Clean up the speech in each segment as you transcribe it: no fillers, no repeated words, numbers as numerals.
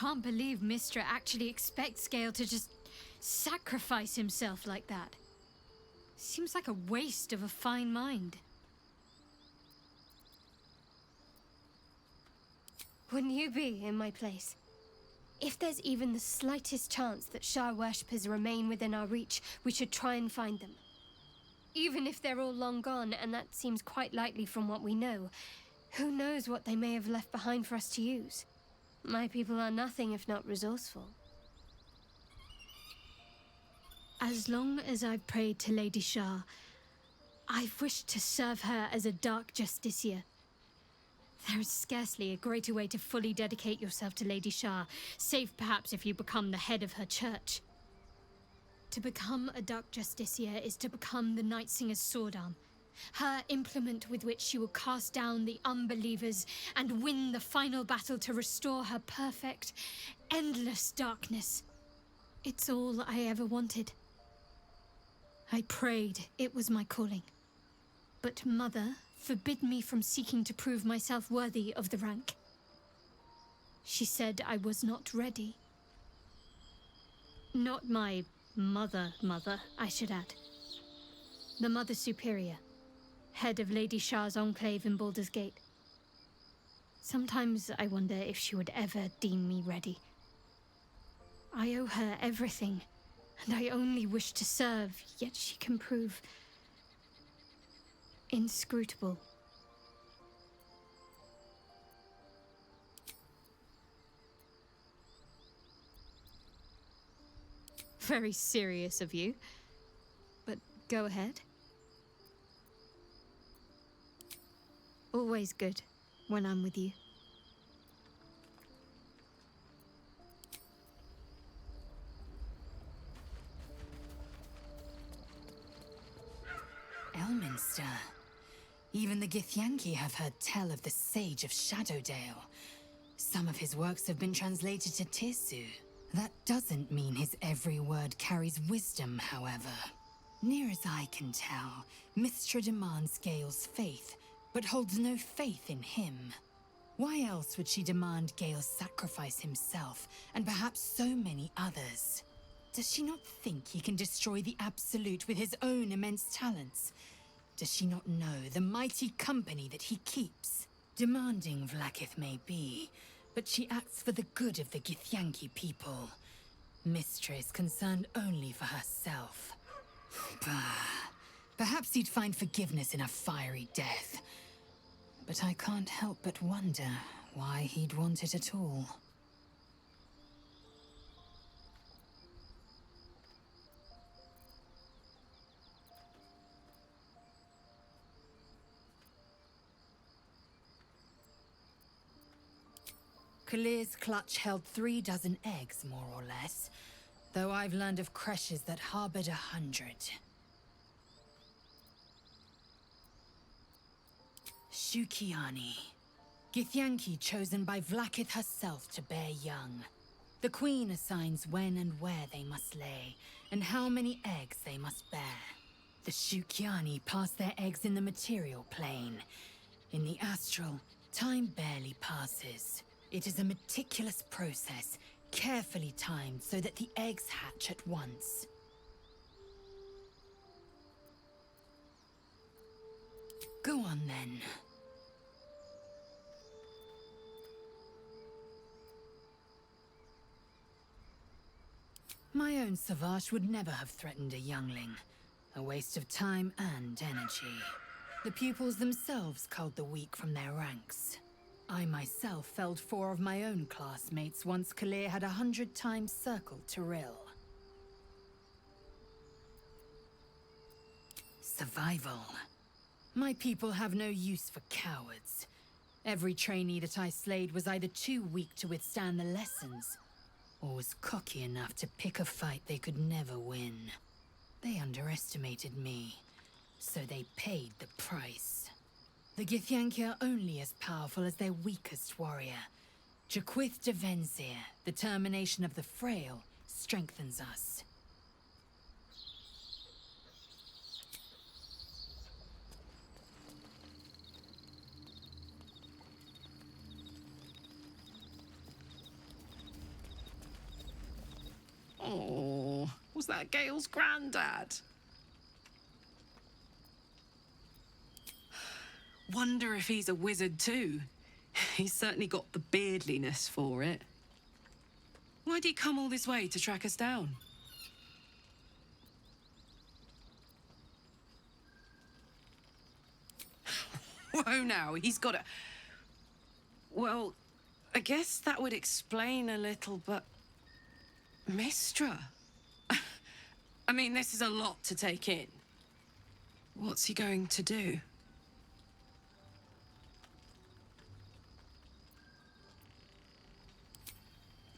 can't believe Mistra actually expects Gale to just sacrifice himself like that. Seems like a waste of a fine mind. Wouldn't you be in my place? If there's even the slightest chance that Shah worshippers remain within our reach, we should try and find them. Even if they're all long gone, and that seems quite likely from what we know, who knows what they may have left behind for us to use? My people are nothing if not resourceful. As long as I've prayed to Lady Shah, I've wished to serve her as a Dark Justiciar. There is scarcely a greater way to fully dedicate yourself to Lady Shah, save perhaps if you become the head of her church. To become a Dark Justiciar is to become the Night Singer's sword arm, her implement with which she will cast down the unbelievers and win the final battle to restore her perfect, endless darkness. It's all I ever wanted. I prayed it was my calling. But Mother forbid me from seeking to prove myself worthy of the rank. She said I was not ready. Not my mother, I should add. The Mother Superior, head of Lady Shah's enclave in Baldur's Gate. Sometimes I wonder if she would ever deem me ready. I owe her everything, and I only wish to serve, yet she can prove inscrutable. Very serious of you, but go ahead. Always good when I'm with you. Elminster. Even the Githyanki have heard tell of the Sage of Shadowdale. Some of his works have been translated to Tirsu. That doesn't mean his every word carries wisdom, however. Near as I can tell, Mistra demands Gale's faith, but holds no faith in him. Why else would she demand Gale sacrifice himself, and perhaps so many others? Does she not think he can destroy the Absolute with his own immense talents? Does she not know the mighty company that he keeps? Demanding Vlaakith may be, but she acts for the good of the Githyanki people. Mistra is concerned only for herself. Bah. Perhaps he'd find forgiveness in a fiery death. But I can't help but wonder why he'd want it at all. Kalir's clutch held 3 dozen eggs, more or less, though I've learned of creches that harbored 100. Shukiani. Githyanki chosen by Vlaakith herself to bear young. The Queen assigns when and where they must lay, and how many eggs they must bear. The Shukiani pass their eggs in the material plane. In the astral, time barely passes. It is a meticulous process, carefully timed so that the eggs hatch at once. Go on then. My own Savage would never have threatened a youngling. A waste of time and energy. The pupils themselves culled the weak from their ranks. I myself felled 4 of my own classmates once Kalir had 100 times circled Tyrell. Survival. My people have no use for cowards. Every trainee that I slayed was either too weak to withstand the lessons, or was cocky enough to pick a fight they could never win. They underestimated me, so they paid the price. The Githyanki are only as powerful as their weakest warrior. Jaquith de Venzir, the termination of the frail, strengthens us. that Gale's granddad? Wonder if he's a wizard too. He's certainly got the beardliness for it. Why'd he come all this way to track us down? Whoa now, he's got a... Well, I guess that would explain a little, but... Mistra? I mean, this is a lot to take in. What's he going to do?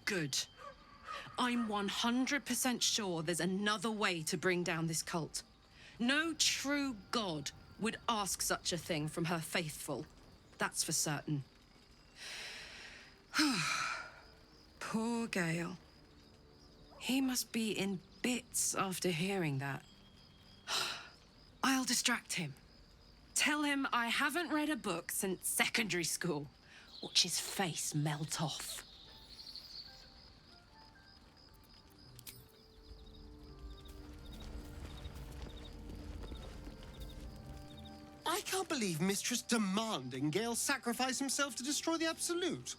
Good. I'm 100% sure there's another way to bring down this cult. No true god would ask such a thing from her faithful. That's for certain. Poor Gale. He must be in bits after hearing that. I'll distract him. Tell him I haven't read a book since secondary school. Watch his face melt off. I can't believe Mistress demanding Gale sacrifice himself to destroy the Absolute.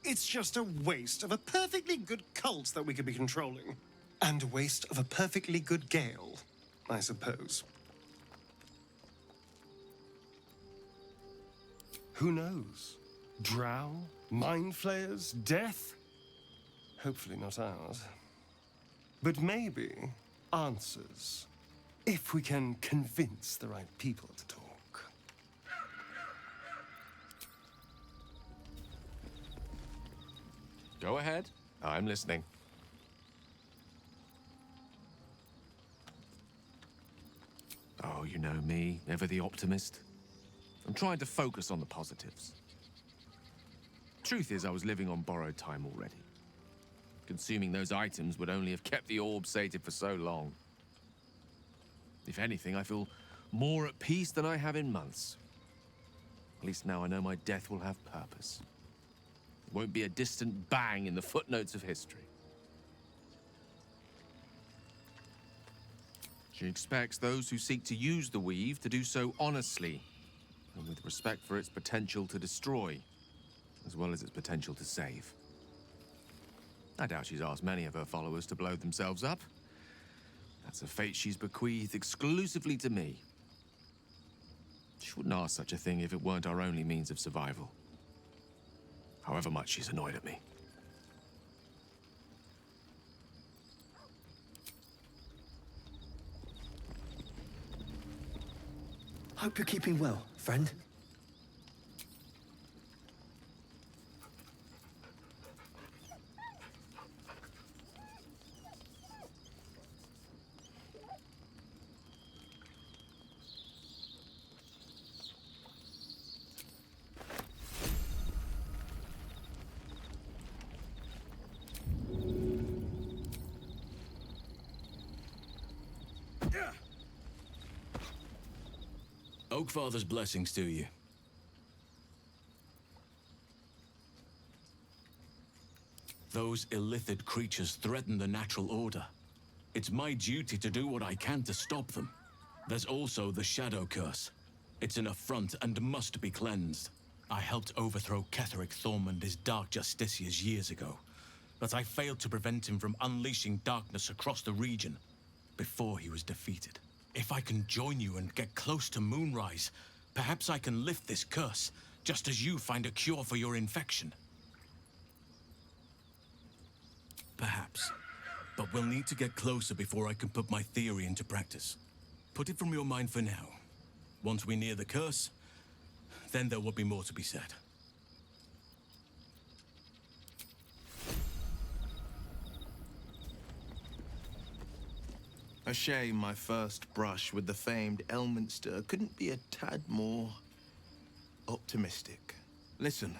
It's just a waste of a perfectly good cult that we could be controlling. And a waste of a perfectly good Gale, I suppose. Who knows? Drow? Mind flayers? Death? Hopefully not ours. But maybe answers. If we can convince the right people to talk. Go ahead. I'm listening. Oh, you know me, ever the optimist. I'm trying to focus on the positives. Truth is, I was living on borrowed time already. Consuming those items would only have kept the orb sated for so long. If anything, I feel more at peace than I have in months. At least now I know my death will have purpose. It won't be a distant bang in the footnotes of history. She expects those who seek to use the weave to do so honestly, and with respect for its potential to destroy, as well as its potential to save. I doubt she's asked many of her followers to blow themselves up. That's a fate she's bequeathed exclusively to me. She wouldn't ask such a thing if it weren't our only means of survival. However much she's annoyed at me. Hope you're keeping well, friend. Oakfather's blessings to you. Those illithid creatures threaten the natural order. It's my duty to do what I can to stop them. There's also the Shadow Curse. It's an affront and must be cleansed. I helped overthrow Ketheric Thorm and his Dark Justiciars years ago, but I failed to prevent him from unleashing darkness across the region before he was defeated. If I can join you and get close to Moonrise, perhaps I can lift this curse, just as you find a cure for your infection. Perhaps. But we'll need to get closer before I can put my theory into practice. Put it from your mind for now. Once we near the curse, then there will be more to be said. A shame my first brush with the famed Elminster couldn't be a tad more optimistic. Listen,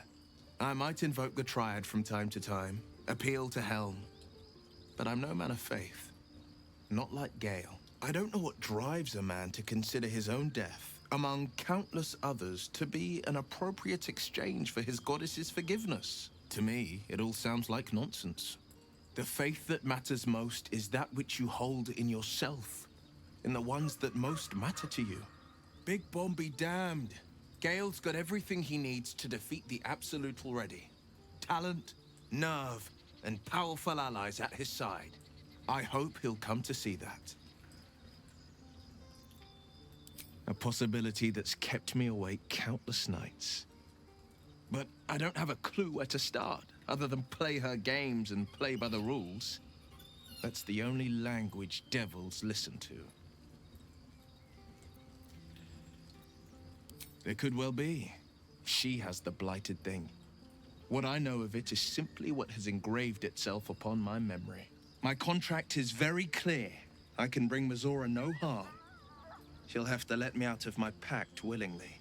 I might invoke the Triad from time to time, appeal to Helm, but I'm no man of faith. Not like Gale. I don't know what drives a man to consider his own death, among countless others, to be an appropriate exchange for his goddess's forgiveness. To me, it all sounds like nonsense. The faith that matters most is that which you hold in yourself, in the ones that most matter to you. Big Bomb be damned. Gale's got everything he needs to defeat the Absolute already. Talent, nerve, and powerful allies at his side. I hope he'll come to see that. A possibility that's kept me awake countless nights. But I don't have a clue where to start, other than play her games and play by the rules. That's the only language devils listen to. There could well be. She has the blighted thing. What I know of it is simply what has engraved itself upon my memory. My contract is very clear. I can bring Mizora no harm. She'll have to let me out of my pact willingly.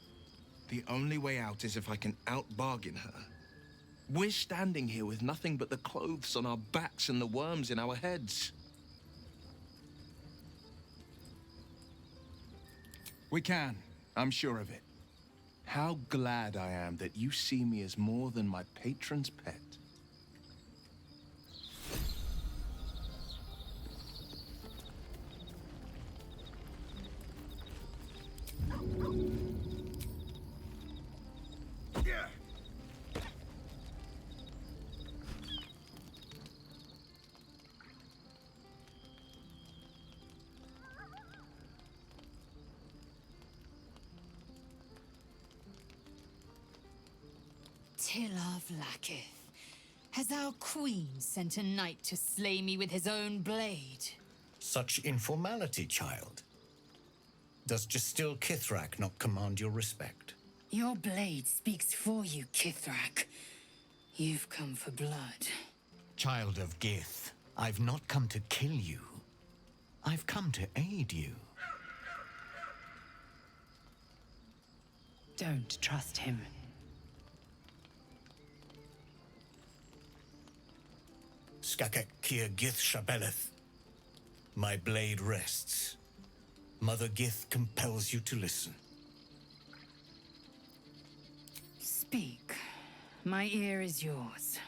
The only way out is if I can out-bargain her. We're standing here with nothing but the clothes on our backs and the worms in our heads. We can. I'm sure of it. How glad I am that you see me as more than my patron's pet. Tila Vlaakith, has our queen sent a knight to slay me with his own blade? Such informality, child. Does Justil Kithrak not command your respect? Your blade speaks for you, Kithrak. You've come for blood. Child of Gith, I've not come to kill you. I've come to aid you. Don't trust him. Skakek Kier Gith Shabeleth. My blade rests. Mother Gith compels you to listen. Speak. My ear is yours.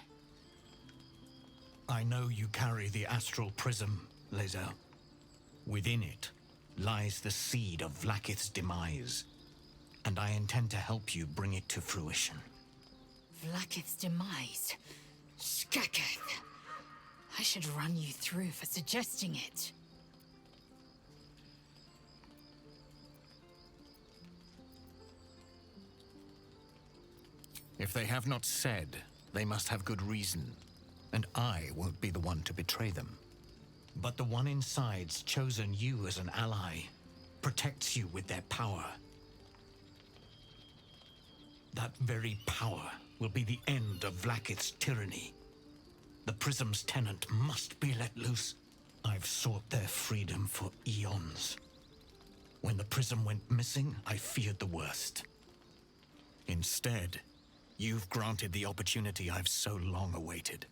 I know you carry the astral prism, Lae'zel. Within it lies the seed of Vlaakith's demise, and I intend to help you bring it to fruition. Vlaakith's demise? Skaketh! I should run you through for suggesting it. If they have not said, they must have good reason, and I won't be the one to betray them. But the one inside's chosen you as an ally, protects you with their power. That very power will be the end of Vlaakith's tyranny. The Prism's tenant must be let loose. I've sought their freedom for eons. When the Prism went missing, I feared the worst. Instead, you've granted the opportunity I've so long awaited.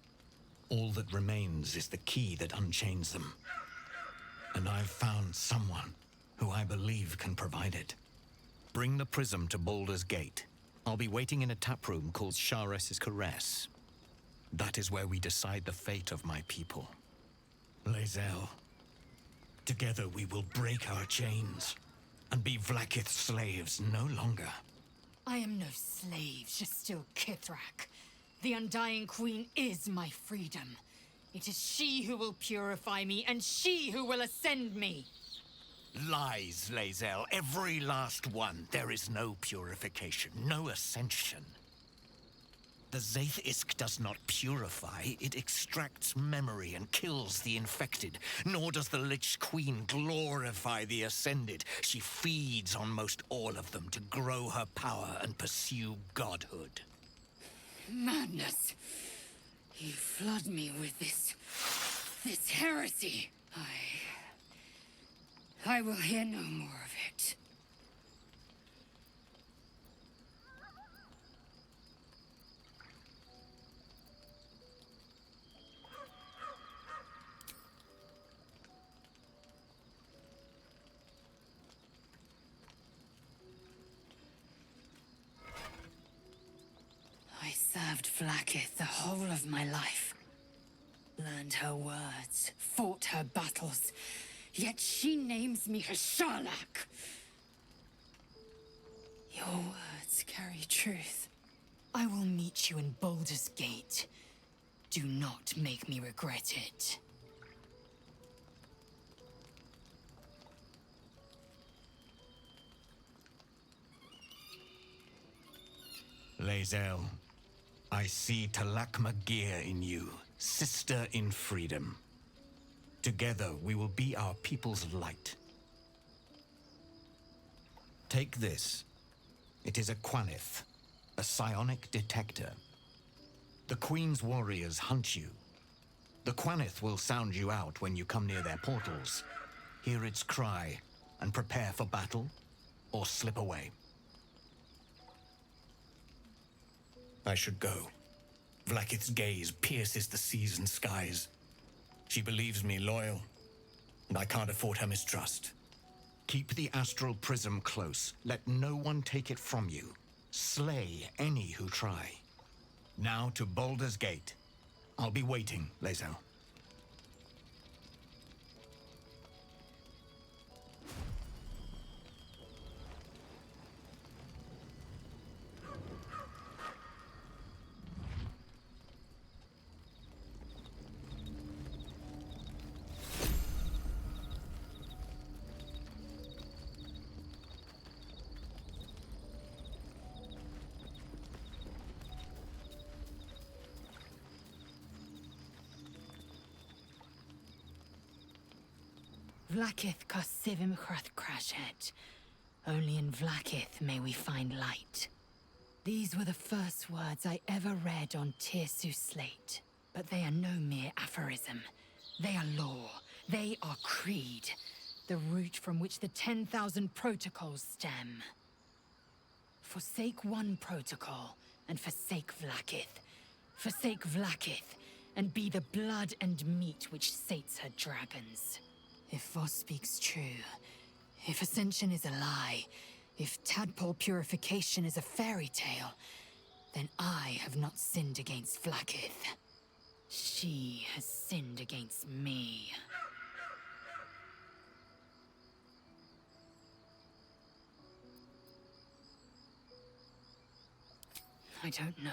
All that remains is the key that unchains them. And I've found someone who I believe can provide it. Bring the Prism to Baldur's Gate. I'll be waiting in a taproom called Sharess's Caress. That is where we decide the fate of my people. Lae'zel, together we will break our chains and be Vlaakith's slaves no longer. I am no slave, Justil Kithrak. The Undying Queen is my freedom. It is she who will purify me, and she who will ascend me. Lies, Lae'zel, every last one. There is no purification, no ascension. The Zaith Isk does not purify, it extracts memory and kills the infected. Nor does the Lich Queen glorify the ascended. She feeds on most all of them to grow her power and pursue godhood. Madness! You flood me with this heresy. I will hear no more of it. I served Vlaakith the whole of my life. Learned her words, fought her battles, yet she names me her Sharlak. Your words carry truth. I will meet you in Baldur's Gate. Do not make me regret it. Lae'zel, I see Talakma Gear in you, sister in freedom. Together we will be our people's light. Take this. It is a Quanith, a psionic detector. The Queen's warriors hunt you. The Quanith will sound you out when you come near their portals. Hear its cry and prepare for battle, or slip away. I should go. Vlaakith's gaze pierces the seas and skies. She believes me loyal, and I can't afford her mistrust. Keep the astral prism close. Let no one take it from you. Slay any who try. Now to Baldur's Gate. I'll be waiting, Lae'zel. Vlaakith Kosivim Krashet. Only in Vlaakith may we find light. These were the first words I ever read on Tirsu's slate. But they are no mere aphorism. They are law. They are creed. The root from which the 10,000 protocols stem. Forsake one protocol, and forsake Vlaakith. Forsake Vlaakith, and be the blood and meat which sates her dragons. If Voss speaks true, if Ascension is a lie, if tadpole purification is a fairy tale, then I have not sinned against Vlaakith. She has sinned against me. I don't know.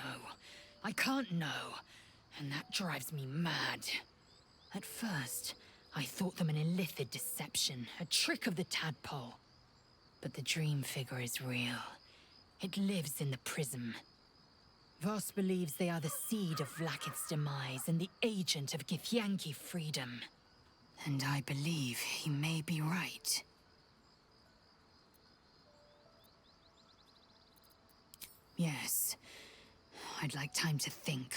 I can't know. And that drives me mad. At first, I thought them an illithid deception, a trick of the tadpole. But the dream figure is real. It lives in the prism. Voss believes they are the seed of Vlaakith's demise and the agent of Githyanki freedom. And I believe he may be right. Yes. I'd like time to think.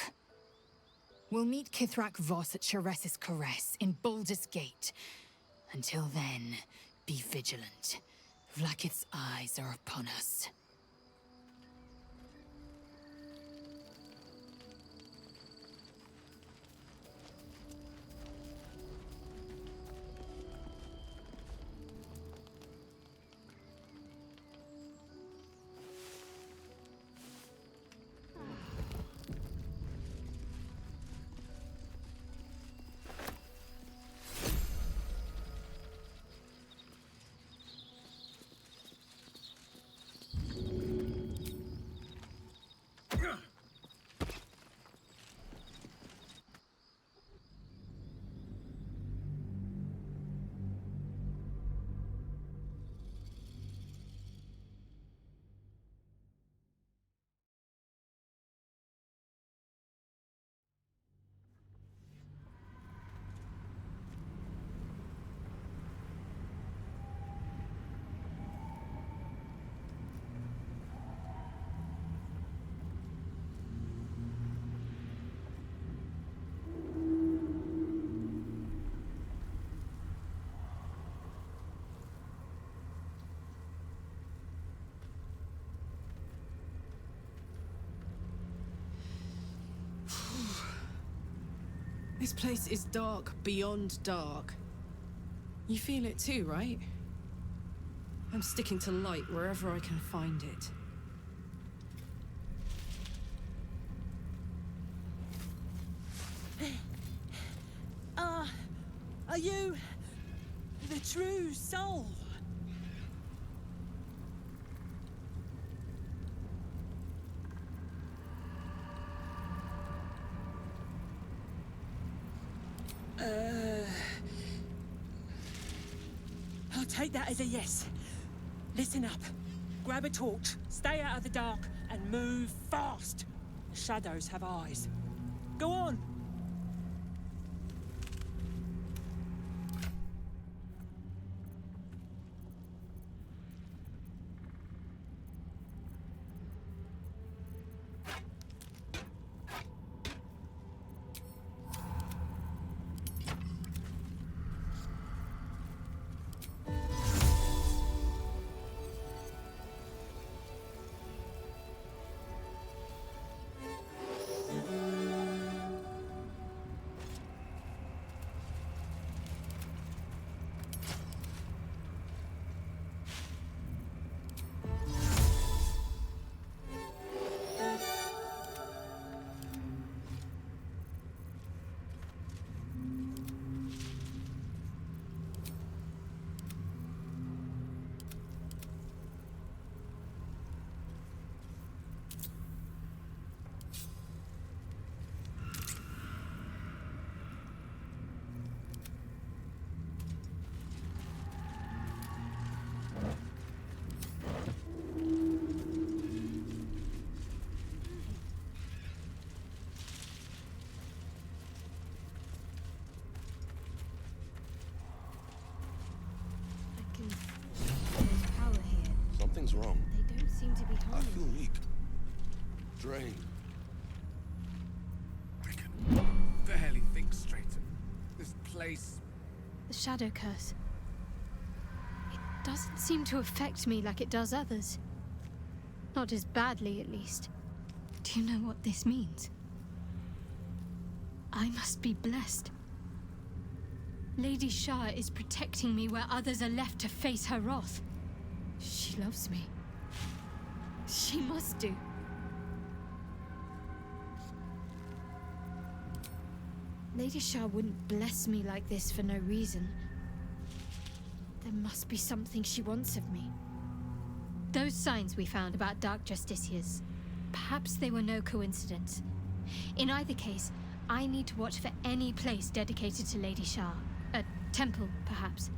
We'll meet Kithrak Voss at Shares's Caress in Baldur's Gate. Until then, be vigilant. Vlaakith's eyes are upon us. This place is dark beyond dark. You feel it too, right? I'm sticking to light wherever I can find it. Are you the true soul? I'll take that as a yes. Listen up. Grab a torch, stay out of the dark, and move fast. The shadows have eyes. Go on! Something's wrong. They don't seem to be I harming. feel weak. Drained. I can barely think straight. This place... The shadow curse. It doesn't seem to affect me like it does others. Not as badly, at least. Do you know what this means? I must be blessed. Lady Shah is protecting me where others are left to face her wrath. She loves me. She must do. Lady Shah wouldn't bless me like this for no reason. There must be something she wants of me. Those signs we found about Dark Justiciars, perhaps they were no coincidence. In either case, I need to watch for any place dedicated to Lady Shah. A temple, perhaps.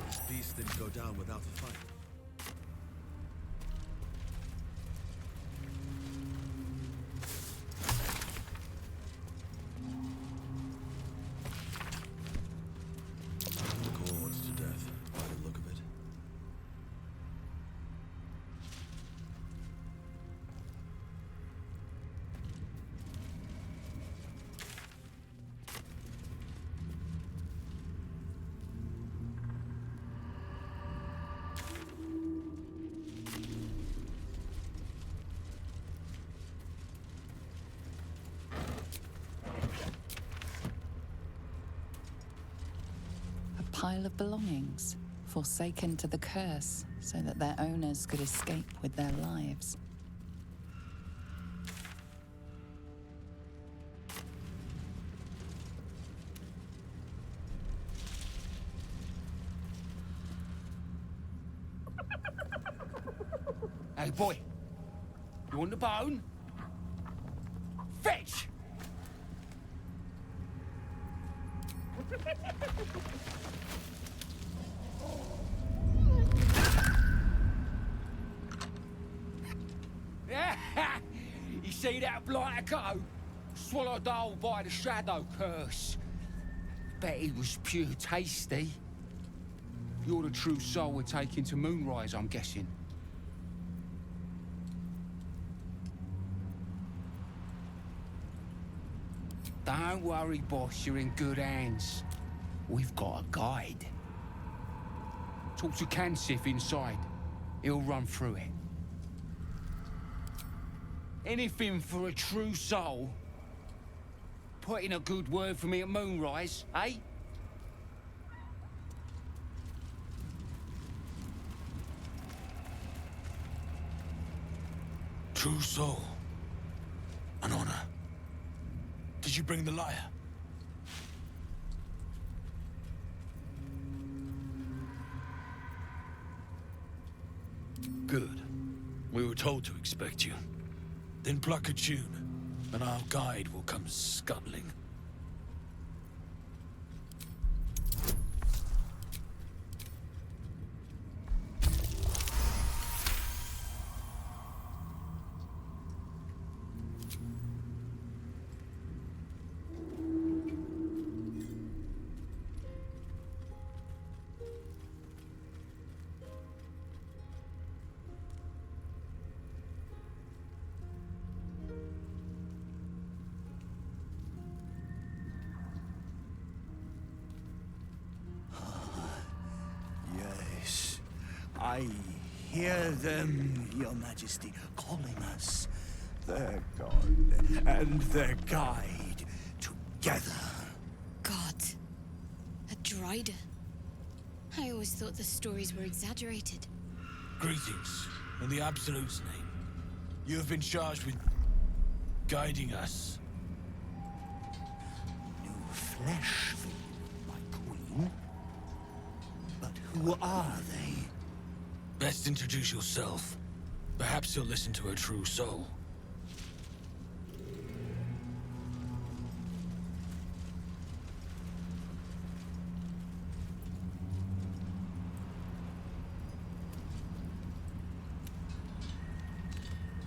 This beast didn't go down without a fight. Gored to death, by the look of it. Pile of belongings, forsaken to the curse so that their owners could escape with their lives. Hey, boy. You want the bone? Fetch! You see that blighter go? Swallowed whole by the shadow curse. Bet he was pure tasty. You're the true soul we're taking to Moonrise, I'm guessing. Don't worry, boss, you're in good hands. We've got a guide. Talk to Kansif inside. He'll run through it. Anything for a true soul. Put in a good word for me at moonrise, eh? True soul. An honor. Did you bring the lyre? Good. We were told to expect you. Then pluck a tune, and our guide will come scuttling. Yes, I hear them, Your Majesty, calling us their god and their guide together. God. A Drider. I always thought the stories were exaggerated. Greetings, in the Absolute's name. You have been charged with guiding us. New flesh for you, my queen. But who are they? Best introduce yourself. Perhaps you'll listen to a true soul.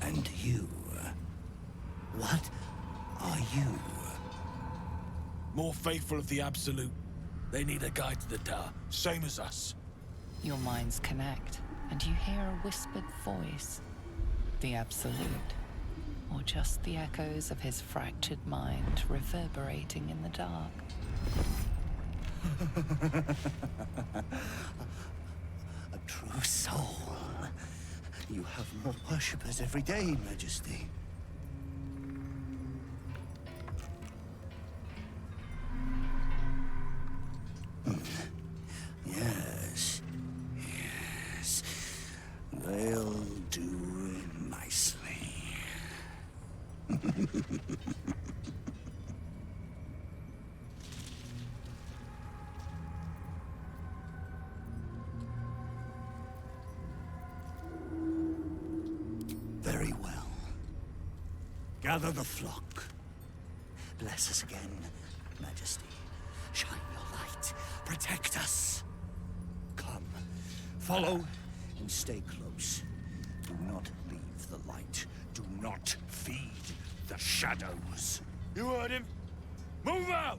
And you? What are you? More faithful of the Absolute. They need a guide to the tower, same as us. Your minds connect, and you hear a whispered voice. The Absolute. Or just the echoes of his fractured mind reverberating in the dark. A true soul. You have more worshippers every day, Majesty. Yes. Yes. They'll do nicely. Very well. Gather the flock. Bless us again, Majesty. Shine your light. Protect us. Come. Follow and stay close. Do not leave the light. Do not feed the shadows. You heard him. Move out!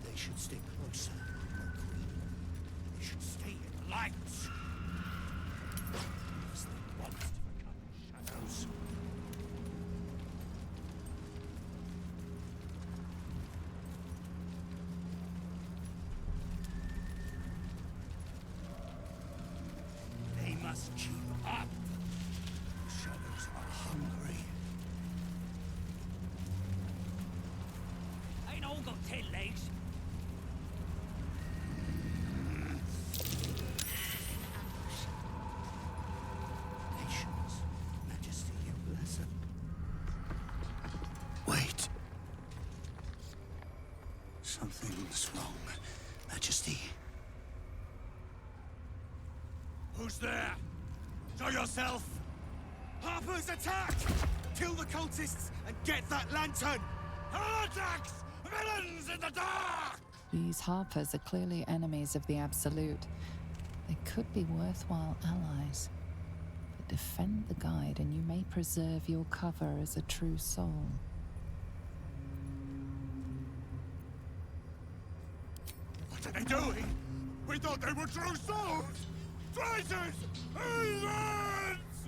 They should stay closer, my queen. They should stay in the light. Because they want to become shadows. They must keep up. The shadows are hungry. Ain't all got 10 legs. Patience, Majesty, you bless them. Wait. Something's wrong, Majesty. Who's there? Show yourself! Harper's attack! Kill the cultists and get that lantern! Heretics! Villains in the dark! These Harpers are clearly enemies of the Absolute. They could be worthwhile allies. But defend the guide and you may preserve your cover as a true soul. What are they doing? We thought they were true souls! Traitors! Heathens!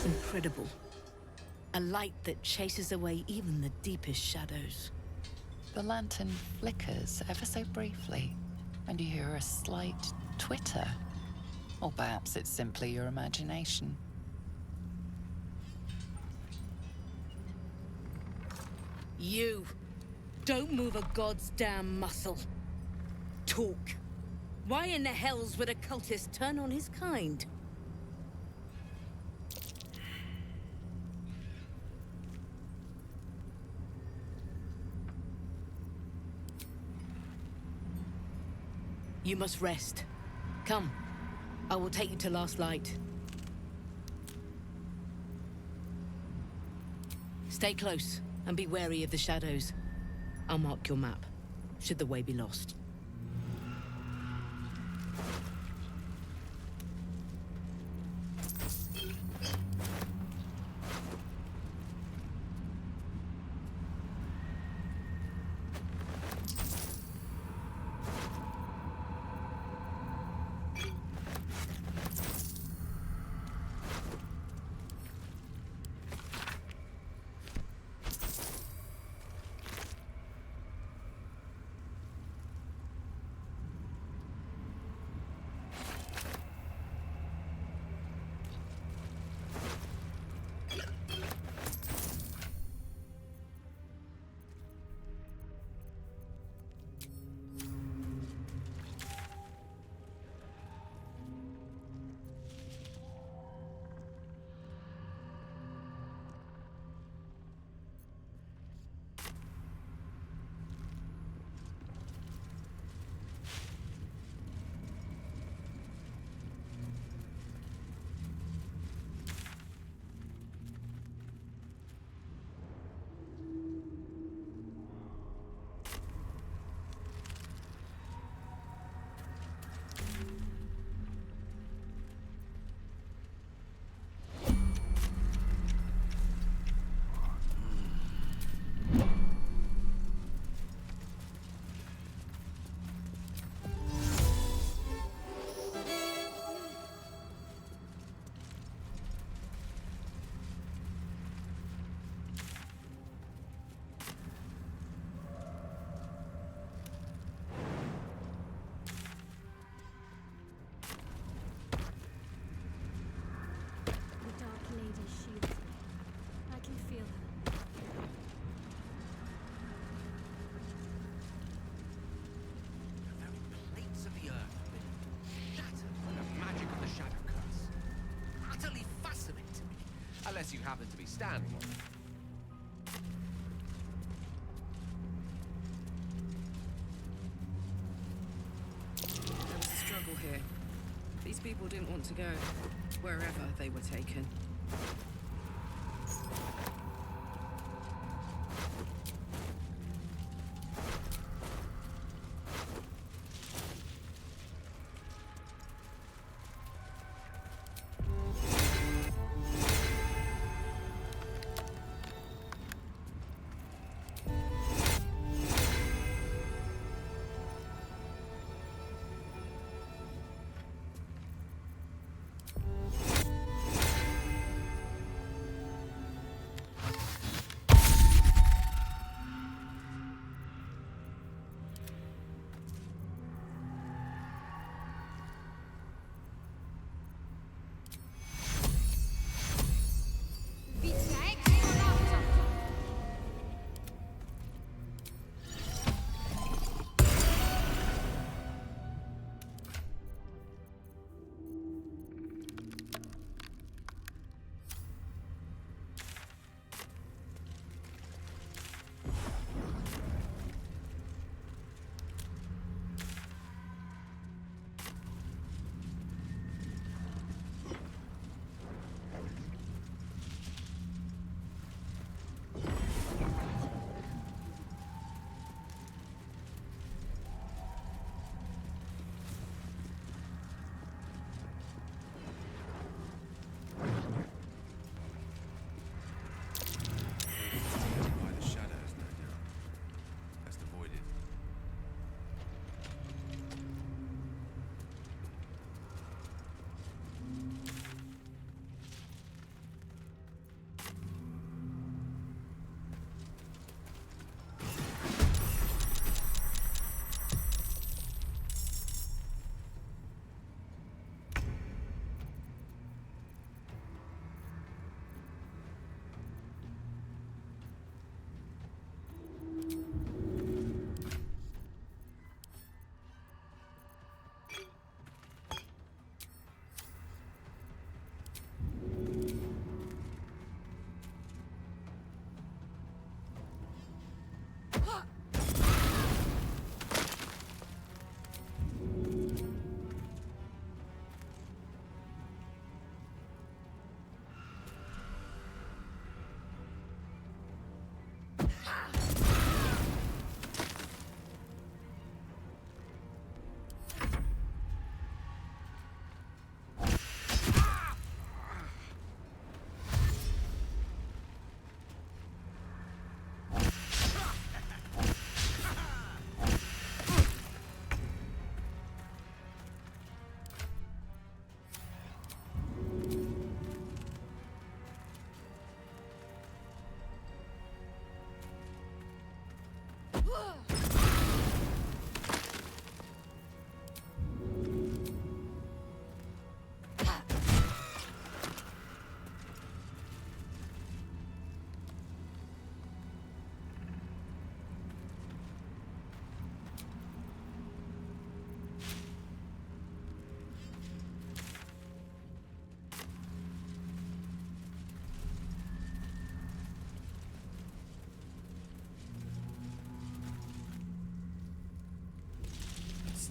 Incredible. A light that chases away even the deepest shadows. The lantern flickers ever so briefly, and you hear a slight twitter. Or perhaps it's simply your imagination. You! Don't move a god's damn muscle. Talk. Why in the hells would a cultist turn on his kind? You must rest. Come. I will take you to Last Light. Stay close and be wary of the shadows. I'll mark your map, should the way be lost. Unless you happen to be standing on it. There was a struggle here. These people didn't want to go wherever they were taken.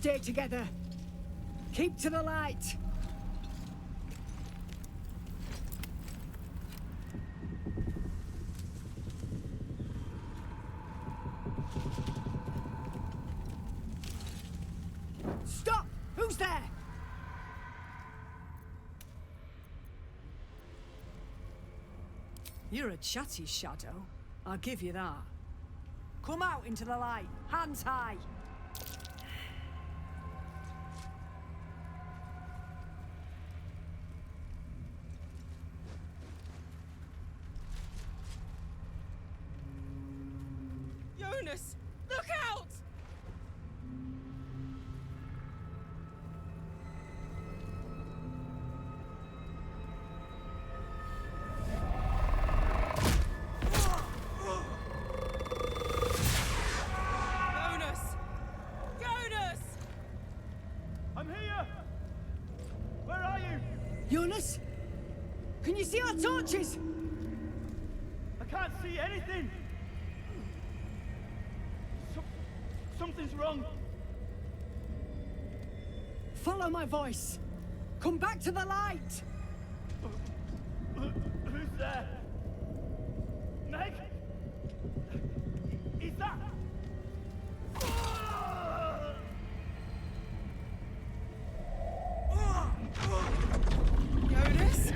stay together. Keep to the light. Stop! Who's there? You're a chatty shadow. I'll give you that. Come out into the light, hands high. Jonas, look out! Jonas! Jonas! I'm here! Where are you? Jonas? Can you see our torches? I can't see anything! Something's wrong. Follow my voice. Come back to the light. Who's there? Meg? Is that... Jonas?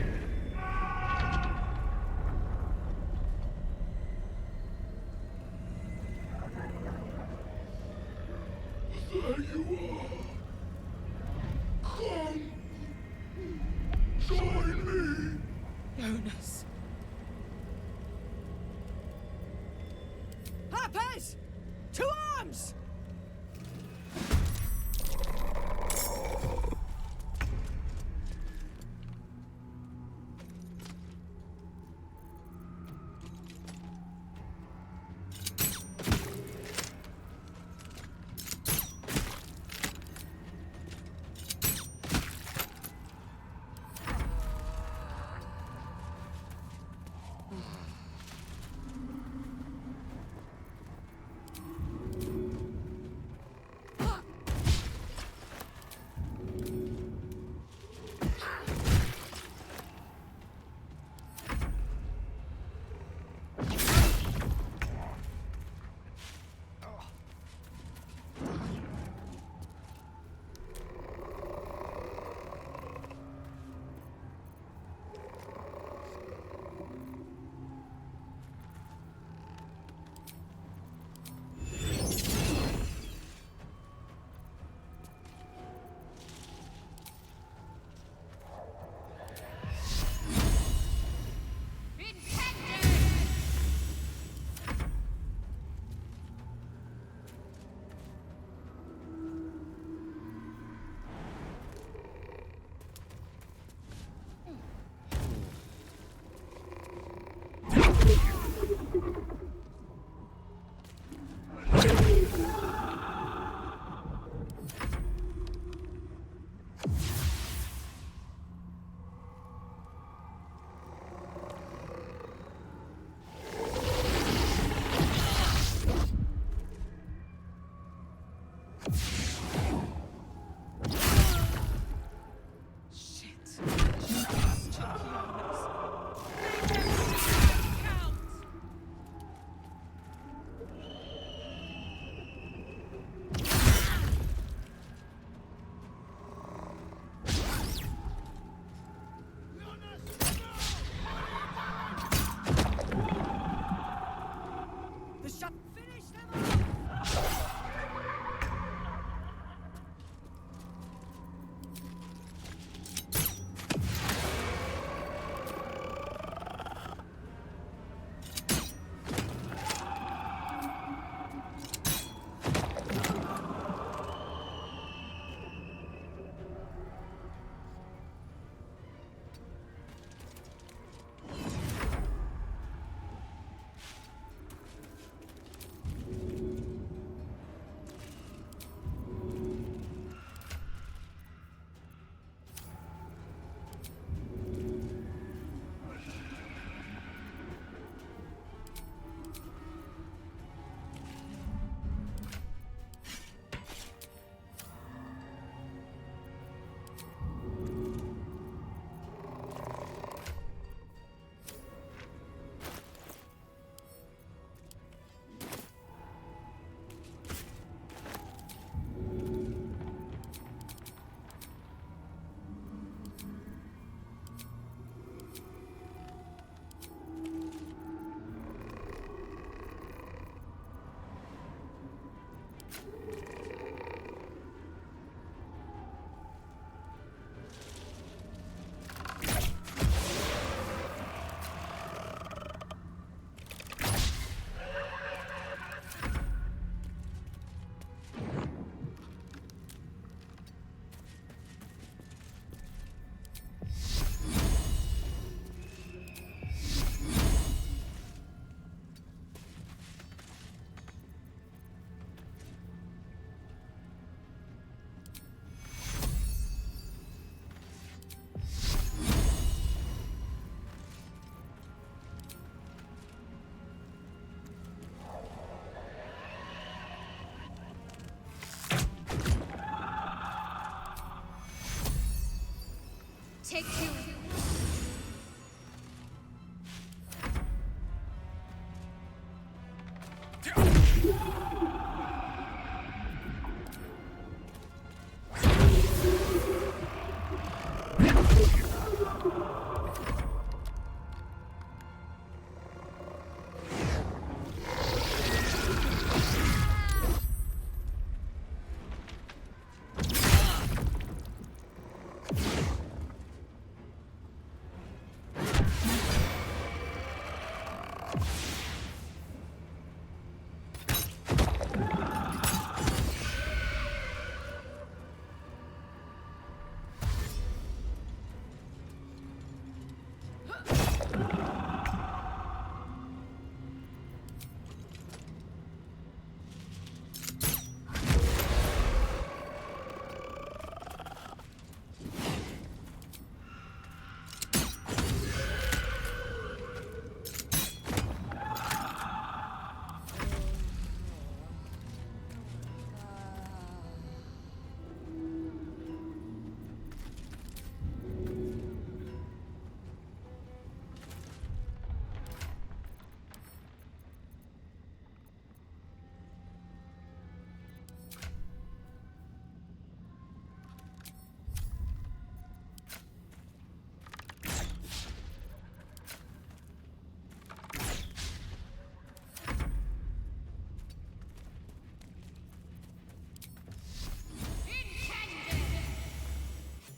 There you are. Come. Join me. Jonas. Harpers! To arms! protect you.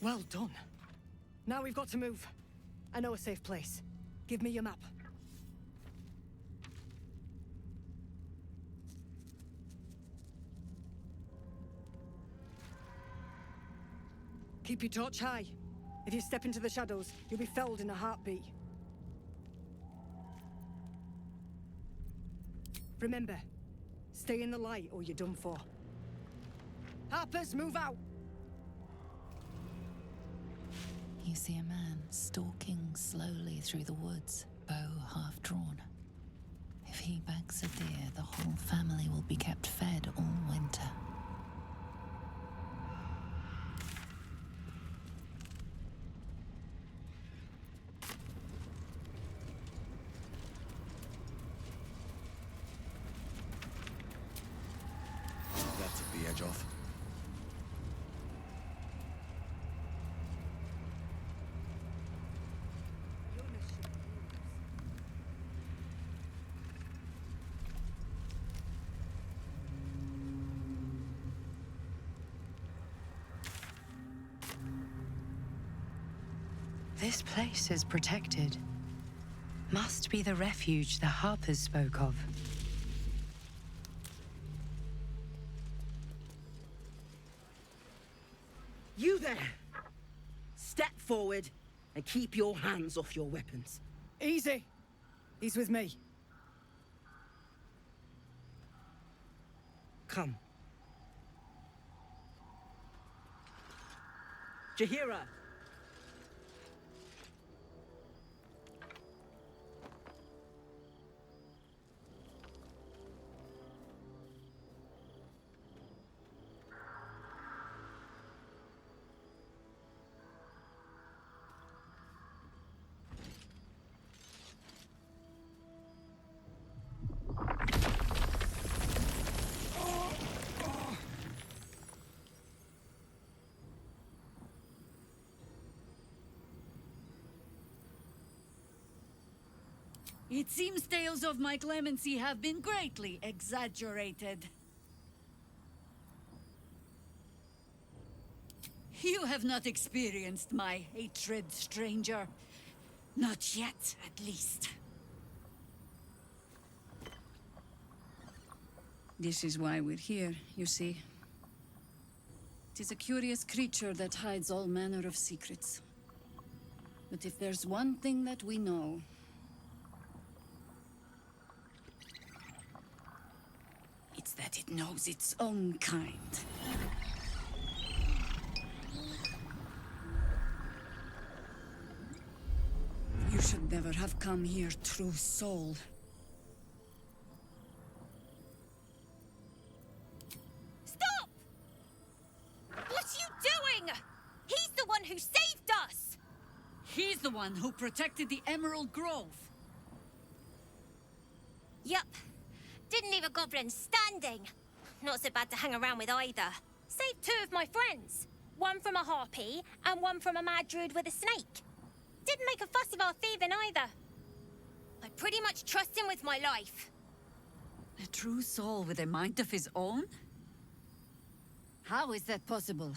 Well done. Now we've got to move. I know a safe place. Give me your map. Keep your torch high. If you step into the shadows, you'll be felled in a heartbeat. Remember, stay in the light or you're done for. Harpers, move out! You see a man stalking slowly through the woods, bow half drawn. If he bags a deer, the whole family will be kept fed all winter. That took the edge off. This place is protected. Must be the refuge the Harpers spoke of. You there! Step forward and keep your hands off your weapons. Easy! He's with me. Come. Jahira! It seems tales of my clemency have been greatly exaggerated. You have not experienced my hatred, stranger. Not yet, at least. This is why we're here, you see. It is a curious creature that hides all manner of secrets. But if there's one thing that we know, it's that it knows its own kind. You should never have come here, true soul. Stop! What are you doing? He's the one who saved us! one who protected the Emerald Grove. Yup. Didn't leave a goblin standing. Not so bad to hang around with either. Saved 2 of my friends. One from a harpy and one from a mad druid with a snake. Didn't make a fuss of our thieving either. I pretty much trust him with my life. A true soul with a mind of his own? How is that possible?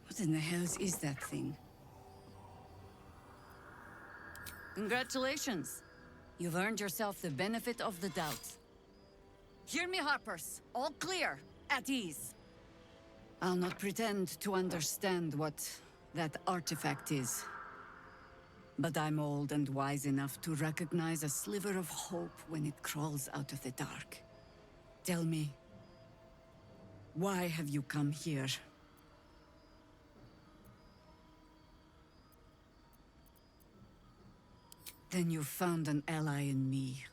What in the hells is that thing? Congratulations. You've earned yourself the benefit of the doubt. Hear me, Harpers. All clear. At ease. I'll not pretend to understand what that artifact is. But I'm old and wise enough to recognize a sliver of hope when it crawls out of the dark. Tell me, why have you come here? Then you've found an ally in me.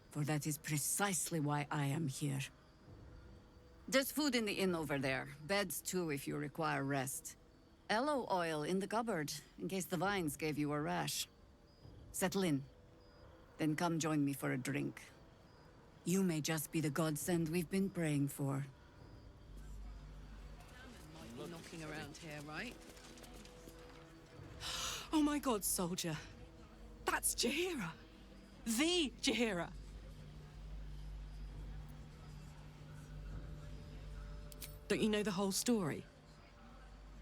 For that is precisely why I am here. There's food in the inn over there. Beds too if you require rest. Aloe oil in the cupboard, in case the vines gave you a rash. Settle in. Then come join me for a drink. You may just be the godsend we've been praying for. Might be knocking around here, right? Oh my god, soldier. That's Jaheira. The Jaheira. Don't you know the whole story?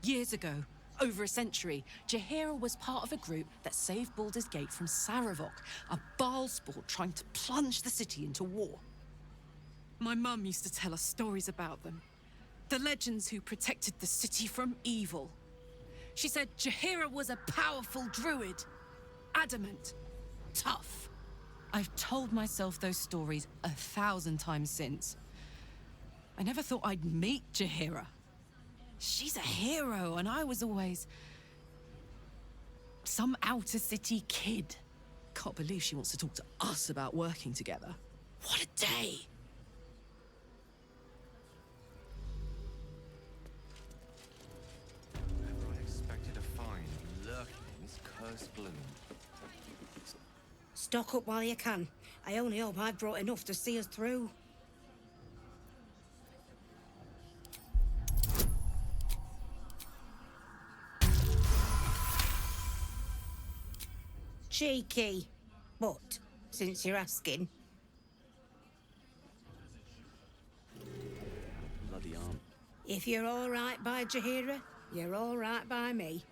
Years ago, over a century, Jaheira was part of a group that saved Baldur's Gate from Saravok, a Baalsport trying to plunge the city into war. My mum used to tell us stories about them. The legends who protected the city from evil. She said Jaheira was a powerful druid. Adamant. Tough. I've told myself those stories 1,000 times since. I never thought I'd meet Jaheira. She's a hero, and I was always some outer city kid. Can't believe she wants to talk to us about working together. What a day! Whatever I expected to find lurking in this cursed gloom. Stock up while you can. I only hope I've brought enough to see us through. Cheeky. But, since you're asking. Bloody arm. If you're all right by Jaheira, you're all right by me.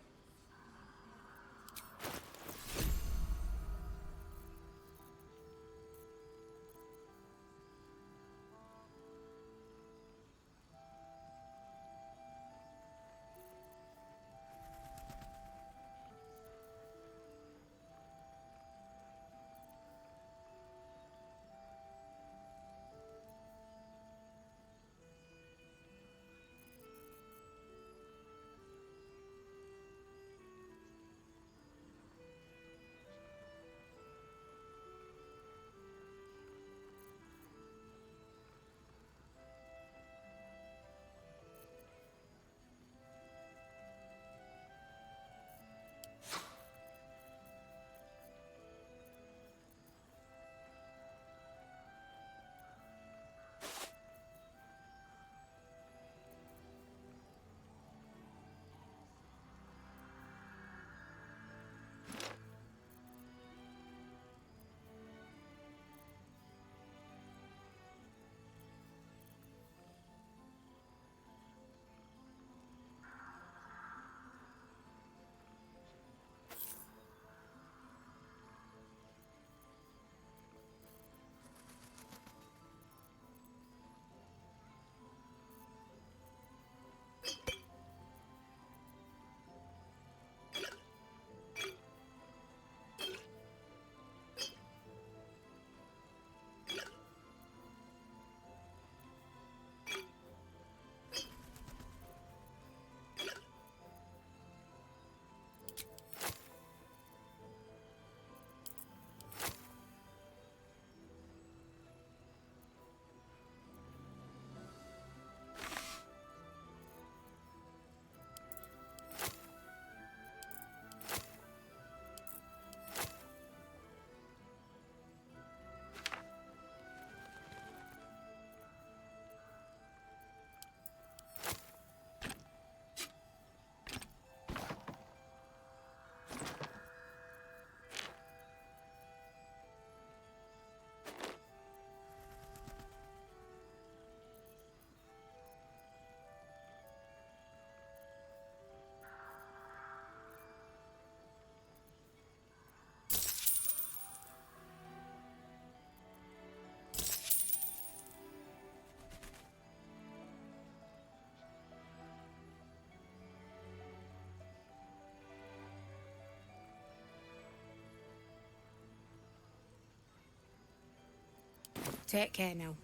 Take care now.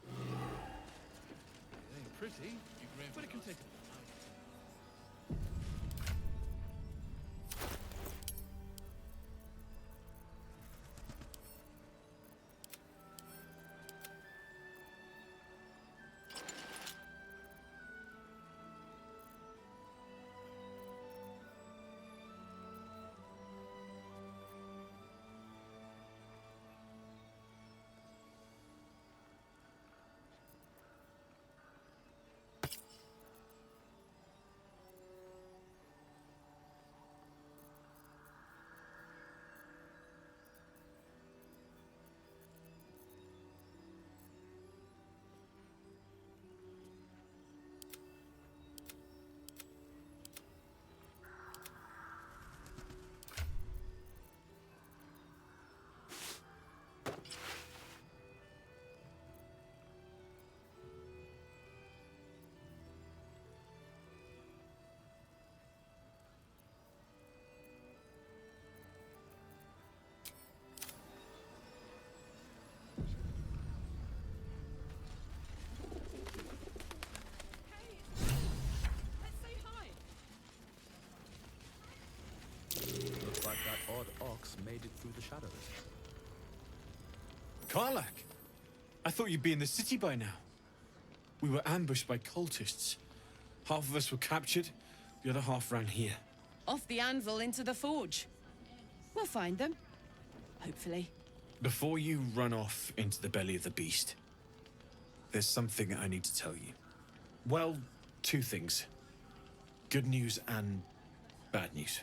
It ain't pretty, but it can take like that odd ox made it through the shadows. Karlak! I thought you'd be in the city by now. We were ambushed by cultists. Half of us were captured, the other half ran here. Off the anvil into the forge. We'll find them. Hopefully. Before you run off into the belly of the beast, there's something I need to tell you. Well, two things. Good news and bad news.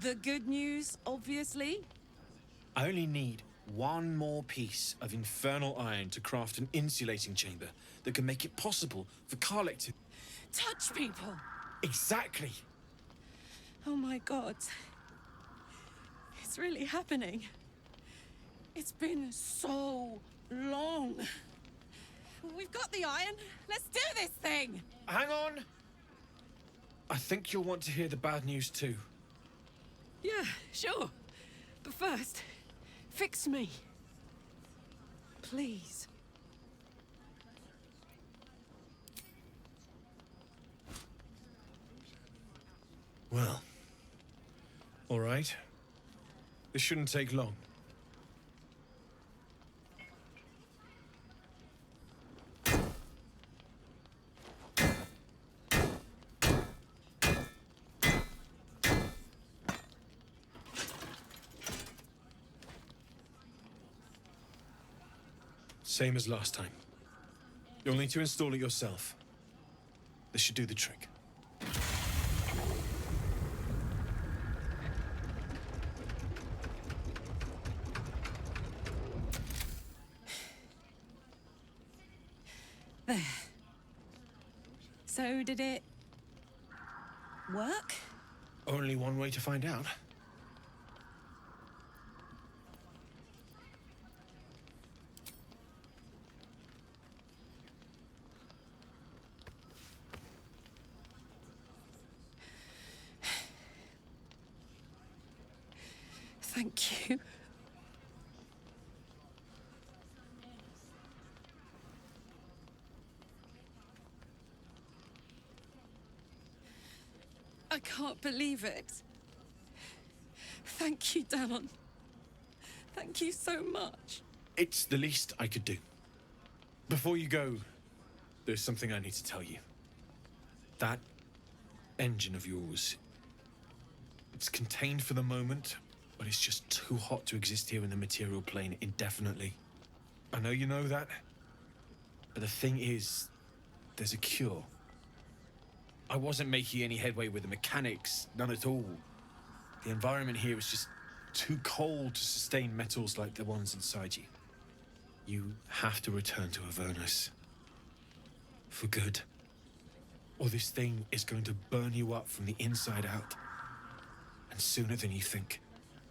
The good news, obviously. I only need one more piece of infernal iron to craft an insulating chamber that can make it possible for Karlak to... Touch people! Exactly! Oh my god. It's really happening. It's been so long. We've got the iron. Let's do this thing! Hang on! I think you'll want to hear the bad news too. Yeah, sure. But first, fix me. Please. Well, all right. This shouldn't take long. Same as last time. You'll need to install it yourself. This should do the trick. There. So did it work? Only one way to find out. Thank you. I can't believe it. Thank you, Dallon. Thank you so much. It's the least I could do. Before you go, there's something I need to tell you. That engine of yours, it's contained for the moment, but it's just too hot to exist here in the material plane indefinitely. I know you know that, but the thing is, there's a cure. I wasn't making any headway with the mechanics, none at all. The environment here is just too cold to sustain metals like the ones inside you. You have to return to Avernus. For good. Or this thing is going to burn you up from the inside out. And sooner than you think.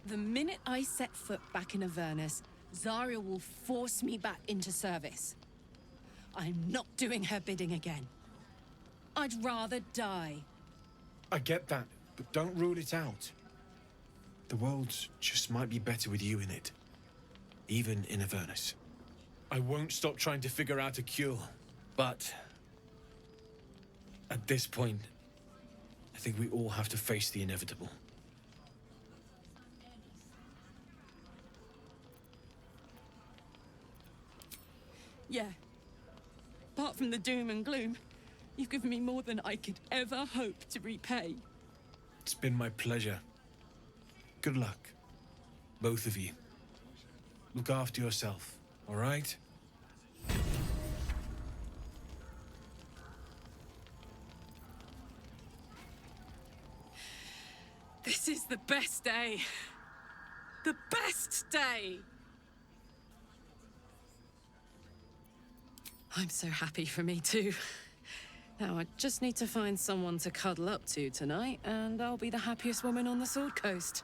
The minute I set foot back in Avernus, Zarya will force me back into service. I'm not doing her bidding again. I'd rather die. I get that, but don't rule it out. The world just might be better with you in it. Even in Avernus. I won't stop trying to figure out a cure, but at this point, I think we all have to face the inevitable. Yeah. Apart from the doom and gloom, you've given me more than I could ever hope to repay. It's been my pleasure. Good luck, both of you. Look after yourself, all right? This is the best day. The best day! I'm so happy for me too. Now I just need to find someone to cuddle up to tonight, and I'll be the happiest woman on the Sword Coast.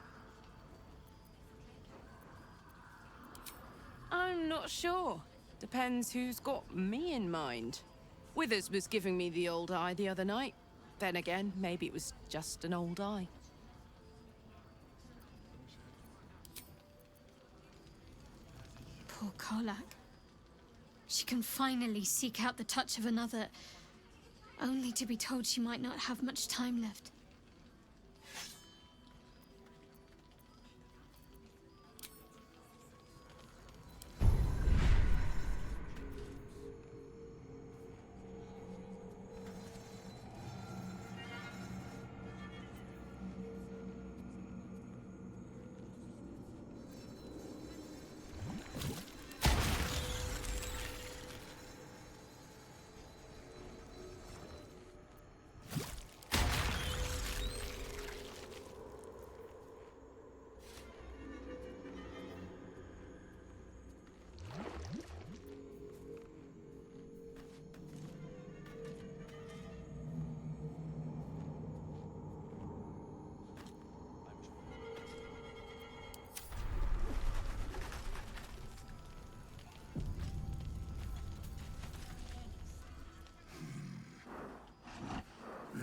I'm not sure. Depends who's got me in mind. Withers was giving me the old eye the other night. Then again, maybe it was just an old eye. Poor Karlak. She can finally seek out the touch of another, only to be told she might not have much time left.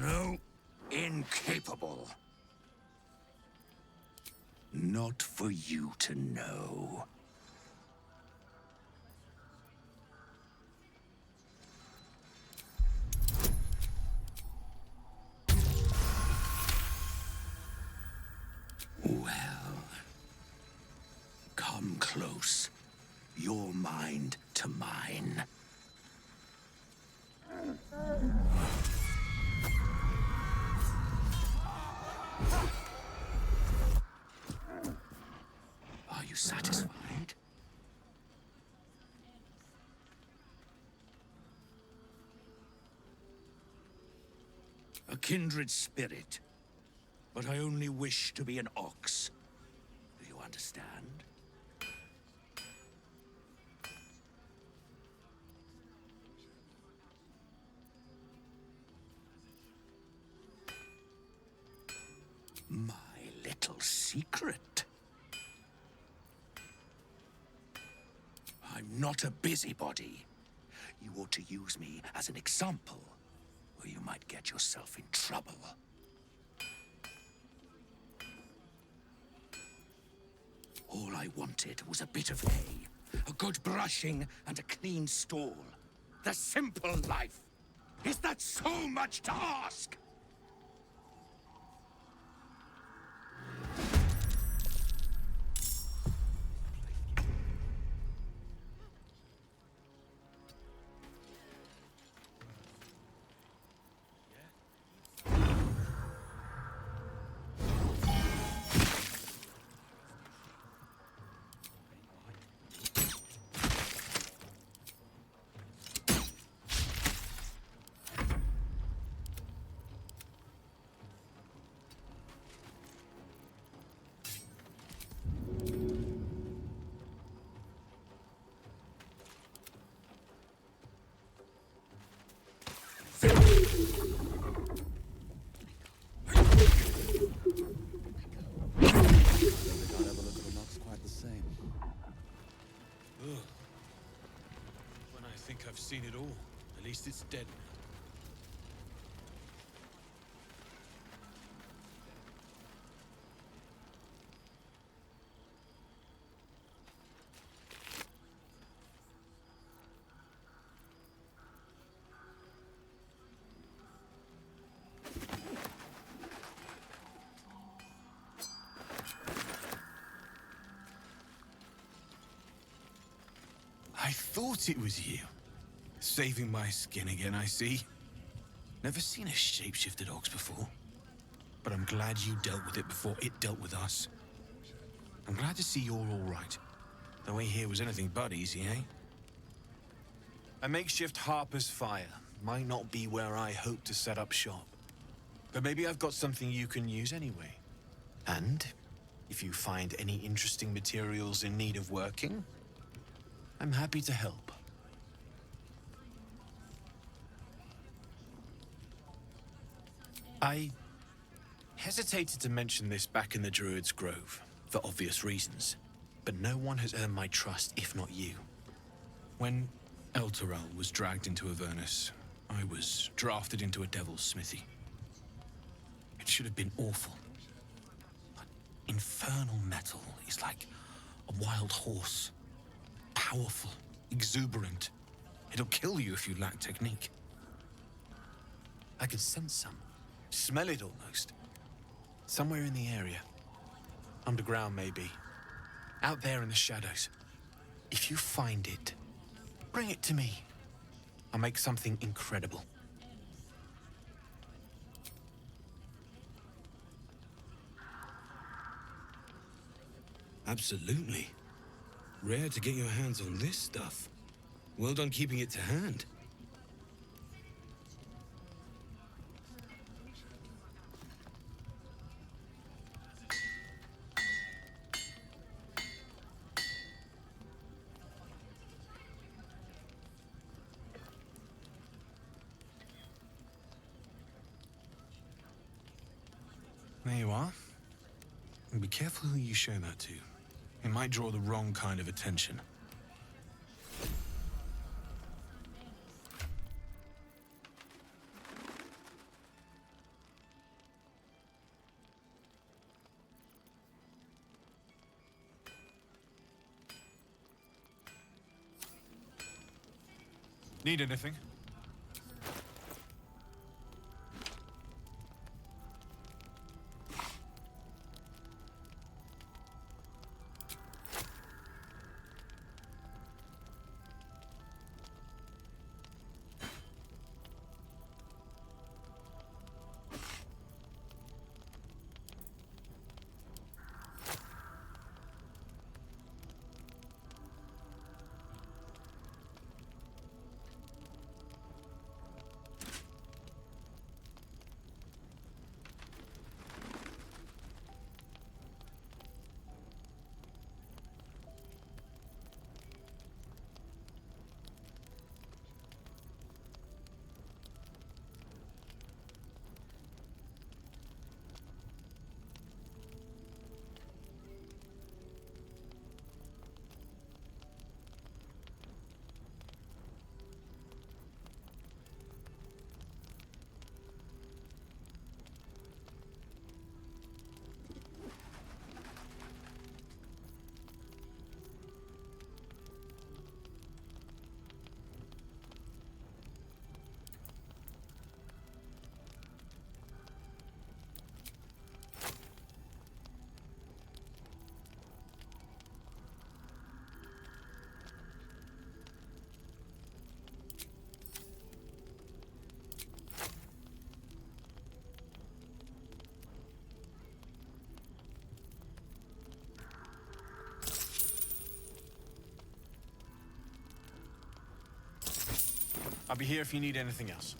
No, incapable. Not for you to know. Well, come close. Your mind to mine. Are you satisfied? A kindred spirit, but I only wish to be an ox. Do you understand? My little secret. I'm not a busybody. You ought to use me as an example, or you might get yourself in trouble. All I wanted was a bit of hay, a good brushing, and a clean stall. The simple life. Is that so much to ask? When I think I've seen it all, at least it's dead now. I thought it was you. Saving my skin again, I see. Never seen a shapeshifted ox before. But I'm glad you dealt with it before it dealt with us. I'm glad to see you're all right. The way here was anything but easy, eh? A makeshift Harper's Fire might not be where I hope to set up shop. But maybe I've got something you can use anyway. And if you find any interesting materials in need of working, I'm happy to help. I hesitated to mention this back in the Druid's Grove, for obvious reasons, but no one has earned my trust if not you. When Elturel was dragged into Avernus, I was drafted into a devil's smithy. It should have been awful. But infernal metal is like a wild horse. Powerful, exuberant. It'll kill you if you lack technique. I could sense some. Smell it almost. Somewhere in the area. Underground, maybe. Out there in the shadows. If you find it, bring it to me. I'll make something incredible. Absolutely. Rare to get your hands on this stuff. Well done keeping it to hand. There you are. And be careful who you show that to. It might draw the wrong kind of attention. Need anything? I'll be here if you need anything else.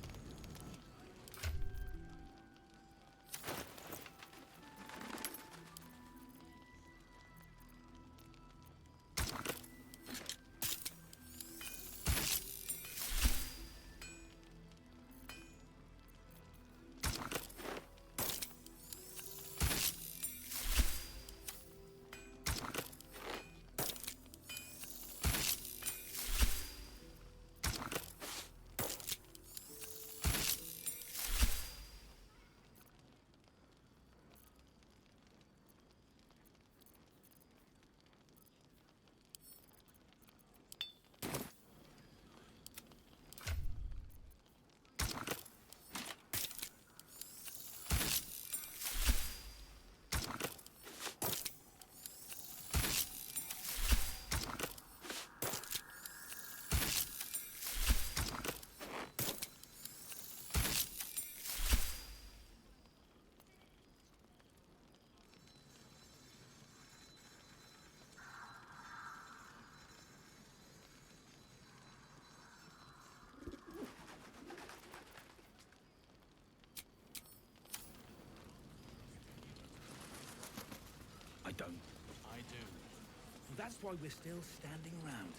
That's why we're still standing around.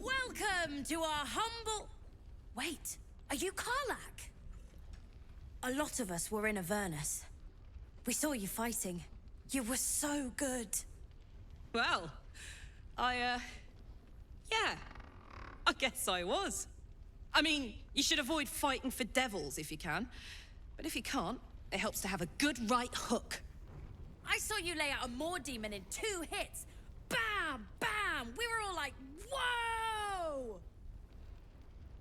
Welcome to our humble... Wait, are you Karlak? A lot of us were in Avernus. We saw you fighting. You were so good. Well, yeah, I guess I was. I mean, you should avoid fighting for devils if you can. But if you can't, it helps to have a good right hook. I saw you lay out a Moor demon in 2 hits. Bam! Bam! We were all like, whoa!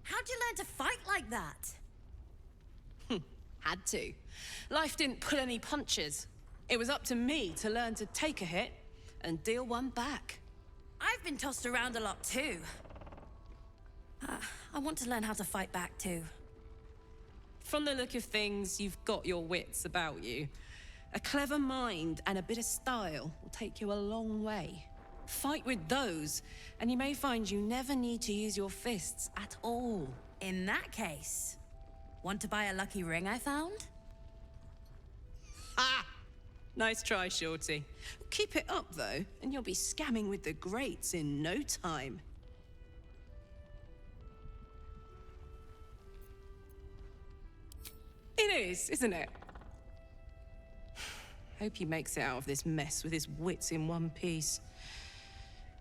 How'd you learn to fight like that? Had to. Life didn't pull any punches. It was up to me to learn to take a hit and deal one back. I've been tossed around a lot too. I want to learn how to fight back too. From the look of things, you've got your wits about you. A clever mind and a bit of style will take you a long way. Fight with those, and you may find you never need to use your fists at all. In that case, want to buy a lucky ring I found? Ha! Nice try, Shorty. Keep it up, though, and you'll be scamming with the greats in no time. It is, isn't it? Hope he makes it out of this mess with his wits in one piece.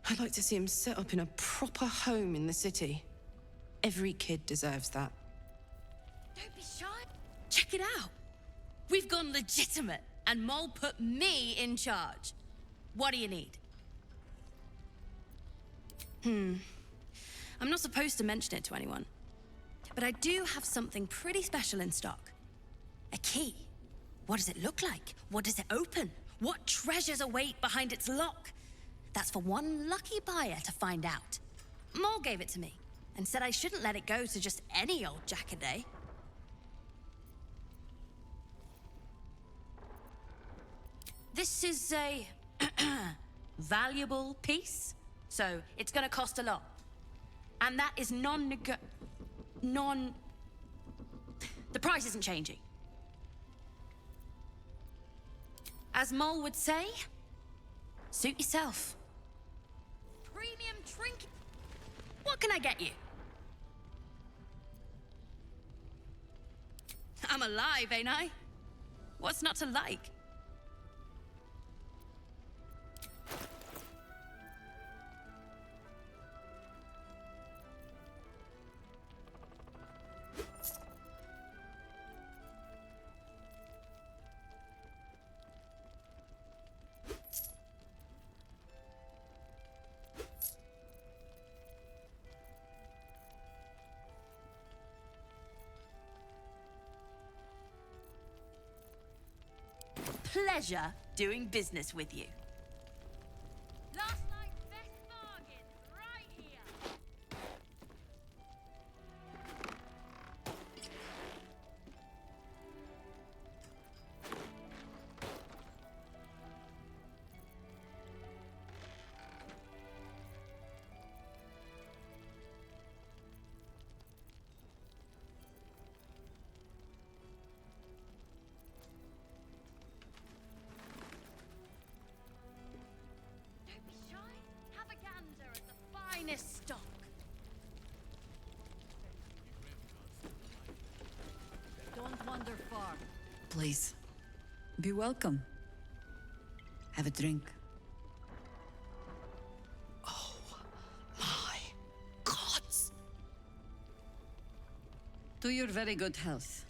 I'd like to see him set up in a proper home in the city. Every kid deserves that. Don't be shy. Check it out. We've gone legitimate, and Mole put me in charge. What do you need? I'm not supposed to mention it to anyone, but I do have something pretty special in stock. A key. What does it look like? What does it open? What treasures await behind its lock? That's for one lucky buyer to find out. Mole gave it to me and said I shouldn't let it go to just any old Jackaday. This is a valuable piece, so it's gonna cost a lot. And that is the price isn't changing. As Mole would say, suit yourself. Premium trinket. What can I get you? I'm alive, ain't I? What's not to like? Pleasure doing business with you. Last night's best bargain, right here. Finest stock. Don't wander far. Please, be welcome. Have a drink. Oh, my gods. To your very good health.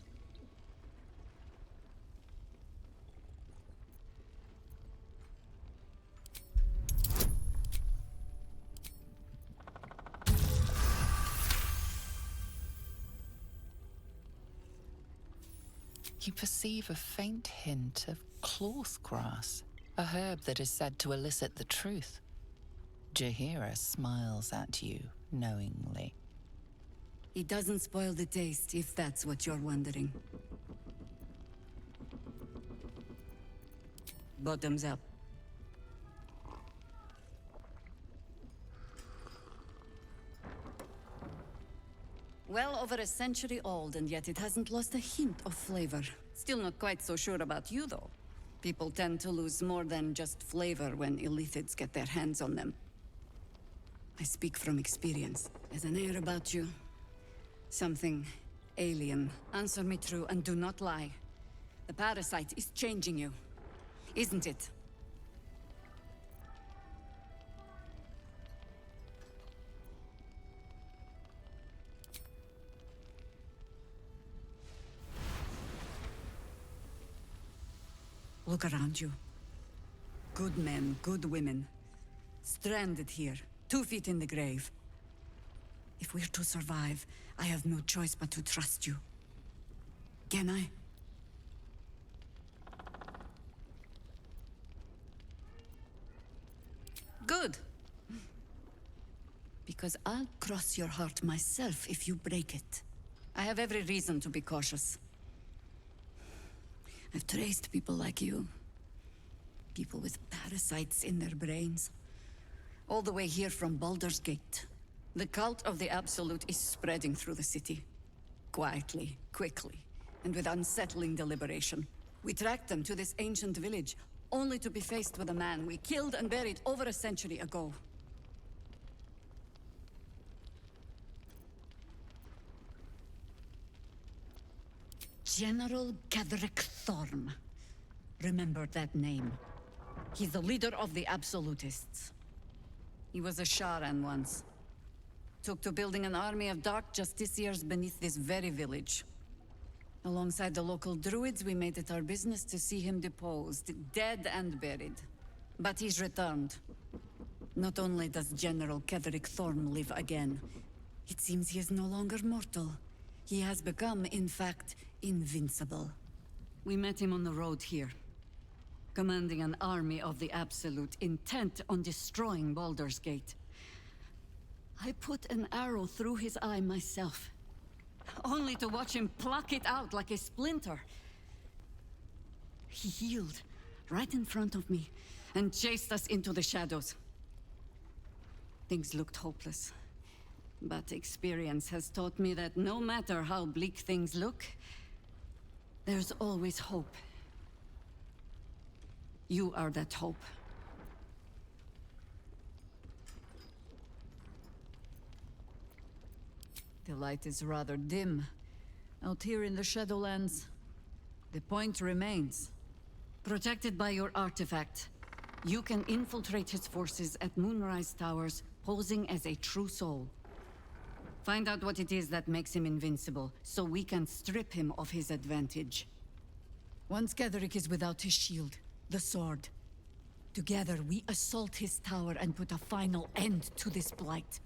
You perceive a faint hint of cloth grass, a herb that is said to elicit the truth. Jaheira smiles at you knowingly. It doesn't spoil the taste, if that's what you're wondering. Bottoms up. Well over a century old, and yet it hasn't lost a hint of flavor. Still not quite so sure about you, though. People tend to lose more than just flavor when illithids get their hands on them. I speak from experience. There's an air about you. Something alien. Answer me true and do not lie. The parasite is changing you, isn't it? Look around you. Good men, good women. Stranded here, 2 feet in the grave. If we're to survive, I have no choice but to trust you. Can I? Good. Because I'll cross your heart myself if you break it. I have every reason to be cautious. I've traced people like you. People with parasites in their brains. All the way here from Baldur's Gate. The cult of the Absolute is spreading through the city. Quietly, quickly, and with unsettling deliberation. We tracked them to this ancient village, only to be faced with a man we killed and buried over a century ago. General Ketheric Thorm. Remember that name. He's the leader of the Absolutists. He was a Sharan once. Took to building an army of dark justiciars beneath this very village. Alongside the local druids, we made it our business to see him deposed, dead and buried. But he's returned. Not only does General Ketheric Thorm live again, it seems he is no longer mortal. He has become, in fact, invincible. We met him on the road here, commanding an army of the Absolute, intent on destroying Baldur's Gate. I put an arrow through his eye myself, only to watch him pluck it out like a splinter. He healed right in front of me and chased us into the shadows. Things looked hopeless, but experience has taught me that no matter how bleak things look, there's always hope. You are that hope. The light is rather dim out here in the Shadowlands. The point remains. Protected by your artifact, you can infiltrate his forces at Moonrise Towers, posing as a true soul. Find out what it is that makes him invincible, so we can strip him of his advantage. Once Ketheric is without his shield, the sword, together we assault his tower and put a final end to this blight.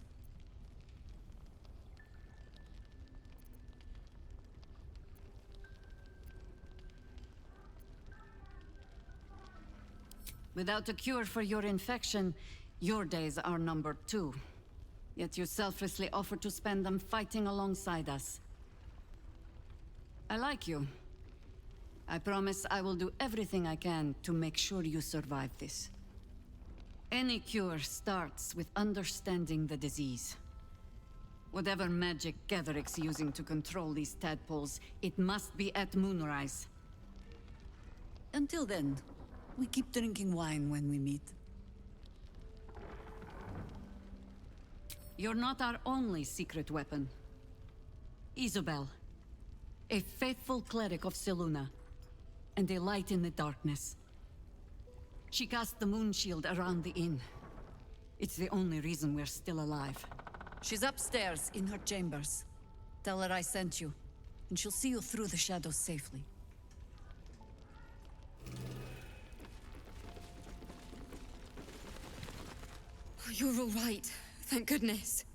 Without a cure for your infection, your days are numbered too. Yet you selflessly offer to spend them fighting alongside us. I like you. I promise I will do everything I can to make sure you survive this. Any cure starts with understanding the disease. Whatever magic Ketheric's using to control these tadpoles, it must be at Moonrise. Until then, we keep drinking wine when we meet. You're not our only secret weapon. Isobel, a faithful cleric of Selûne, and a light in the darkness. She cast the moon shield around the inn. It's the only reason we're still alive. She's upstairs in her chambers. Tell her I sent you, and she'll see you through the shadows safely. Oh, you're all right. Thank goodness.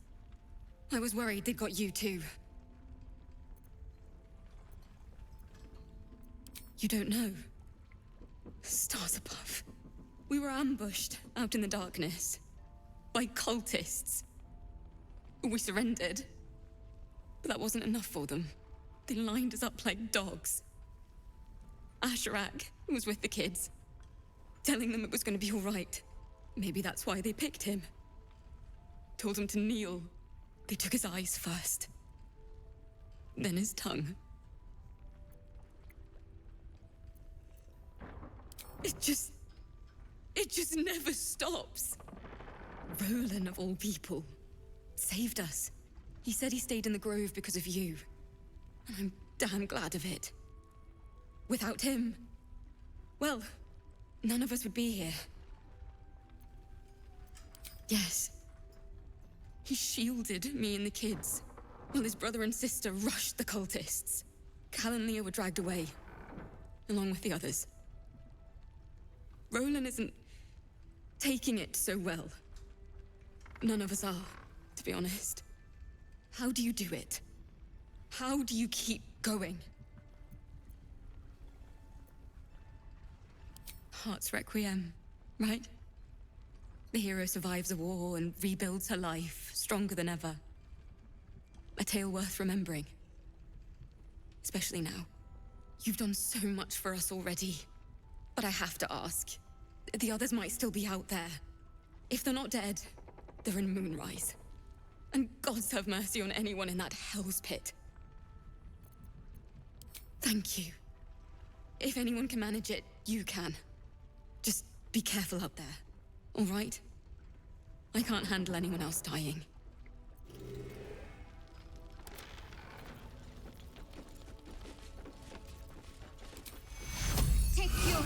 I was worried they'd got you too. You don't know. Stars above. We were ambushed out in the darkness by cultists. We surrendered, but that wasn't enough for them. They lined us up like dogs. Asherak was with the kids, telling them it was going to be all right. Maybe that's why they picked him. Told him to kneel. They took his eyes first, then his tongue. It just never stops. Roland, of all people, saved us. He said he stayed in the grove because of you. And I'm damn glad of it. Without him, well, none of us would be here. Yes. He shielded me and the kids, while his brother and sister rushed the cultists. Cal and Leah were dragged away, along with the others. Roland isn't taking it so well. None of us are, to be honest. How do you do it? How do you keep going? Heart's Requiem, right? The hero survives a war and rebuilds her life, stronger than ever. A tale worth remembering. Especially now. You've done so much for us already. But I have to ask. The others might still be out there. If they're not dead, they're in Moonrise. And gods have mercy on anyone in that hell's pit. Thank you. If anyone can manage it, you can. Just be careful out there, all right? I can't handle anyone else dying. Take your...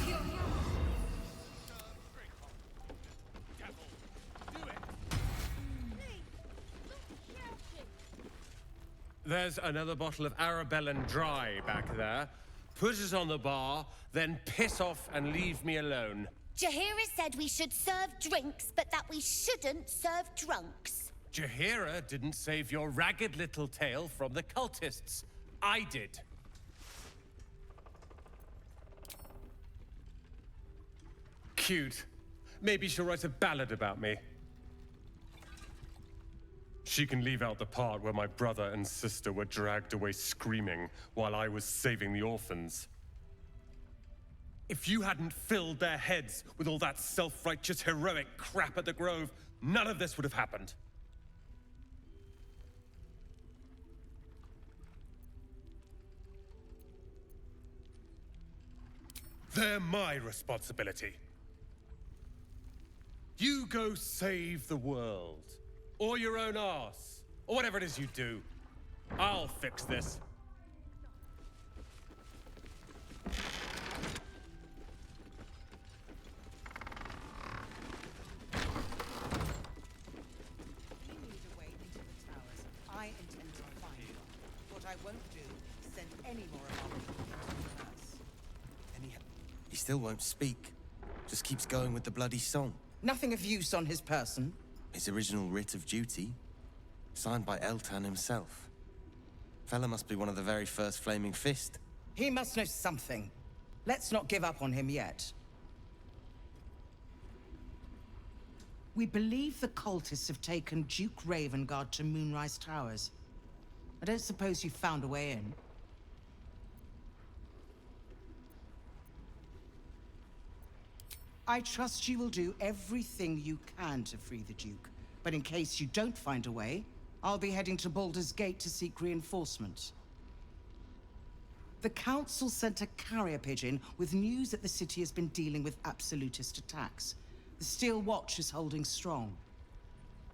There's another bottle of Arabellan Dry back there. Put it on the bar, then piss off and leave me alone. Jaheira said we should serve drinks, but that we shouldn't serve drunks. Jaheira didn't save your ragged little tail from the cultists. I did. Cute. Maybe she'll write a ballad about me. She can leave out the part where my brother and sister were dragged away screaming while I was saving the orphans. If you hadn't filled their heads with all that self-righteous heroic crap at the Grove, none of this would have happened. They're my responsibility. You go save the world. Or your own arse. Or whatever it is you do. I'll fix this. I intend to find one. What I won't do is send any more of our people into the house. And he still won't speak. Just keeps going with the bloody song. Nothing of use on his person. His original writ of duty, signed by Eltan himself. Fella must be one of the very first Flaming Fist. He must know something. Let's not give up on him yet. We believe the cultists have taken Duke Ravengard to Moonrise Towers. I don't suppose you found a way in. I trust you will do everything you can to free the Duke. But in case you don't find a way, I'll be heading to Baldur's Gate to seek reinforcements. The Council sent a carrier pigeon with news that the city has been dealing with absolutist attacks. The Steel Watch is holding strong.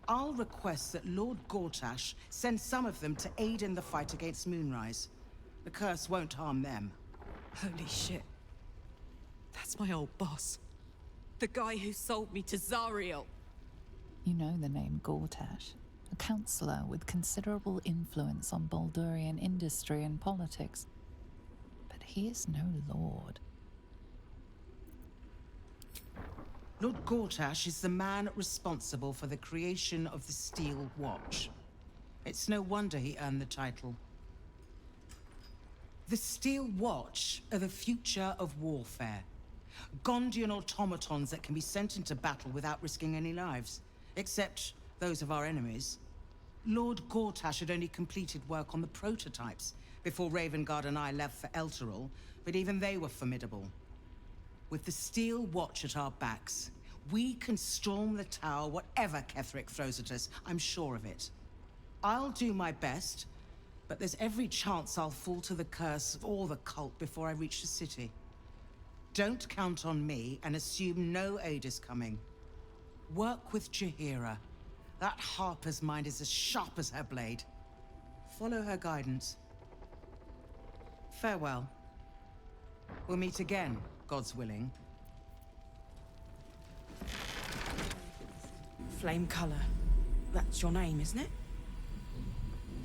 I'll request that Lord Gortash send some of them to aid in the fight against Moonrise. The curse won't harm them. Holy shit. That's my old boss. The guy who sold me to Zariel. You know the name Gortash, a councillor with considerable influence on Baldurian industry and politics. But he is no lord. Lord Gortash is the man responsible for the creation of the Steel Watch. It's no wonder he earned the title. The Steel Watch are the future of warfare. Gondian automatons that can be sent into battle without risking any lives. Except those of our enemies. Lord Gortash had only completed work on the prototypes before Ravengard and I left for Elturel, but even they were formidable. With the Steel Watch at our backs, we can storm the tower whatever Ketheric throws at us, I'm sure of it. I'll do my best, but there's every chance I'll fall to the curse or the cult before I reach the city. Don't count on me and assume no aid is coming. Work with Jaheira. That Harper's mind is as sharp as her blade. Follow her guidance. Farewell. We'll meet again, God's willing. Flame color. That's your name, isn't it?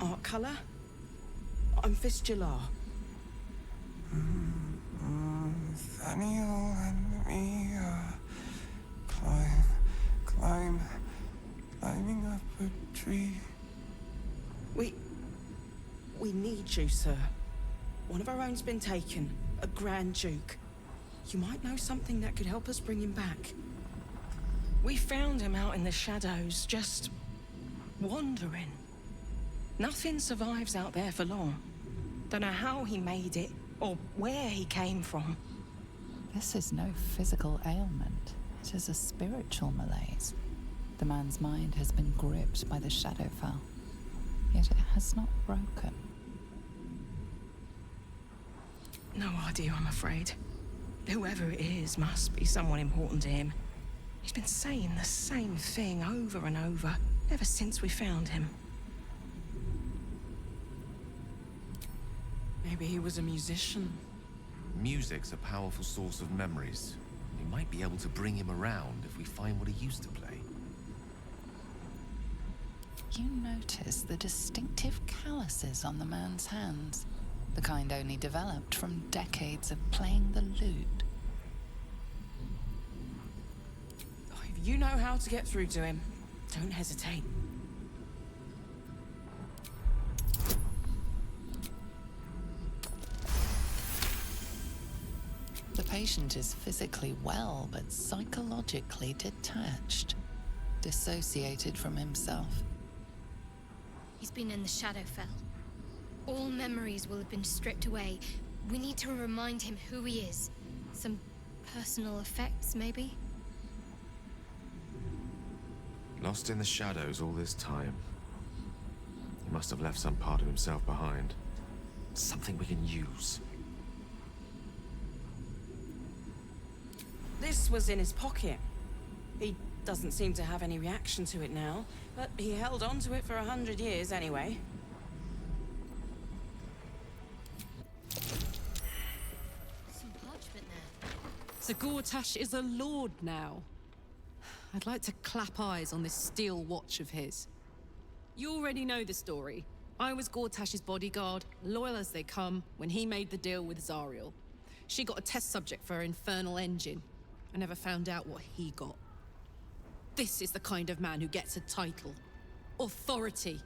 Art color? I'm Fistula. Nathaniel and me climbing up a tree. We need you, sir. One of our own's been taken, a Grand Duke. You might know something that could help us bring him back. We found him out in the shadows, just wandering. Nothing survives out there for long. Don't know how he made it, or where he came from. This is no physical ailment. It is a spiritual malaise. The man's mind has been gripped by the Shadowfell, yet it has not broken. No idea, I'm afraid. Whoever it is must be someone important to him. He's been saying the same thing over and over, ever since we found him. Maybe he was a musician. Music's a powerful source of memories. We might be able to bring him around if we find what he used to play. You notice the distinctive calluses on the man's hands, the kind only developed from decades of playing the lute. If you know how to get through to him, don't hesitate. The patient is physically well, but psychologically detached, dissociated from himself. He's been in the Shadowfell. All memories will have been stripped away. We need to remind him who he is. Some personal effects, maybe? Lost in the shadows all this time. He must have left some part of himself behind. Something we can use. This was in his pocket. He doesn't seem to have any reaction to it now, but he held on to it for 100 years anyway. Some parchment there. So Gortash is a lord now. I'd like to clap eyes on this steel watch of his. You already know the story. I was Gortash's bodyguard, loyal as they come, when he made the deal with Zariel. She got a test subject for her infernal engine. I never found out what he got. This is the kind of man who gets a title. Authority.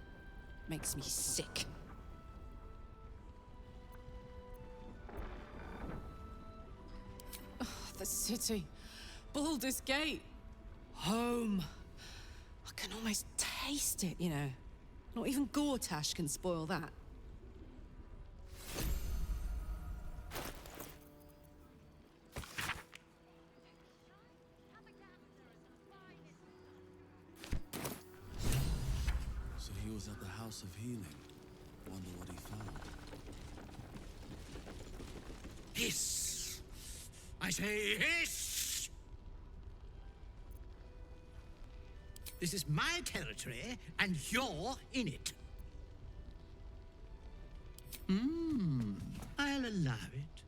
Makes me sick. Oh, the city. Baldur's Gate. Home. I can almost taste it, you know. Not even Gortash can spoil that. So he was at the House of Healing. Wonder what he found. Hiss! I say hiss! This is my territory, and you're in it. I'll allow it.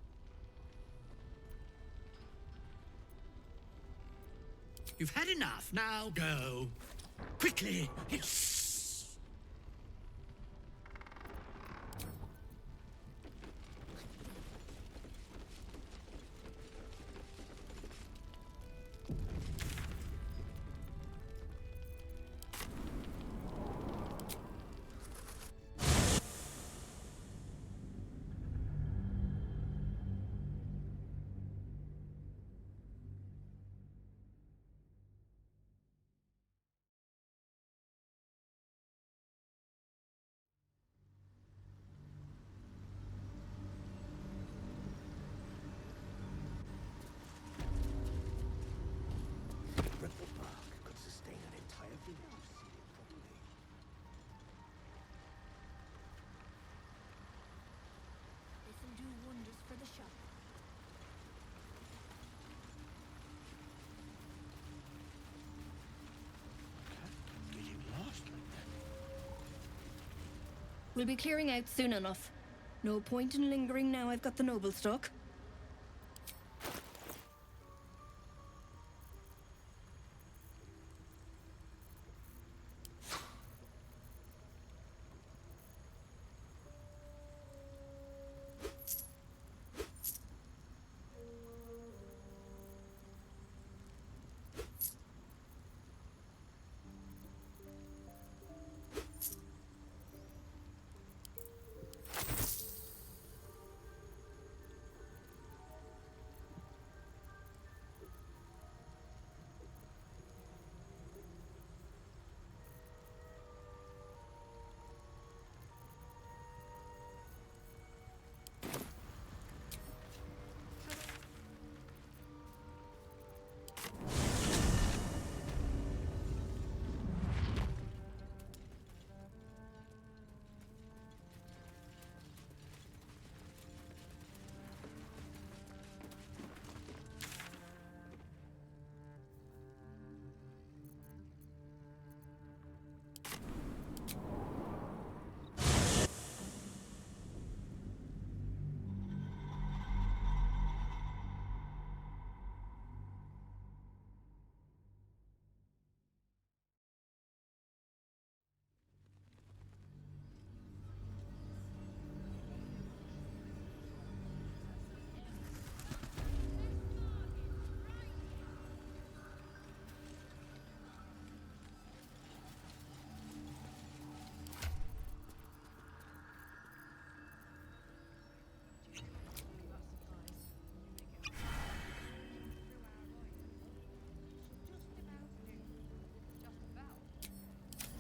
You've had enough, now go. Quickly, hiss! We'll be clearing out soon enough. No point in lingering now I've got the noble stock.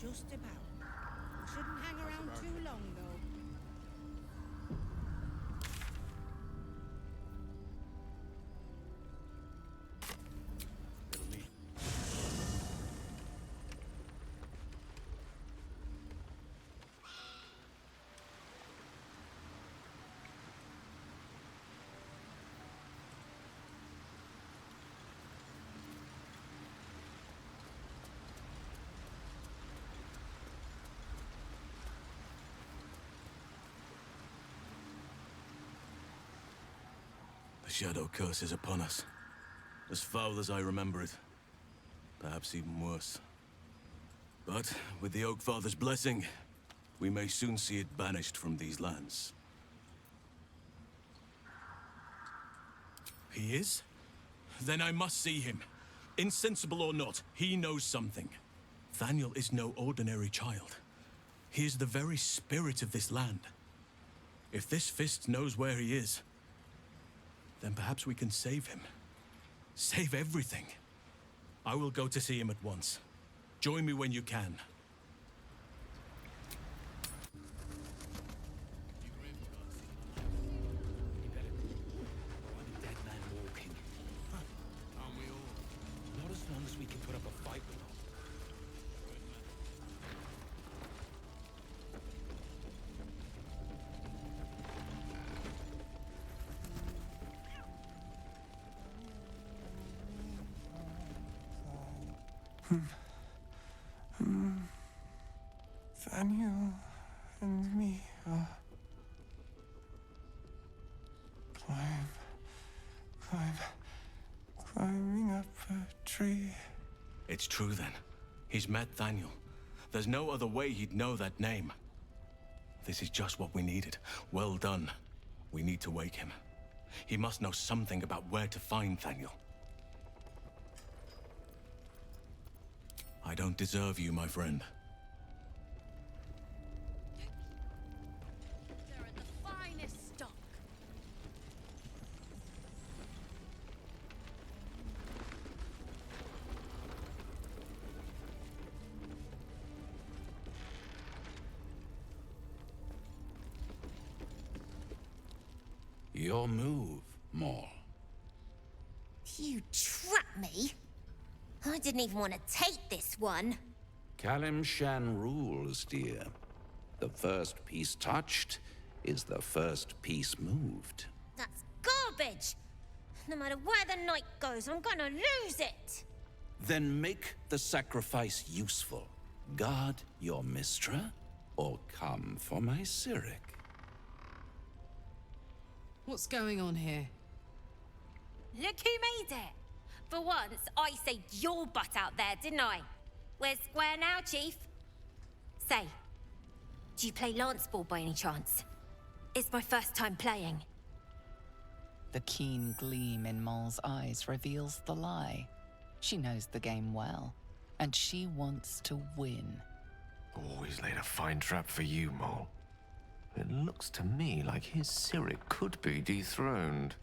Just about. Shouldn't hang around too long, though. The Shadow Curse is upon us. As foul as I remember it. Perhaps even worse. But with the Oak Father's blessing, we may soon see it banished from these lands. He is? Then I must see him. Insensible or not, he knows something. Thaniel is no ordinary child. He is the very spirit of this land. If this fist knows where he is, then perhaps we can save him. Save everything. I will go to see him at once. Join me when you can. Not as long as we can put up a fight with them. Thaniel and me are climbing up a tree. It's true then. He's met Thaniel. There's no other way he'd know that name. This is just what we needed. Well done. We need to wake him. He must know something about where to find Thaniel. I don't deserve you, my friend. They're in the finest stock. Your move, Maul. You trapped me? I didn't even want to take this one. Kalimshan rules, dear. The first piece touched is the first piece moved. That's garbage! No matter where the night goes, I'm gonna lose it! Then make the sacrifice useful. Guard your Mistra, or come for my Cyric? What's going on here? Look who made it! For once, I saved your butt out there, didn't I? We're square now, Chief. Say, do you play lance ball by any chance? It's my first time playing. The keen gleam in Moll's eyes reveals the lie. She knows the game well, and she wants to win. Always laid a fine trap for you, Moll. It looks to me like his Cyric could be dethroned.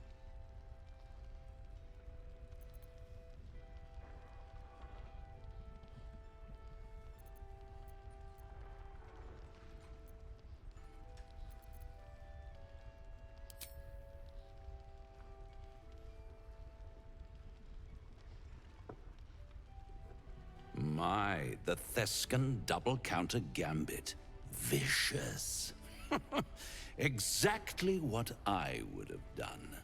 My, the Thescan double-counter gambit. Vicious. Exactly what I would have done.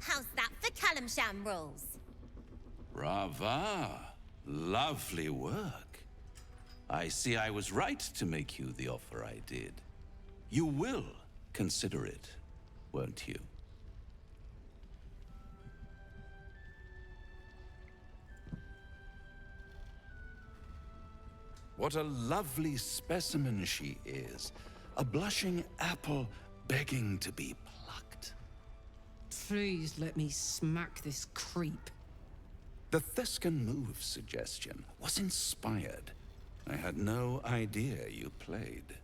How's that for Calamsham rules? Brava. Lovely work. I see I was right to make you the offer I did. You will consider it, won't you? What a lovely specimen she is. A blushing apple begging to be plucked. Please let me smack this creep. The Thescan move suggestion was inspired. I had no idea you played.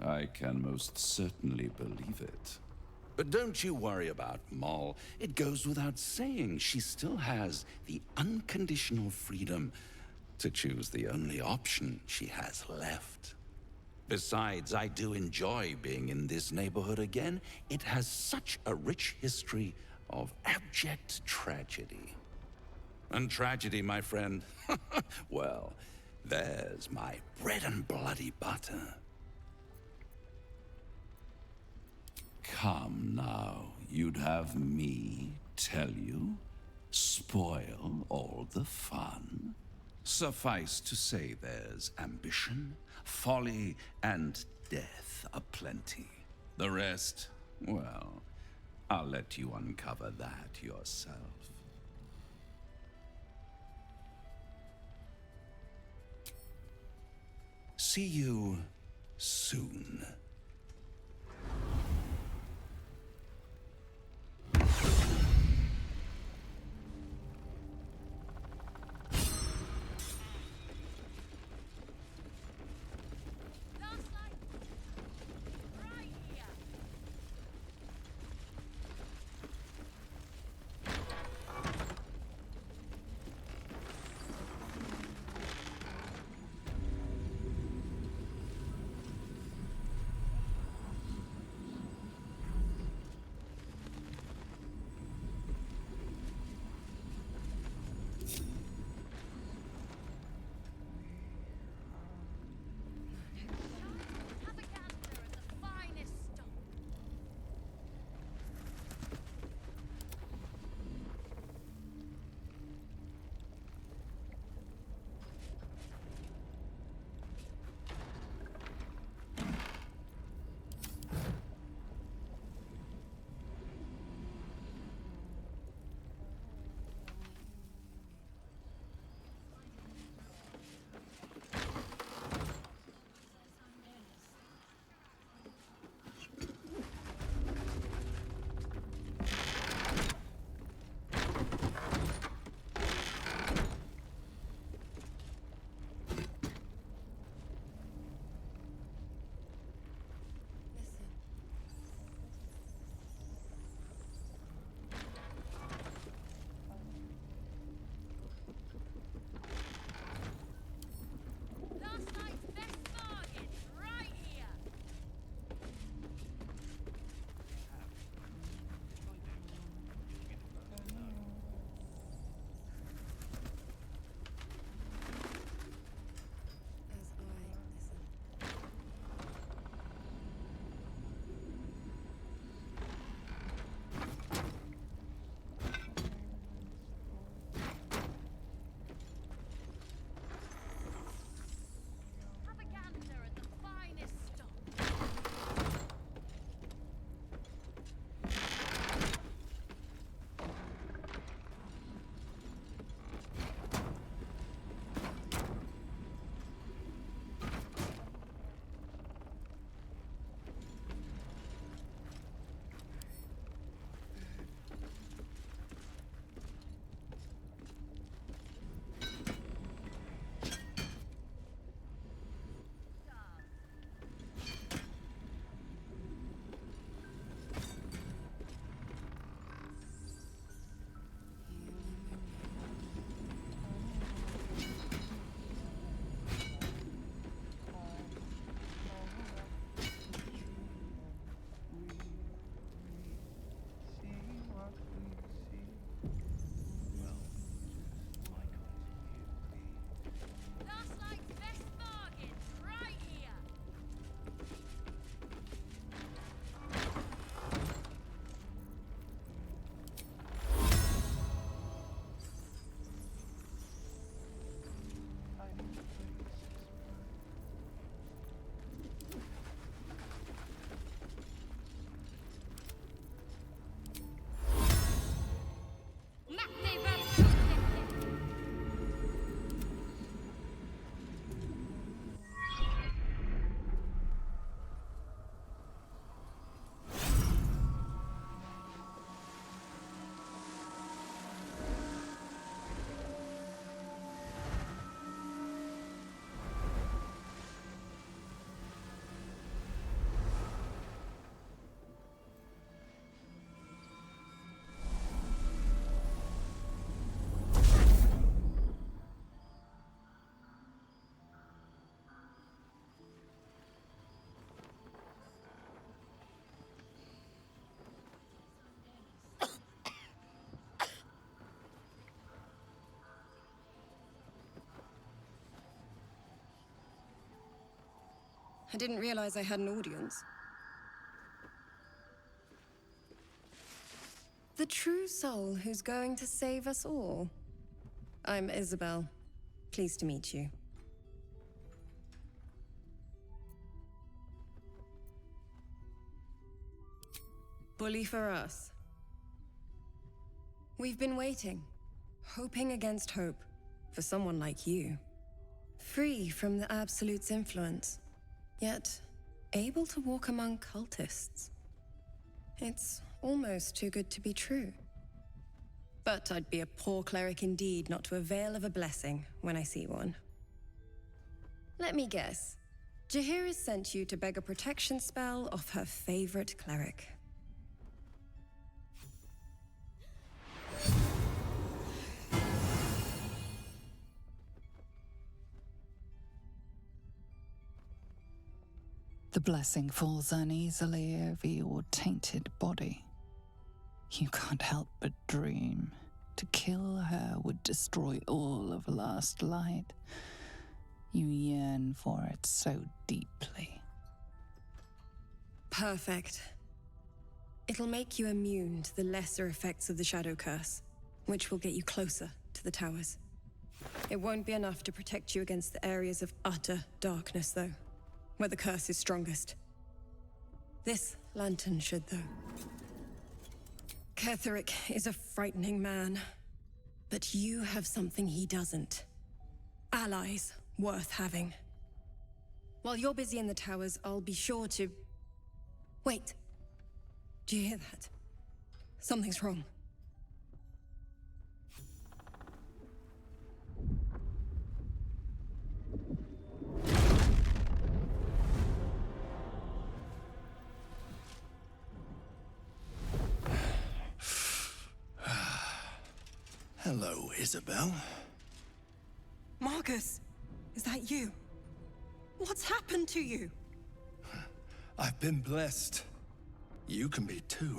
I can most certainly believe it. But don't you worry about Moll. It goes without saying she still has the unconditional freedom to choose the only option she has left. Besides, I do enjoy being in this neighborhood again. It has such a rich history of abject tragedy. And tragedy, my friend, well, there's my bread and bloody butter. Come now, you'd have me tell you? Spoil all the fun? Suffice to say there's ambition, folly, and death aplenty. The rest, well, I'll let you uncover that yourself. See you soon. I didn't realize I had an audience. The true soul who's going to save us all. I'm Isabel. Pleased to meet you. Bully for us. We've been waiting, hoping against hope, for someone like you. Free from the Absolute's influence, yet able to walk among cultists. It's almost too good to be true. But I'd be a poor cleric indeed not to avail of a blessing when I see one. Let me guess. Jaheira's sent you to beg a protection spell off her favorite cleric. The blessing falls uneasily over your tainted body. You can't help but dream. To kill her would destroy all of last light. You yearn for it so deeply. Perfect. It'll make you immune to the lesser effects of the Shadow Curse, which will get you closer to the towers. It won't be enough to protect you against the areas of utter darkness, though, where the curse is strongest. This lantern should, though. Ketheric is a frightening man, but you have something he doesn't. Allies worth having. While you're busy in the towers, I'll be sure to... Wait. Do you hear that? Something's wrong. Hello, Isabel. Marcus, is that you? What's happened to you? I've been blessed. You can be too.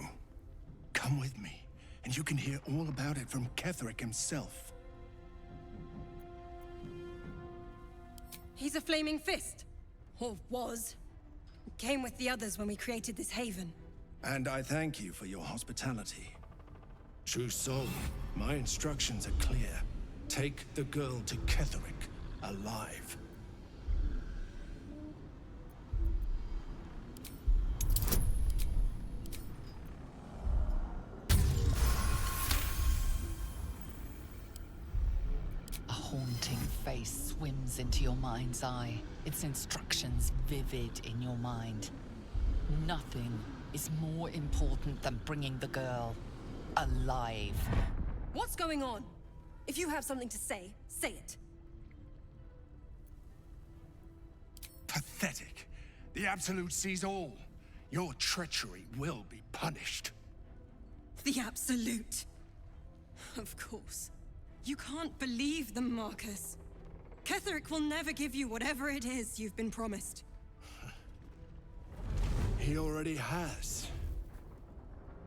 Come with me, and you can hear all about it from Ketheric himself. He's a flaming fist. Or was. Came with the others when we created this haven. And I thank you for your hospitality. True soul, my instructions are clear. Take the girl to Ketheric, alive. A haunting face swims into your mind's eye, its instructions vivid in your mind. Nothing is more important than bringing the girl alive. What's going on? If you have something to say, say it. Pathetic. The Absolute sees all. Your treachery will be punished. The Absolute. Of course. You can't believe them, Marcus. Ketheric will never give you whatever it is you've been promised. He already has.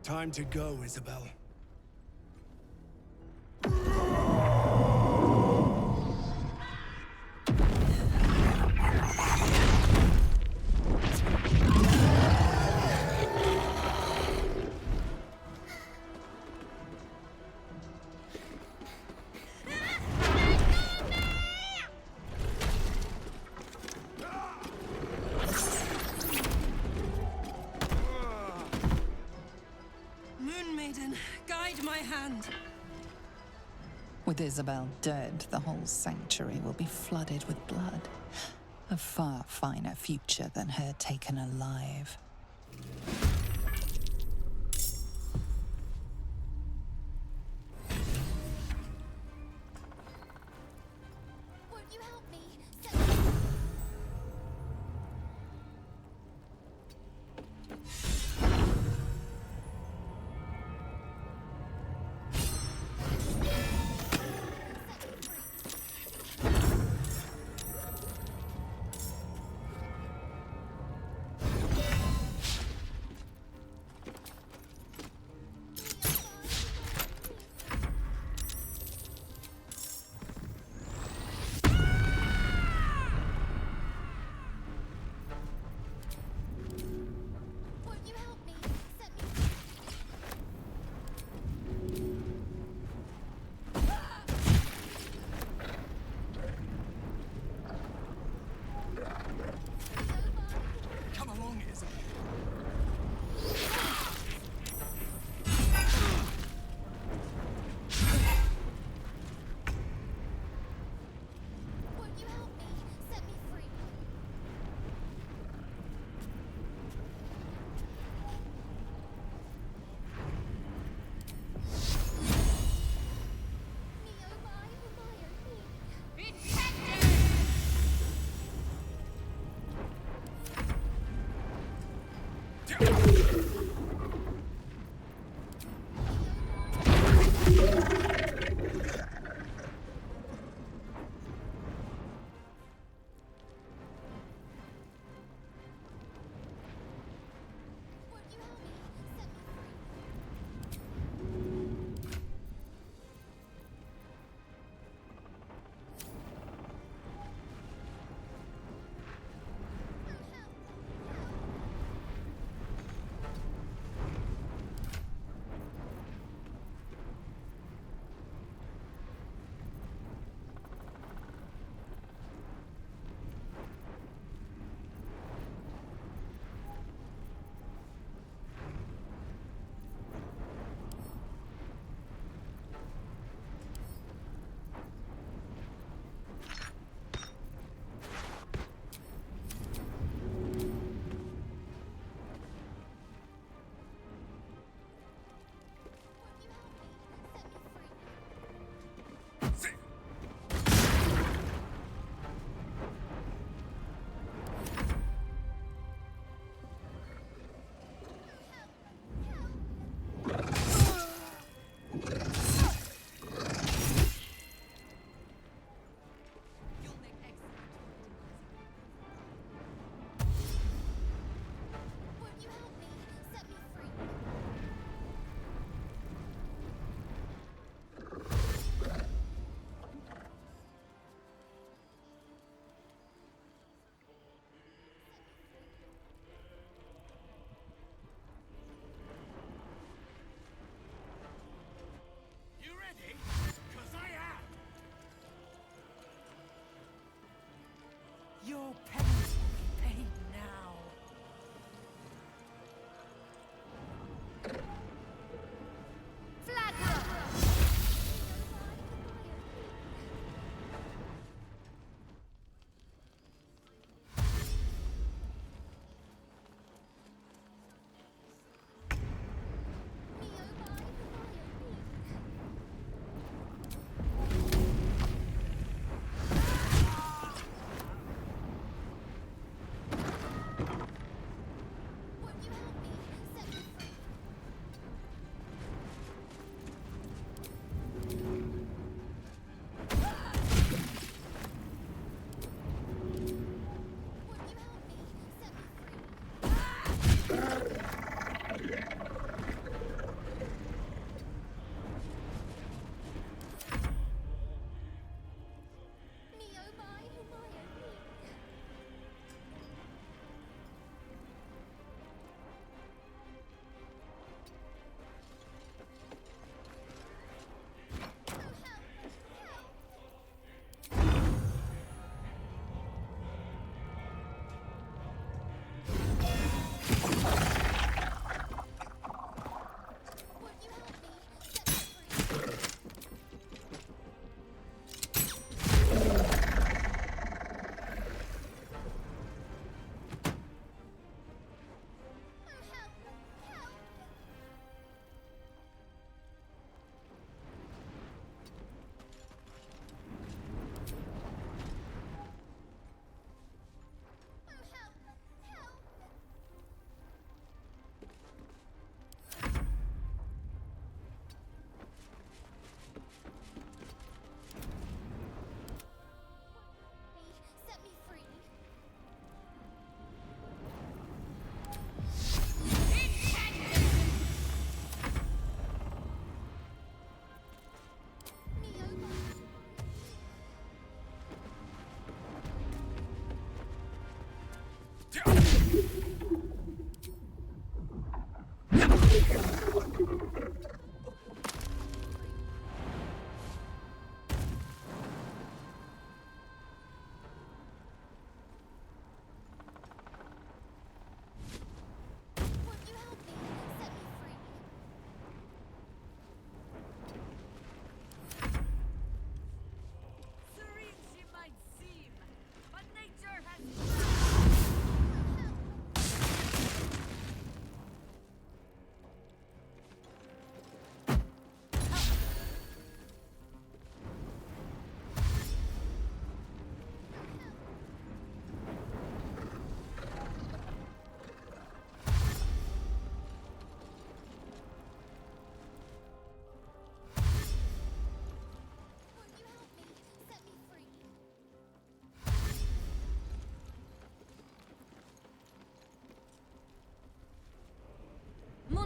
Time to go, Isabel. Moon Maiden, guide my hand. With Isabel dead, the whole sanctuary will be flooded with blood. A far finer future than her taken alive. Won't you help me?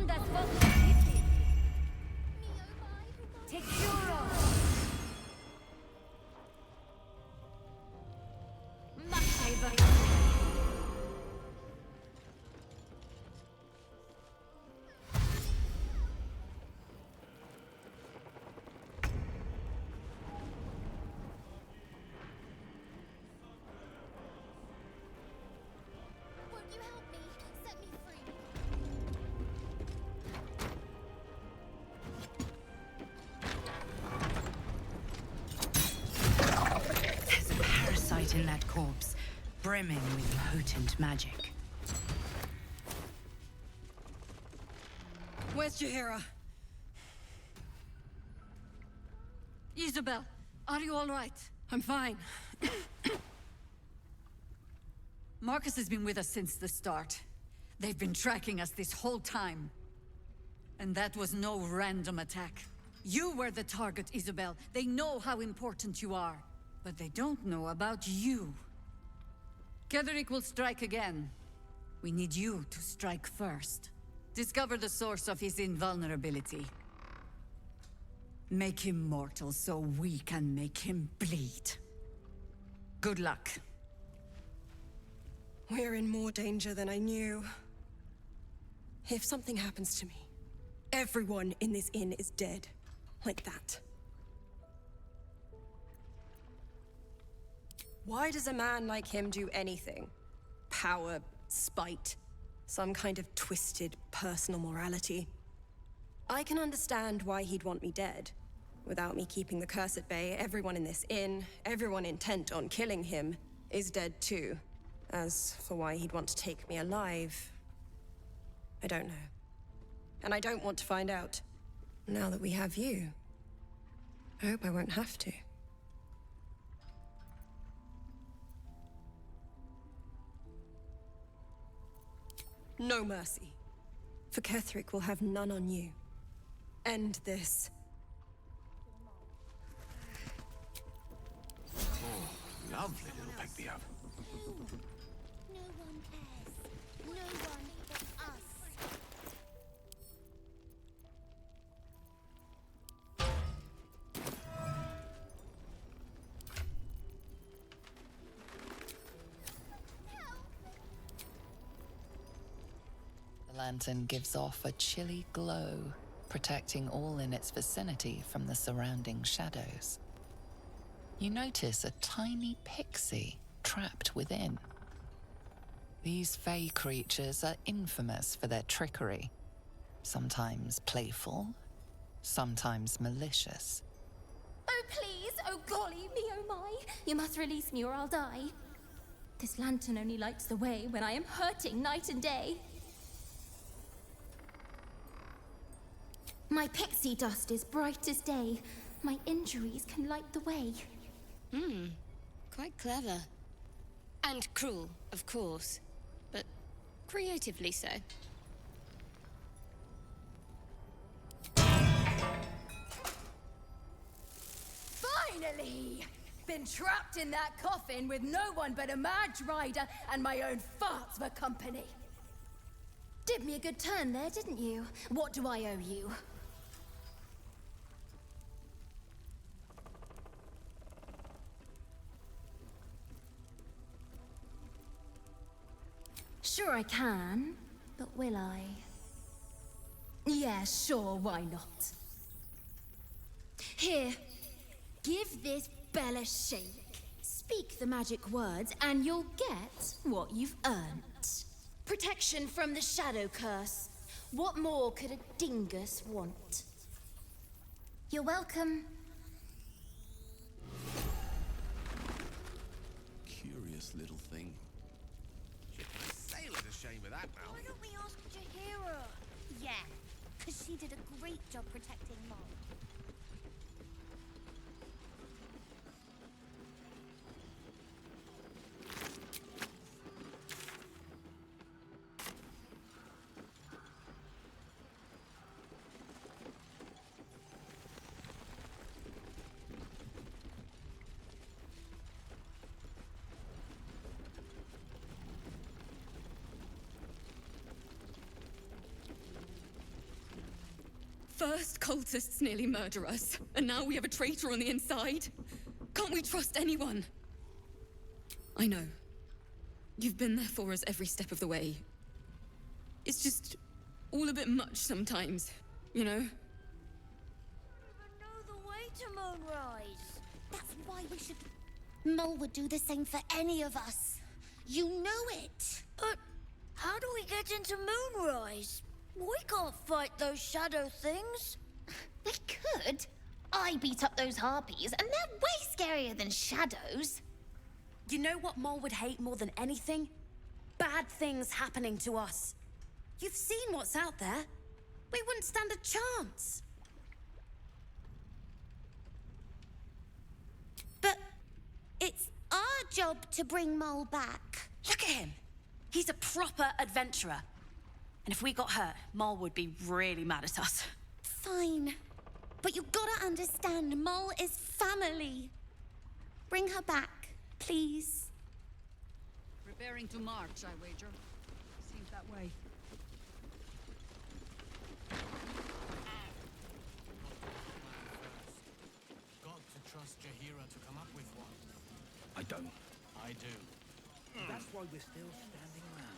das Volk. Tactician. There's a parasite in that corpse, brimming with potent magic. Where's Jaheira? Isabel, are you all right? I'm fine. Marcus has been with us since the start. They've been tracking us this whole time. And that was no random attack. You were the target, Isabel. They know how important you are. But they don't know about you. Ketheric will strike again. We need you to strike first. Discover the source of his invulnerability. Make him mortal so we can make him bleed. Good luck. We're in more danger than I knew. If something happens to me, everyone in this inn is dead. Like that. Why does a man like him do anything? Power, spite, some kind of twisted personal morality. I can understand why he'd want me dead. Without me keeping the curse at bay, everyone in this inn, everyone intent on killing him, is dead too. As for why he'd want to take me alive, I don't know. And I don't want to find out. Now that we have you, I hope I won't have to. No mercy. For Ketheric will have none on you. End this. Oh, lovely little pick-me-up. No one cares. No one but us. The lantern gives off a chilly glow, protecting all in its vicinity from the surrounding shadows. You notice a tiny pixie trapped within. These fey creatures are infamous for their trickery, sometimes playful, sometimes malicious. Oh, please! Oh, golly me, oh my! You must release me or I'll die. This lantern only lights the way when I am hurting night and day. My pixie dust is bright as day. My injuries can light the way. Quite clever. And cruel, of course. But creatively so. Finally! Been trapped in that coffin with no one but a mad rider and my own farts for company. Did me a good turn there, didn't you? What do I owe you? Sure I can, but will I? Yeah, sure, why not? Here, give this bell a shake. Speak the magic words and you'll get what you've earned. Protection from the shadow curse. What more could a dingus want? You're welcome. Curious little thing. Sailor's ashamed of that now. Why don't we ask Jaheira? Yeah, because she did a great job protecting Mom. First, cultists nearly murder us, and now we have a traitor on the inside. Can't we trust anyone? I know. You've been there for us every step of the way. It's just all a bit much sometimes, you know? Know the way to Moonrise. That's why we should... Mole would do the same for any of us. You know it. But how do we get into Moonrise? We can't fight those shadow things. We could. I beat up those harpies, and they're way scarier than shadows. You know what Mole would hate more than anything? Bad things happening to us. You've seen what's out there. We wouldn't stand a chance. But it's our job to bring Mole back. Look at him. He's a proper adventurer. And if we got hurt, Mole would be really mad at us. Fine. But you gotta understand, Mole is family. Bring her back, please. Preparing to march, I wager. Seems that way. Got to trust Jaheira to come up with one. I don't. I do. That's why we're still standing around.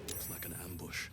Looks like an ambush.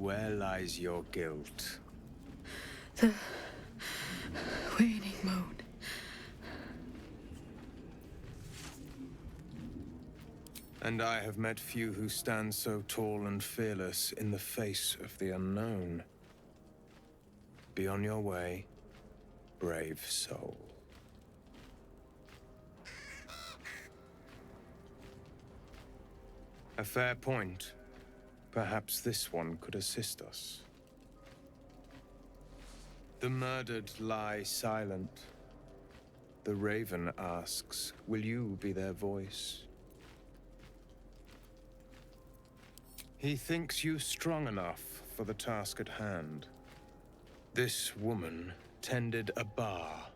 Where lies your guilt? The waning moon. And I have met few who stand so tall and fearless in the face of the unknown. Be on your way, brave soul. A fair point. Perhaps this one could assist us. The murdered lie silent. The raven asks, will you be their voice? He thinks you strong enough for the task at hand. This woman tended a bar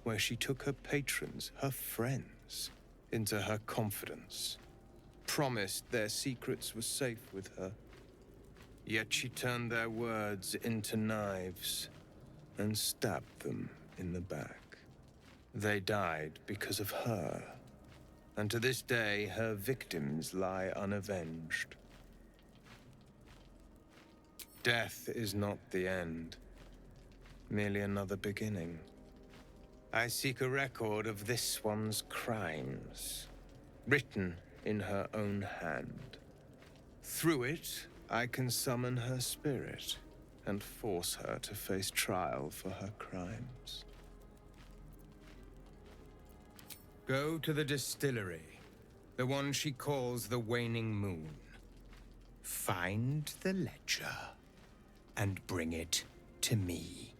where she took her patrons, her friends, into her confidence. Promised their secrets were safe with her. Yet she turned their words into knives and stabbed them in the back. They died because of her, and to this day her victims lie unavenged. Death is not the end, merely another beginning. I seek a record of this one's crimes, written in her own hand. Through it, I can summon her spirit and force her to face trial for her crimes. Go to the distillery, the one she calls the Waning Moon. Find the ledger and bring it to me.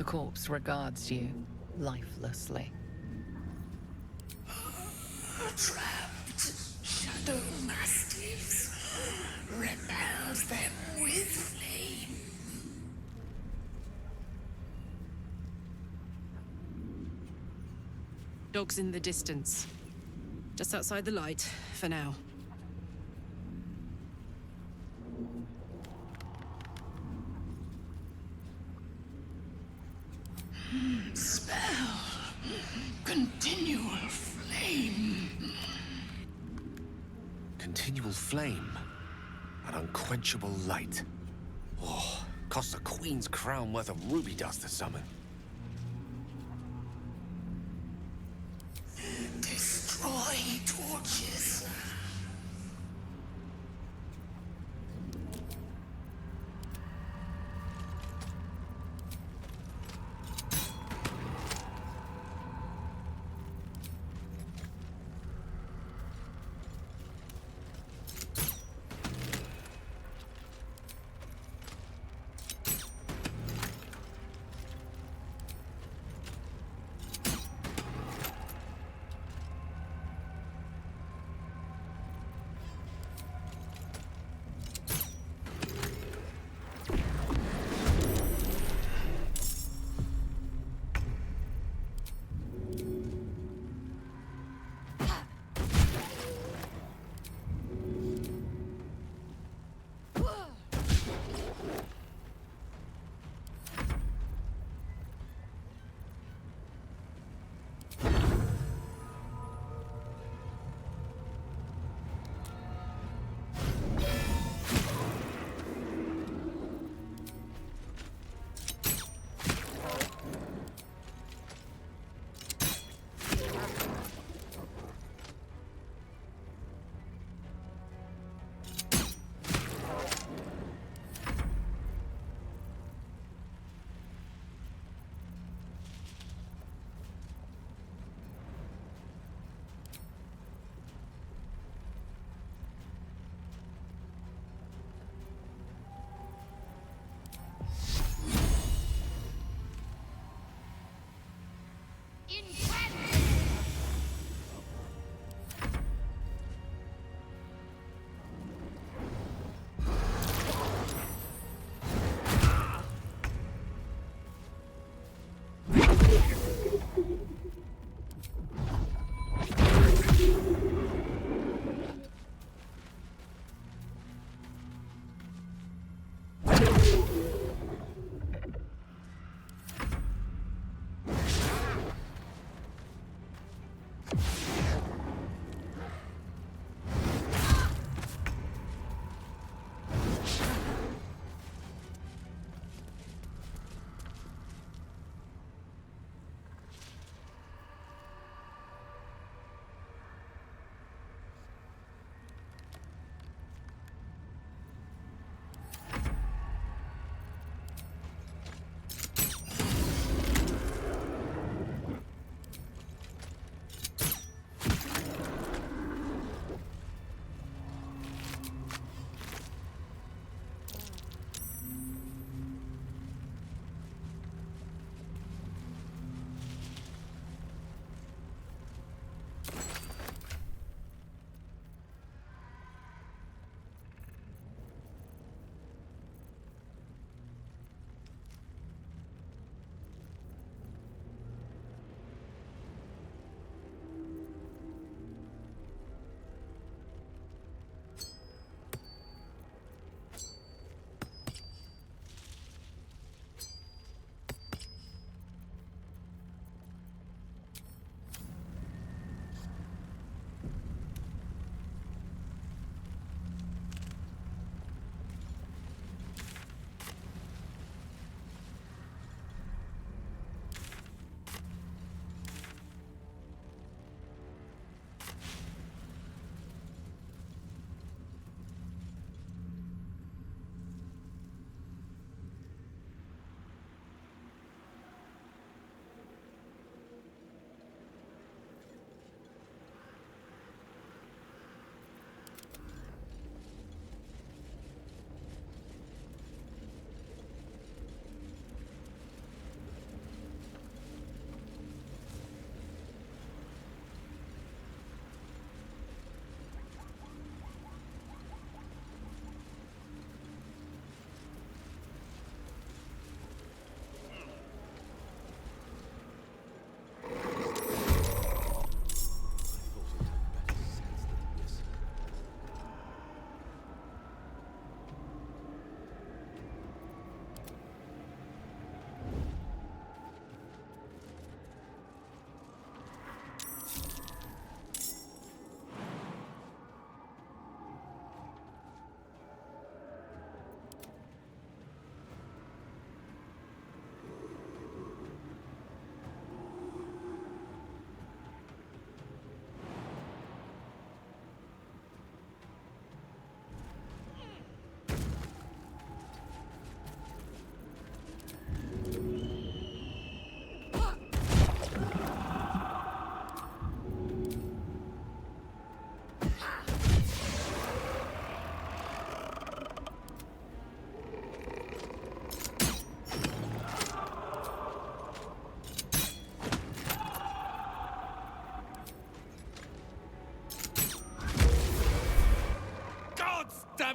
corpse regards you lifelessly. Trapped shadow mastiffs. Repels them with flame. Dogs in the distance. Just outside the light, for now. Spell. Continual flame. Continual flame. An unquenchable light. Oh, costs a queen's crown worth of ruby dust to summon. Destroy torches.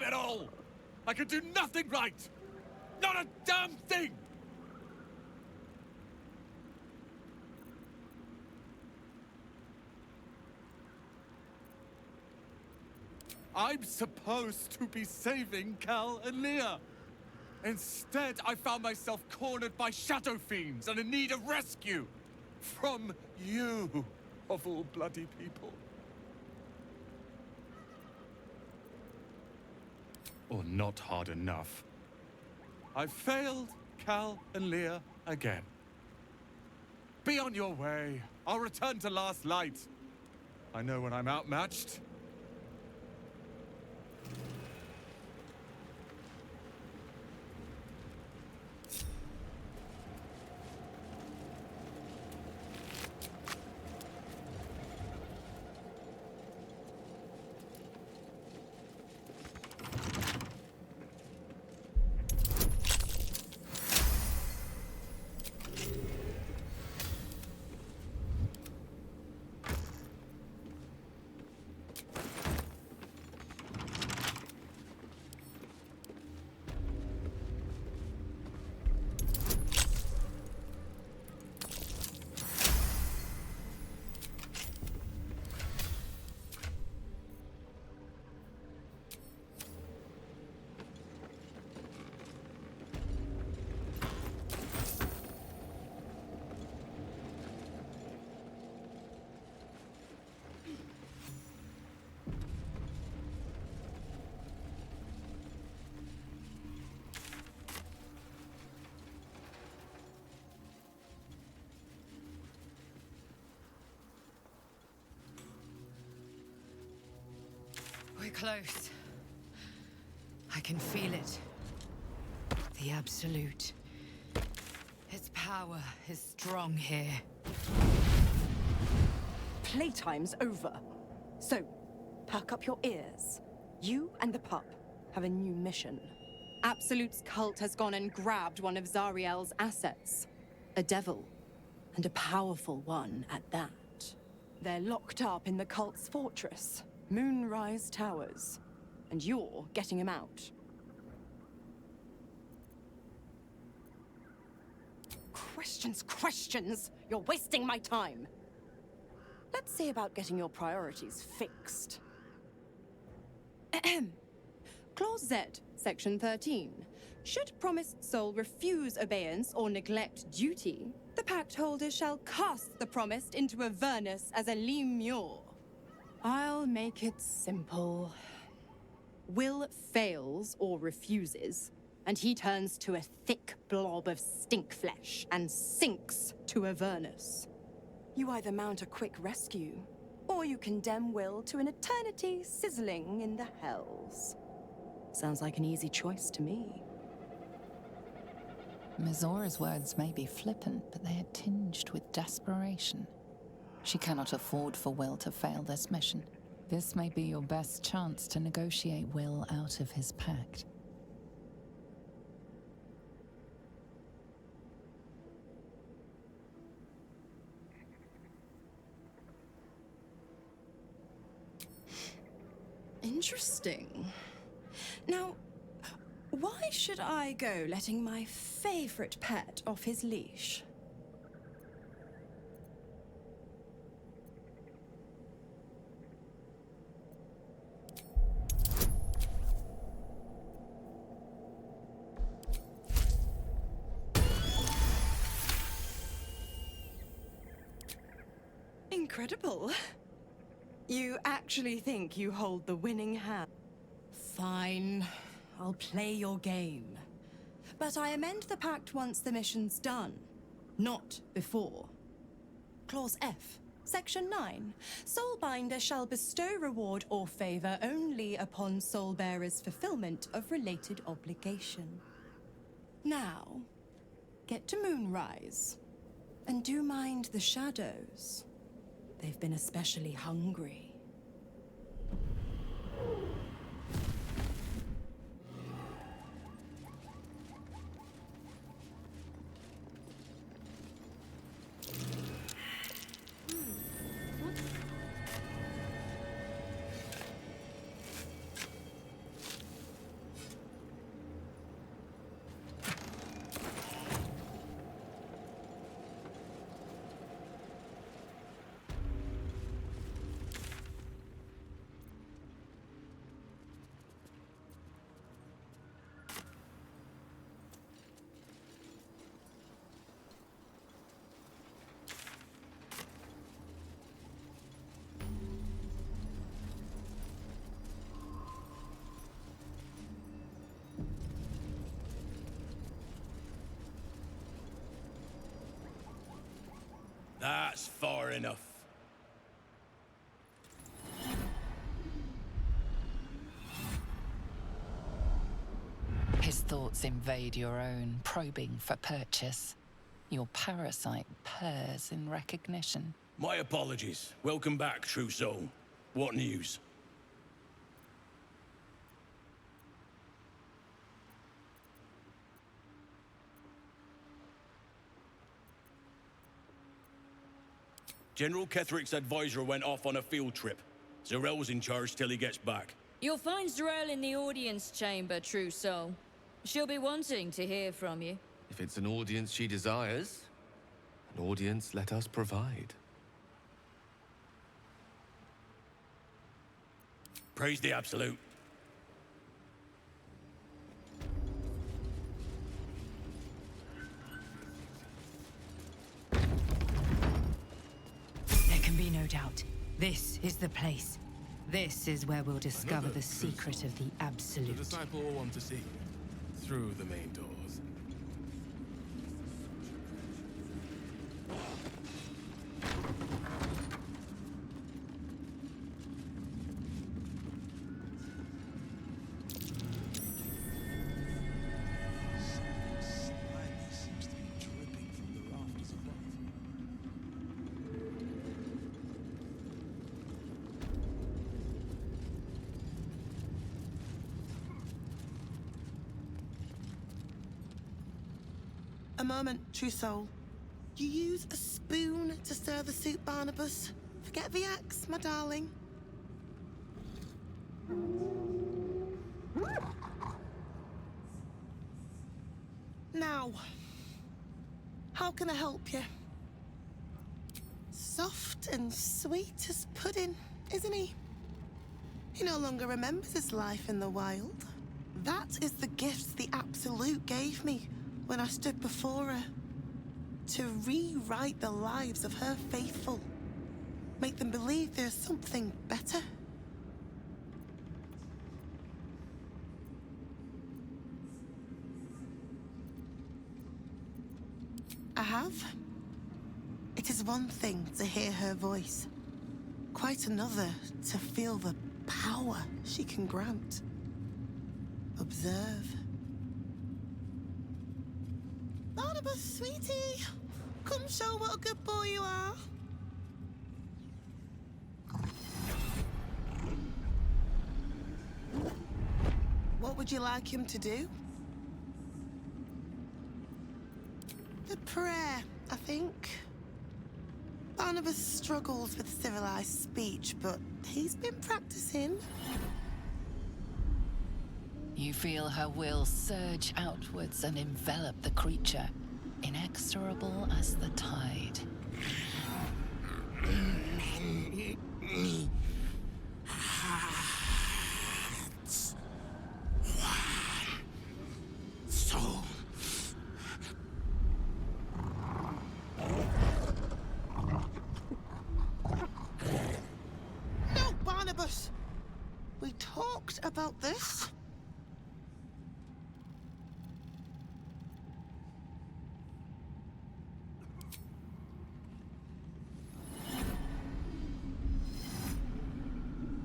Damn it all! I can do nothing right! Not a damn thing! I'm supposed to be saving Cal and Leah. Instead, I found myself cornered by shadow fiends and in need of rescue. From you, of all bloody people. Or not hard enough. I failed Cal and Leah again. Be on your way. I'll return to Last Light. I know when I'm outmatched. We're close. I can feel it. The Absolute. Its power is strong here. Playtime's over. So, perk up your ears. You and the pup have a new mission. Absolute's cult has gone and grabbed one of Zariel's assets. A devil. And a powerful one at that. They're locked up in the cult's fortress, Moonrise Towers. And you're getting him out. Questions! You're wasting my time! Let's see about getting your priorities fixed. Ahem. Clause Z, Section 13. Should promised soul refuse obeyance or neglect duty, the pact holder shall cast the promised into Avernus as a lemure. I'll make it simple. Will fails or refuses, and he turns to a thick blob of stink flesh and sinks to Avernus. You either mount a quick rescue, or you condemn Will to an eternity sizzling in the hells. Sounds like an easy choice to me. Mizora's words may be flippant, but they are tinged with desperation. She cannot afford for Will to fail this mission. This may be your best chance to negotiate Will out of his pact. Interesting. Now, why should I go letting my favorite pet off his leash? Incredible. You actually think you hold the winning hand? Fine. I'll play your game. But I amend the pact once the mission's done. Not before. Clause F, Section 9. Soulbinder shall bestow reward or favor only upon soulbearer's fulfillment of related obligation. Now, get to Moonrise. And do mind the shadows. They've been especially hungry. That's far enough. His thoughts invade your own, probing for purchase. Your parasite purrs in recognition. My apologies. Welcome back, true soul. What news? General Ketherick's advisor went off on a field trip. Zarel's in charge till he gets back. You'll find Zarel in the audience chamber, true soul. She'll be wanting to hear from you. If it's an audience she desires, an audience let us provide. Praise the Absolute. There can be no doubt. This is the place. This is where we'll discover the secret of the Absolute. The disciple will want to see through the main doors. A moment, true soul. You use a spoon to stir the soup, Barnabas. Forget the axe, my darling. Now, how can I help you? Soft and sweet as pudding, isn't he? He no longer remembers his life in the wild. That is the gift the Absolute gave me when I stood before her. To rewrite the lives of her faithful. Make them believe there's something better. I have. It is one thing to hear her voice. Quite another to feel the power she can grant. Observe. Barnabas, sweetie, come show what a good boy you are. What would you like him to do? The prayer, I think. Barnabas struggles with civilized speech, but he's been practicing. You feel her will surge outwards and envelop the creature, inexorable as the tide. Soul. No, Barnabas! We talked about this.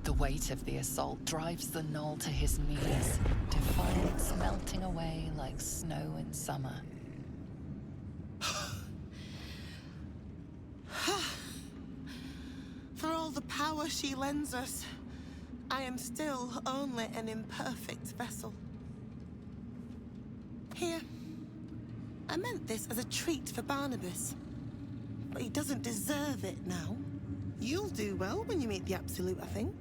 The weight of the assault drives the gnoll to his knees, defiance melting away like snow in summer. For all the power she lends us, I am still only an imperfect vessel. Here, I meant this as a treat for Barnabas, but he doesn't deserve it now. You'll do well when you meet the Absolute, I think.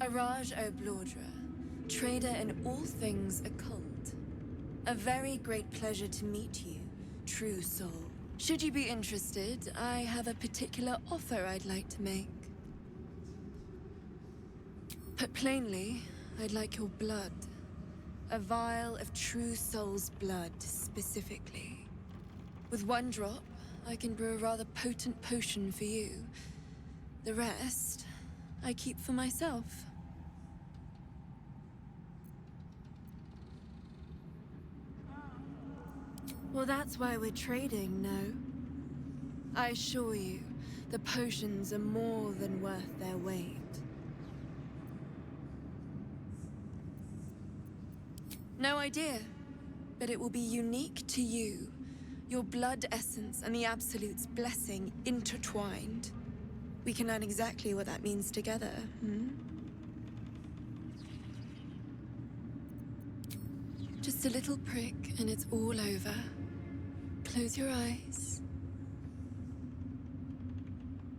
Araj o Blordra, trader in all things occult. A very great pleasure to meet you, true soul. Should you be interested, I have a particular offer I'd like to make. Put plainly, I'd like your blood. A vial of true soul's blood, specifically. With one drop, I can brew a rather potent potion for you. The rest, I keep for myself. Well, that's why we're trading, no? I assure you, the potions are more than worth their weight. No idea, but it will be unique to you. Your blood essence and the Absolute's blessing intertwined. We can learn exactly what that means together, hmm? Just a little prick and it's all over. Close your eyes.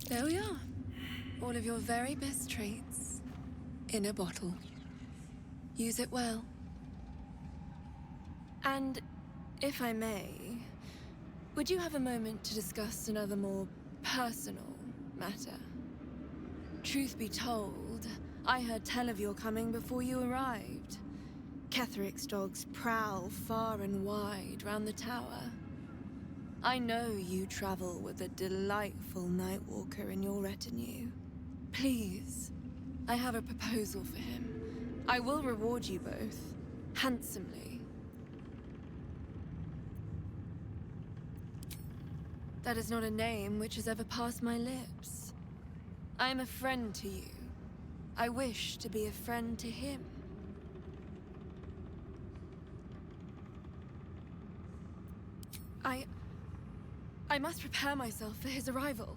There we are. All of your very best traits in a bottle. Use it well. And, if I may, would you have a moment to discuss another more personal matter? Truth be told, I heard tell of your coming before you arrived. Ketheric's dogs prowl far and wide round the tower. I know you travel with a delightful Nightwalker in your retinue. Please, I have a proposal for him. I will reward you both, handsomely. That is not a name which has ever passed my lips. I am a friend to you. I wish to be a friend to him. I must prepare myself for his arrival.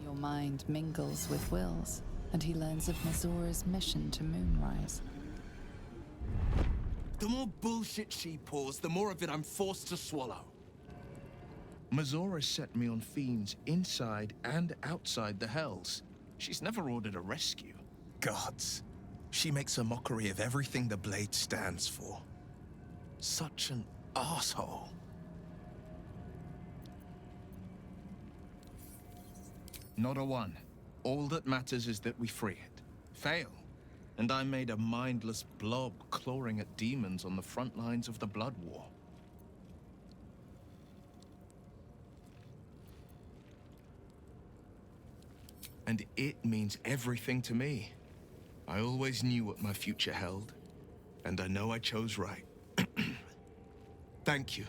Your mind mingles with Will's, and he learns of Mazora's mission to Moonrise. The more bullshit she pours, the more of it I'm forced to swallow. Mazora set me on fiends inside and outside the Hells. She's never ordered a rescue. Gods. She makes a mockery of everything the Blade stands for. Such an asshole. Not a one. All that matters is that we free it. Fail, and I'm made a mindless blob clawing at demons on the front lines of the Blood War. And it means everything to me. I always knew what my future held, and I know I chose right. Thank you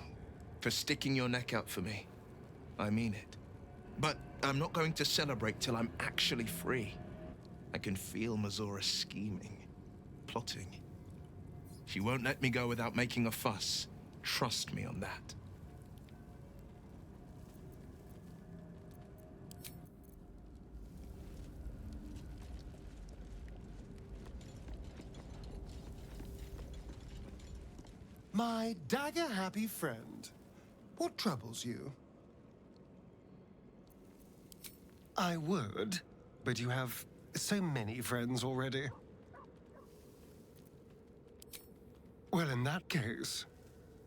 for sticking your neck out for me. I mean it. But I'm not going to celebrate till I'm actually free. I can feel Mazora scheming, plotting. She won't let me go without making a fuss. Trust me on that. My dagger-happy friend, what troubles you? I would, but you have so many friends already. Well, in that case,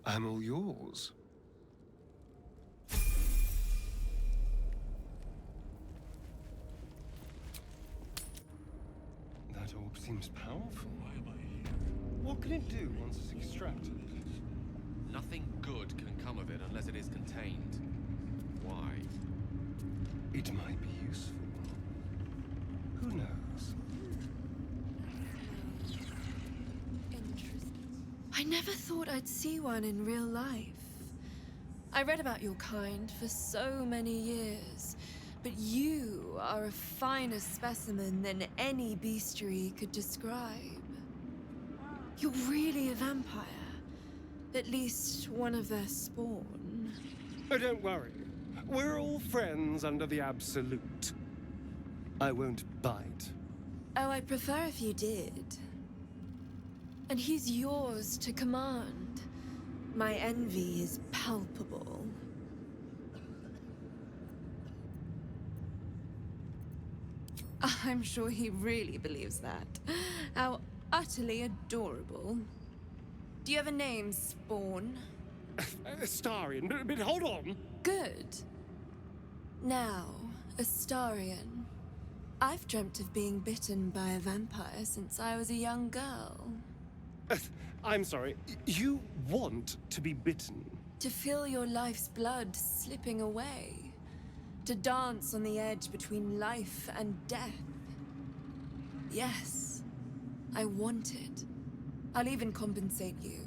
I'm all yours. That orb seems powerful. What can it do once it's extracted? Nothing good can come of it unless it is contained. Why? It might be useful. Who knows? I never thought I'd see one in real life. I read about your kind for so many years, But you are a finer specimen than any bestiary could describe. You're really a vampire. At least one of their spawn. Oh, don't worry. We're all friends under the Absolute. I won't bite. Oh, I'd prefer if you did. And he's yours to command. My envy is palpable. I'm sure he really believes that. How utterly adorable. Do you have a name, Spawn? Astarion, but hold on. Good. Now, Astarion. I've dreamt of being bitten by a vampire since I was a young girl. I'm sorry, you want to be bitten? To feel your life's blood slipping away. To dance on the edge between life and death. Yes, I want it. I'll even compensate you.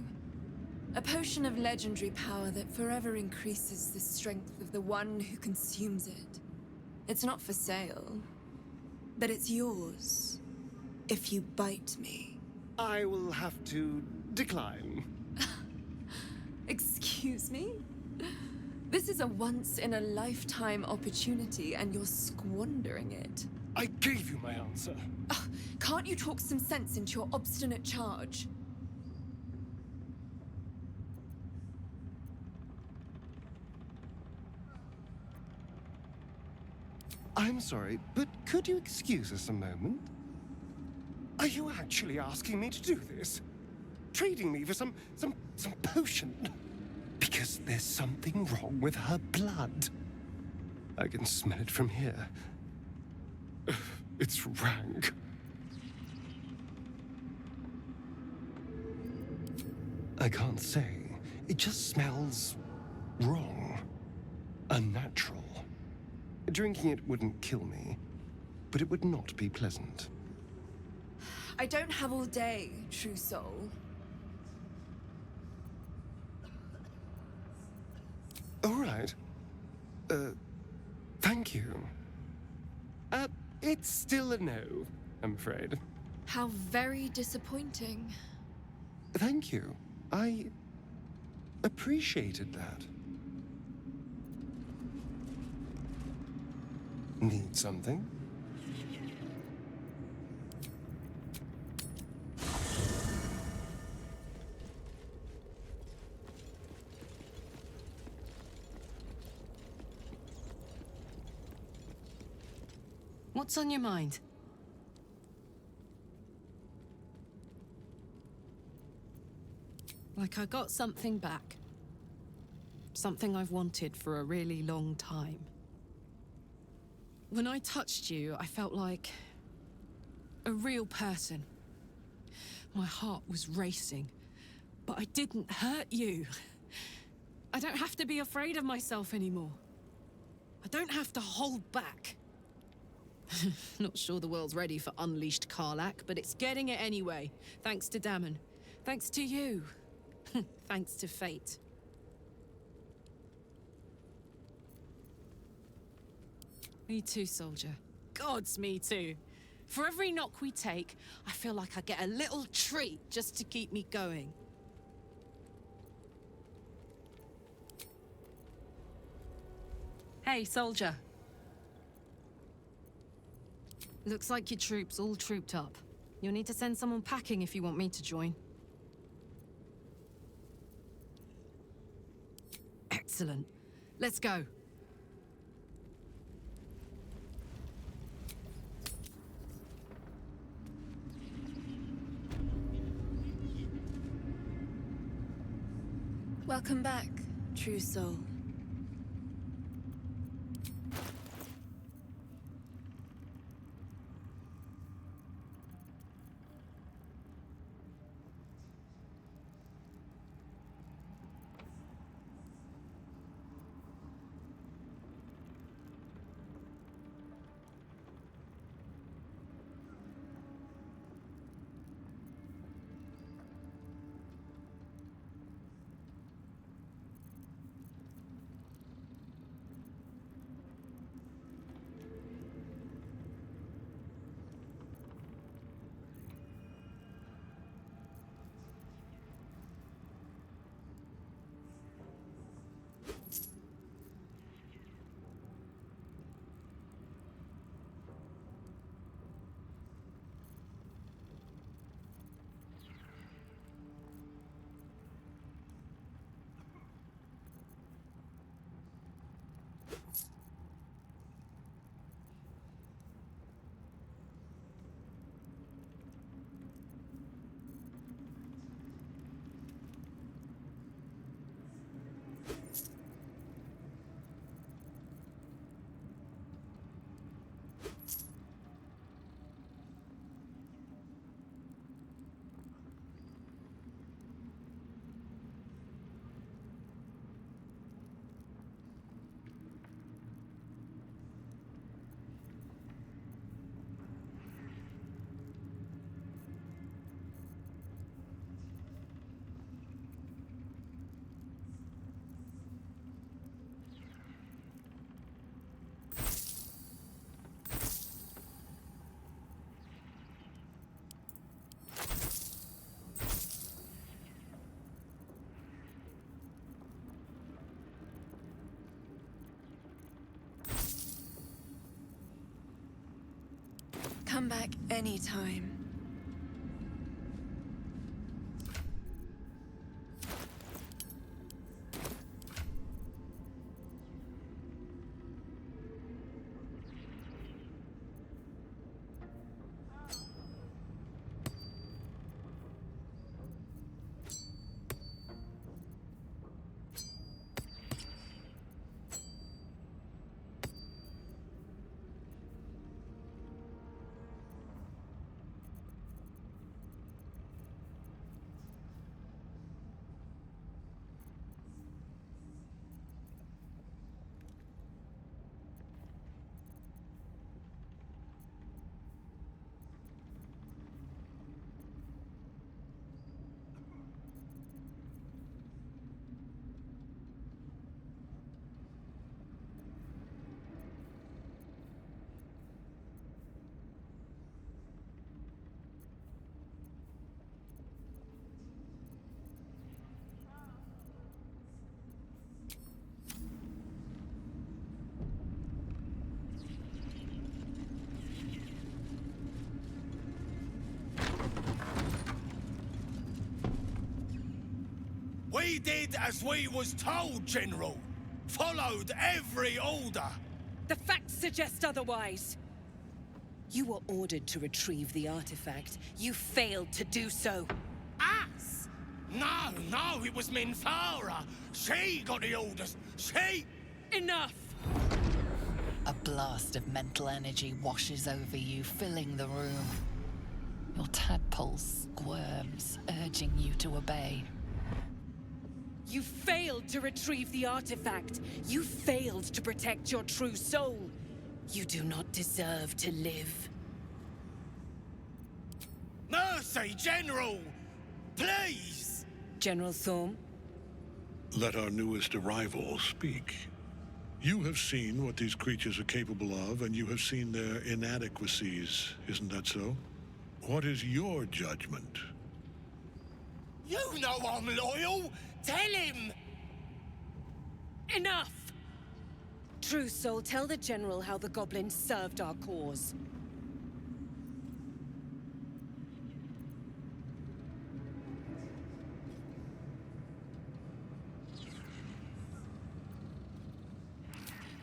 A potion of legendary power that forever increases the strength of the one who consumes it. It's not for sale, but it's yours if you bite me. I will have to decline. Excuse me? This is a once-in-a-lifetime opportunity, and you're squandering it. I gave you my answer. Can't you talk some sense into your obstinate charge? I'm sorry, but could you excuse us a moment? Are you actually asking me to do this? Trading me for some potion? Because there's something wrong with her blood. I can smell it from here. It's rank. I can't say. It just smells wrong. Unnatural. Drinking it wouldn't kill me, but it would not be pleasant. I don't have all day, true soul. All right. Thank you. It's still a no, I'm afraid. How very disappointing. Thank you. I appreciated that. Need something? What's on your mind? Like I got something back. Something I've wanted for a really long time. When I touched you, I felt like a real person. My heart was racing, but I didn't hurt you. I don't have to be afraid of myself anymore. I don't have to hold back. Not sure the world's ready for unleashed Karlach, but it's getting it anyway. Thanks to Dammon. Thanks to you. Thanks to fate. Me too, soldier. Gods, me too. For every knock we take, I feel like I get a little treat just to keep me going. Hey, soldier. Looks like your troops all trooped up. You'll need to send someone packing if you want me to join. Excellent. Let's go. Welcome back, true soul. come back anytime. We did as we was told, General. Followed every order. The facts suggest otherwise. You were ordered to retrieve the artifact. You failed to do so. Us? No, it was Minthara. She got the orders. She... Enough! A blast of mental energy washes over you, filling the room. Your tadpole squirms, urging you to obey. You failed to retrieve the artifact. You failed to protect your true soul. You do not deserve to live. Mercy, General! Please! General Thorm? Let our newest arrival speak. You have seen what these creatures are capable of, and you have seen their inadequacies, isn't that so? What is your judgment? You know I'm loyal! Tell him! Enough! True Soul, tell the General how the goblins served our cause.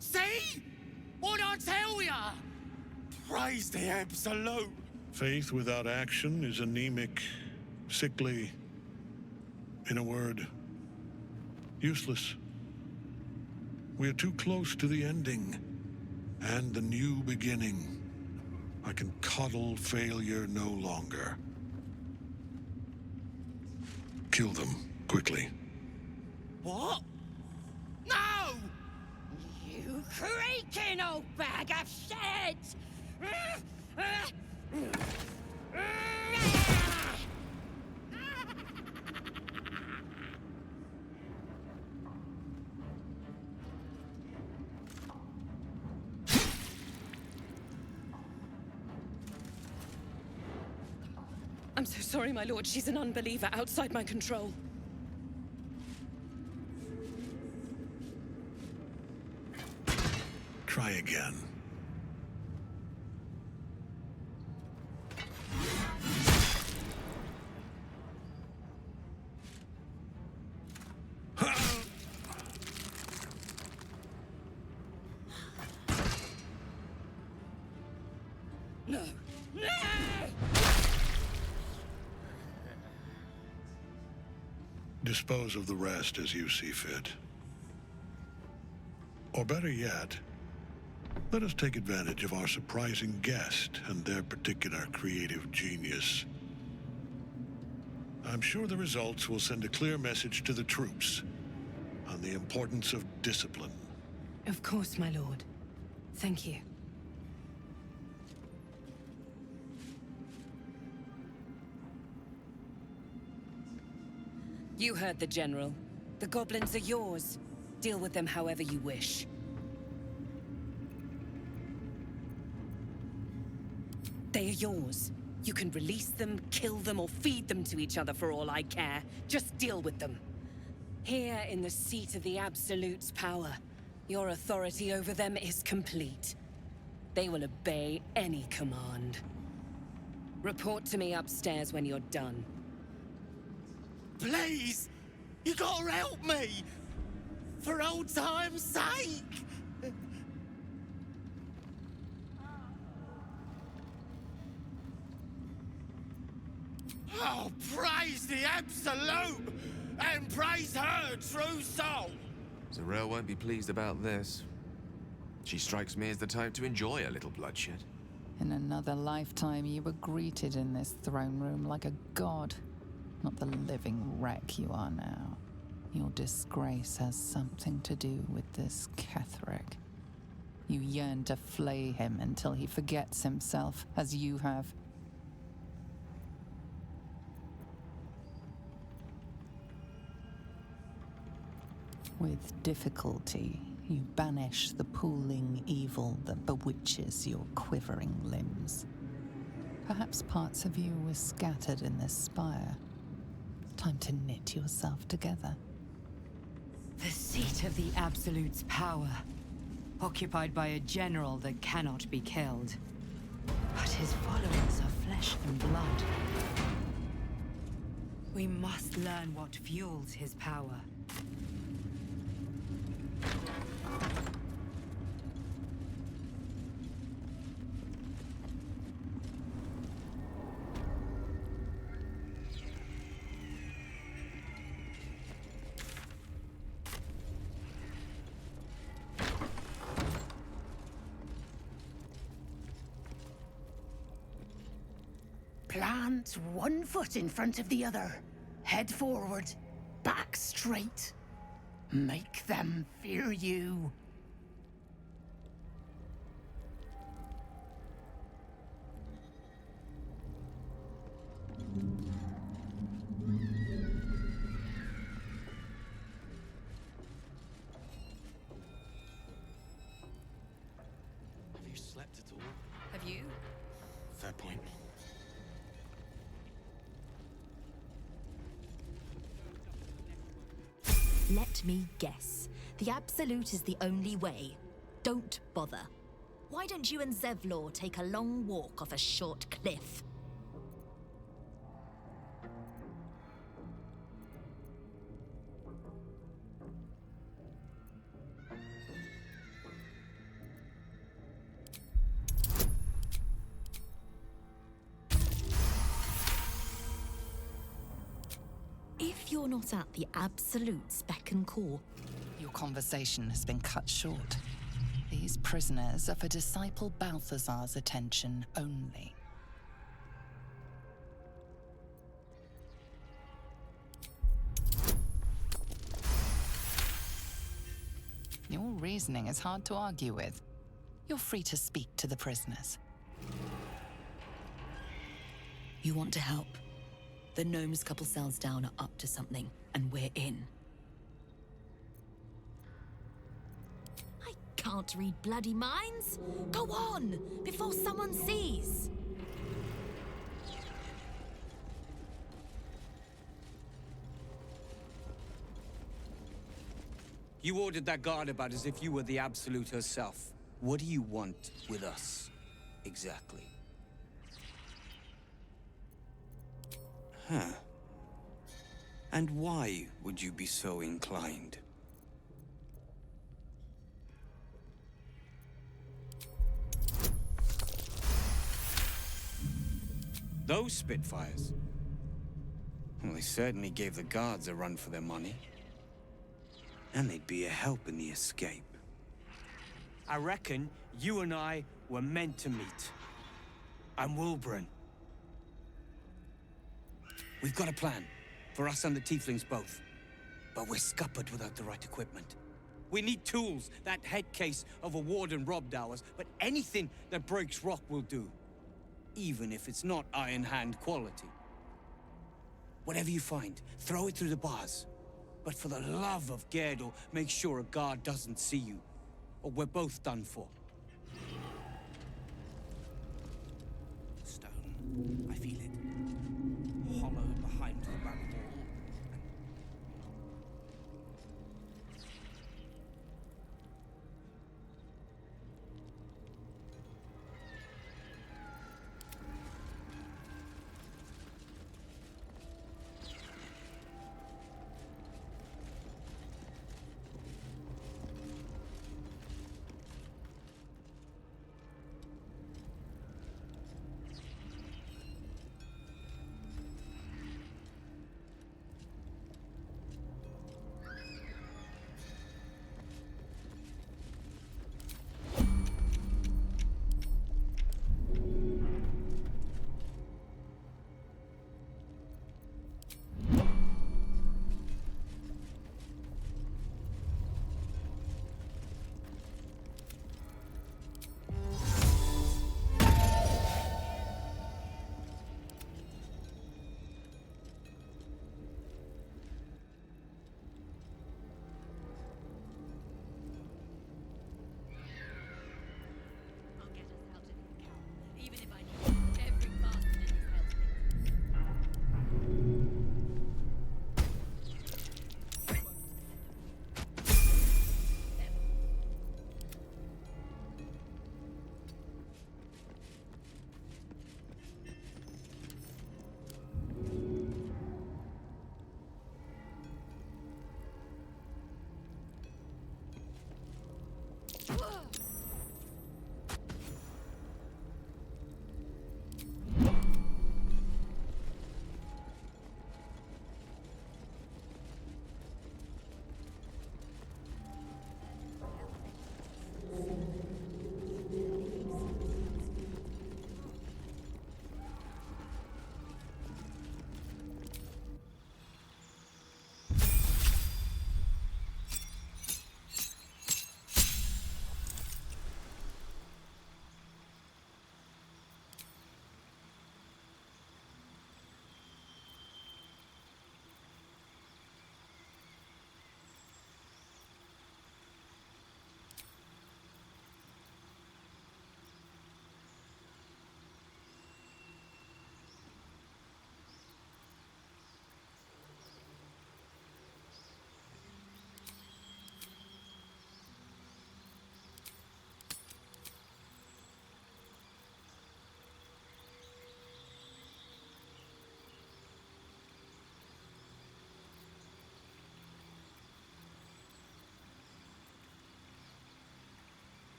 See? What'd I tell ya? Praise the Absolute. Faith without action is anemic, sickly, in a word, useless. We are too close to the ending and the new beginning. I can coddle failure no longer. Kill them, quickly. What? No! You creaking old bag of shit! I'm so sorry, my lord. She's an unbeliever outside my control. Try again. No. No! Dispose of the rest as you see fit. Or better yet, let us take advantage of our surprising guest and their particular creative genius. I'm sure the results will send a clear message to the troops on the importance of discipline. Of course, my lord. Thank you. You heard the General. The goblins are yours. Deal with them however you wish. They are yours. You can release them, kill them, or feed them to each other for all I care. Just deal with them. Here in the seat of the Absolute's power, your authority over them is complete. They will obey any command. Report to me upstairs when you're done. Please! You gotta help me! For old time's sake! Oh, praise the Absolute! And praise her true soul! Zarel won't be pleased about this. She strikes me as the type to enjoy a little bloodshed. In another lifetime, you were greeted in this throne room like a god, not the living wreck you are now. Your disgrace has something to do with this Ketheric. You yearn to flay him until he forgets himself, as you have. With difficulty, you banish the pooling evil that bewitches your quivering limbs. Perhaps parts of you were scattered in this spire. Time to knit yourself together. The seat of the Absolute's power, occupied by a general that cannot be killed. But his followers are flesh and blood. We must learn what fuels his power. Plant one foot in front of the other. Head forward. Back straight. Make them fear you. Have you slept at all? Have you? Fair point. Let me guess. The Absolute is the only way. Don't bother. Why don't you and Zevlor take a long walk off a short cliff? If you're not at the Absolute's beck and call... Your conversation has been cut short. These prisoners are for Disciple Balthazar's attention only. Your reasoning is hard to argue with. You're free to speak to the prisoners. You want to help? The gnomes couple cells down are up to something, and we're in. I can't read bloody minds. Go on, before someone sees. You ordered that guard about as if you were the Absolute herself. What do you want with us, exactly? Huh. And why would you be so inclined? Those Spitfires? Well, they certainly gave the guards a run for their money. And they'd be a help in the escape. I reckon you and I were meant to meet. I'm Wilburn. We've got a plan, for us and the Tieflings both. But we're scuppered without the right equipment. We need tools. That head case of a warden robbed ours, but anything that breaks rock will do. Even if it's not Iron Hand quality. Whatever you find, throw it through the bars. But for the love of Gerdel, make sure a guard doesn't see you, or we're both done for. Stone. I feel it. Hollowed behind the back wall.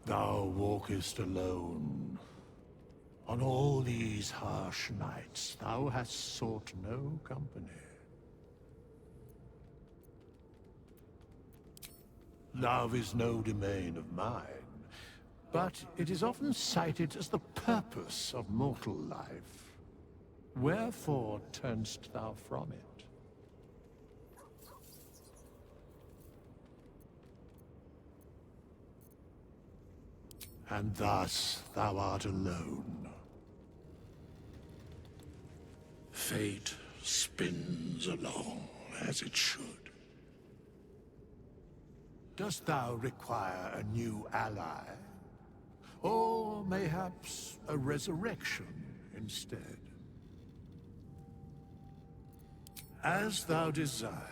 Thou walkest alone. On all these harsh nights, thou hast sought no company. Love is no domain of mine, but it is often cited as the purpose of mortal life. Wherefore turnst thou from it? And thus thou art alone. Fate spins along as it should. Dost thou require a new ally? Or mayhaps a resurrection instead? As thou desire.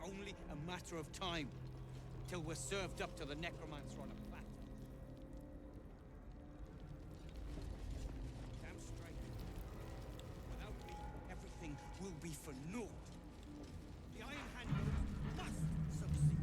Only a matter of time till we're served up to the necromancer on a platter. Damn straight. Without me, everything will be for naught. The Iron Hand must succeed.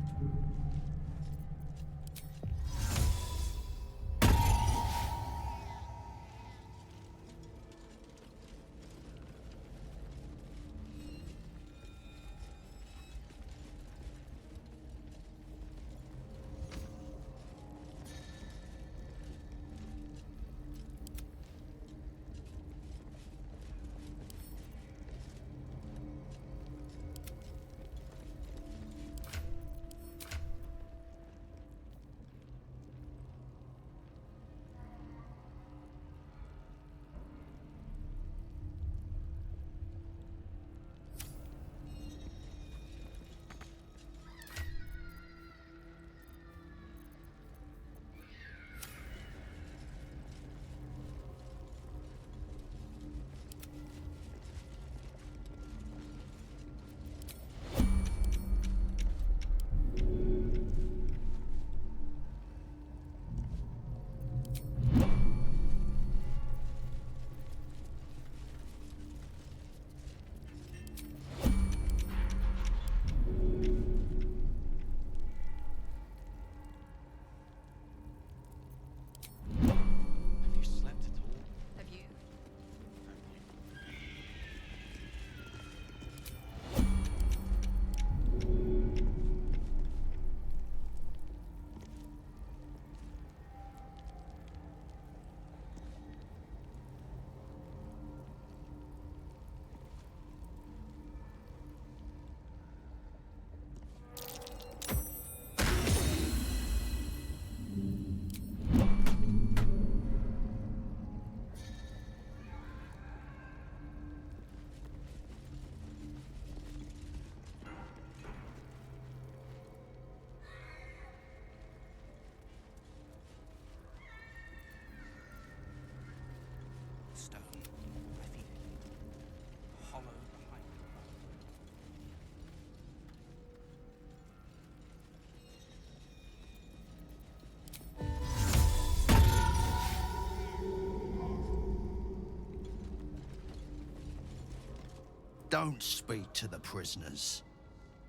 Don't speak to the prisoners.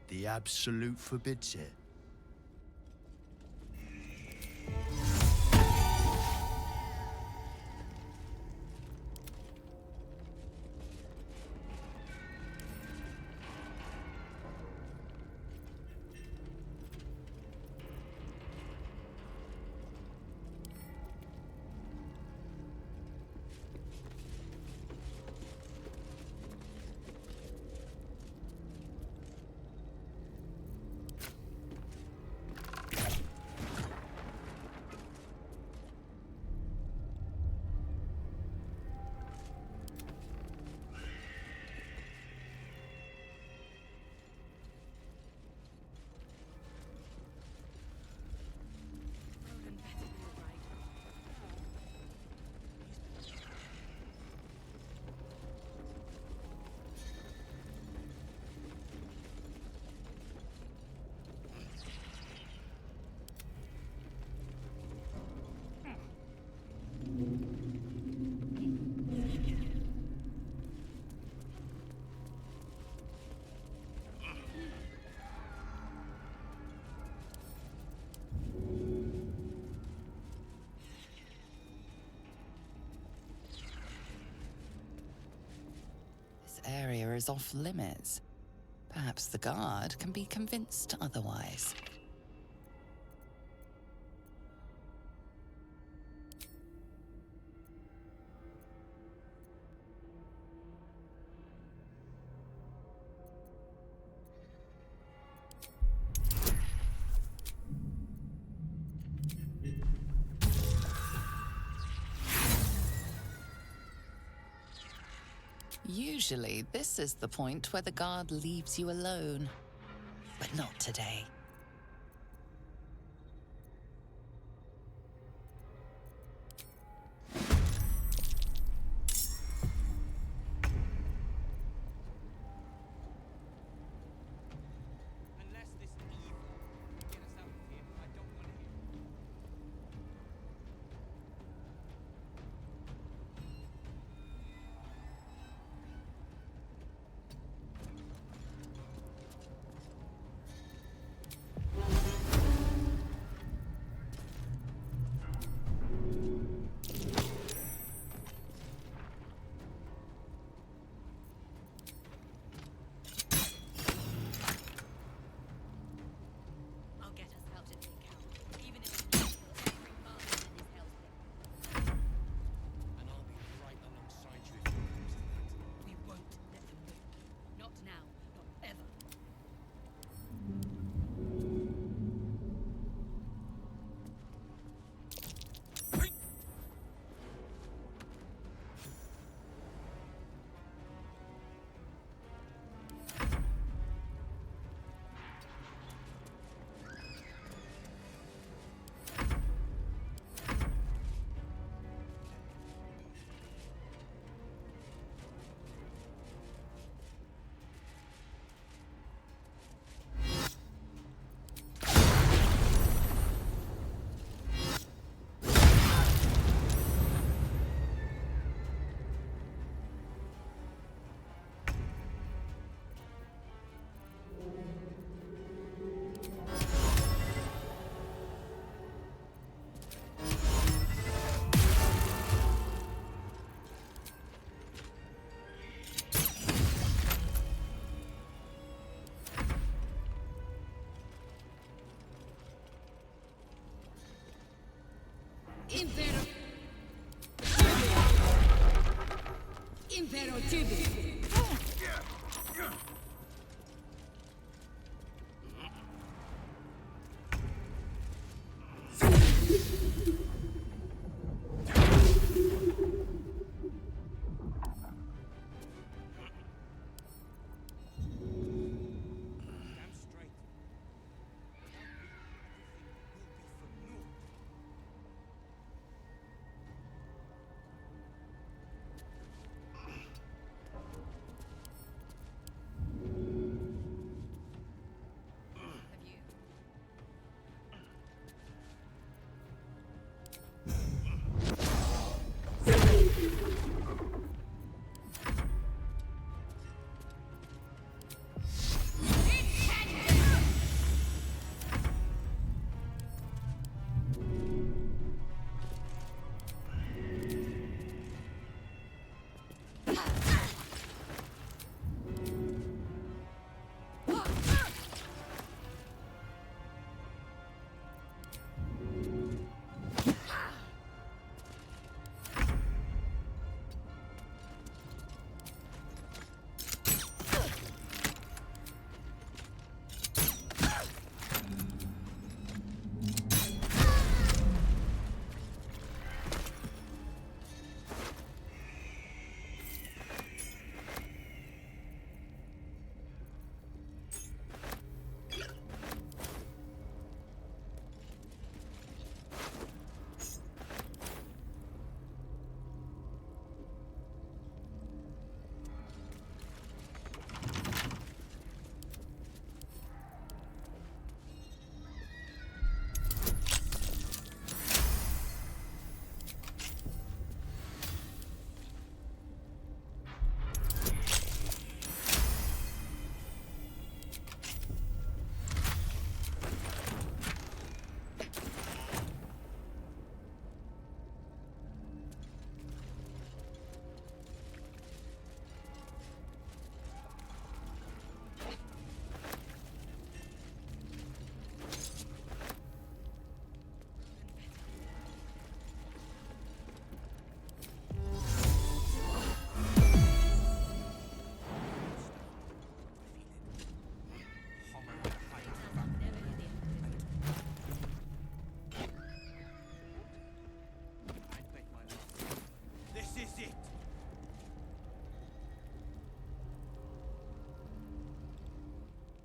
The Absolute forbids it. Area is off limits. Perhaps the guard can be convinced otherwise. Usually, this is the point where the guard leaves you alone. But not today. Impero Tibi.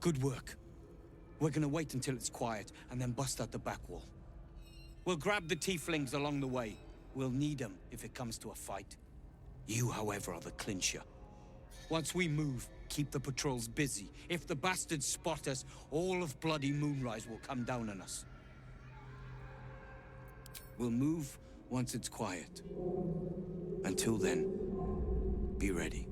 Good work. We're gonna wait until it's quiet, and then bust out the back wall. We'll grab the tieflings along the way. We'll need them if it comes to a fight. You, however, are the clincher. Once we move, keep the patrols busy. If the bastards spot us, all of bloody Moonrise will come down on us. We'll move once it's quiet. Until then, be ready.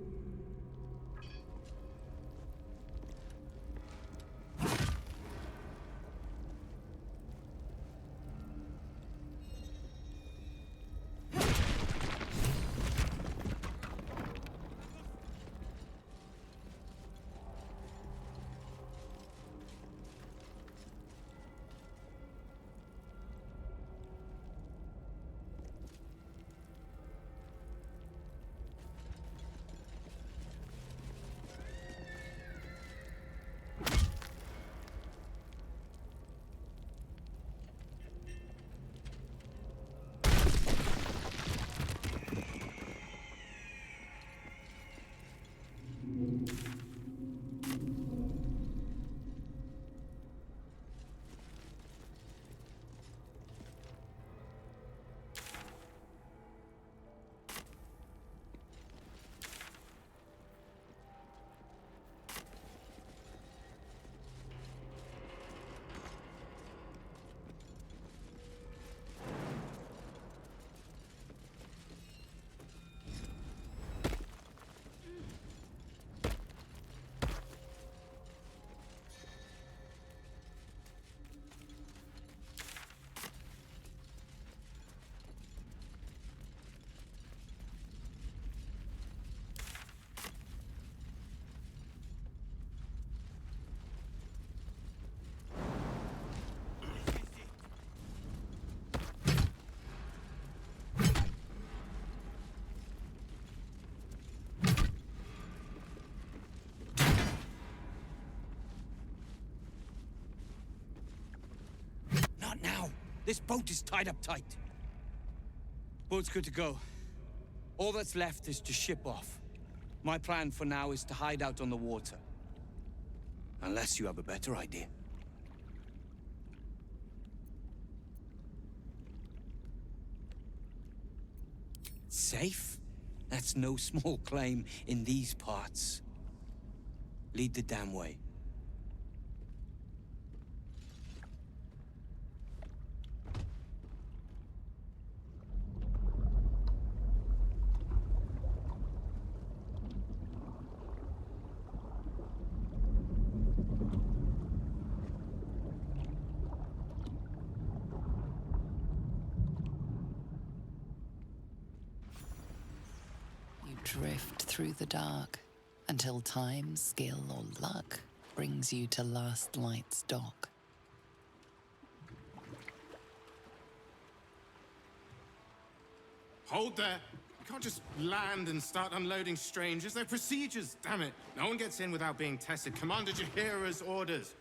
Not now! This boat is tied up tight. Boat's good to go. All that's left is to ship off. My plan for now is to hide out on the water. Unless you have a better idea. Safe? That's no small claim in these parts. Lead the damn way. Drift through the dark until time, skill, or luck brings you to Last Light's dock. Hold there! You can't just land and start unloading strangers. They're procedures, damn it! No one gets in without being tested. Commander Jahira's orders.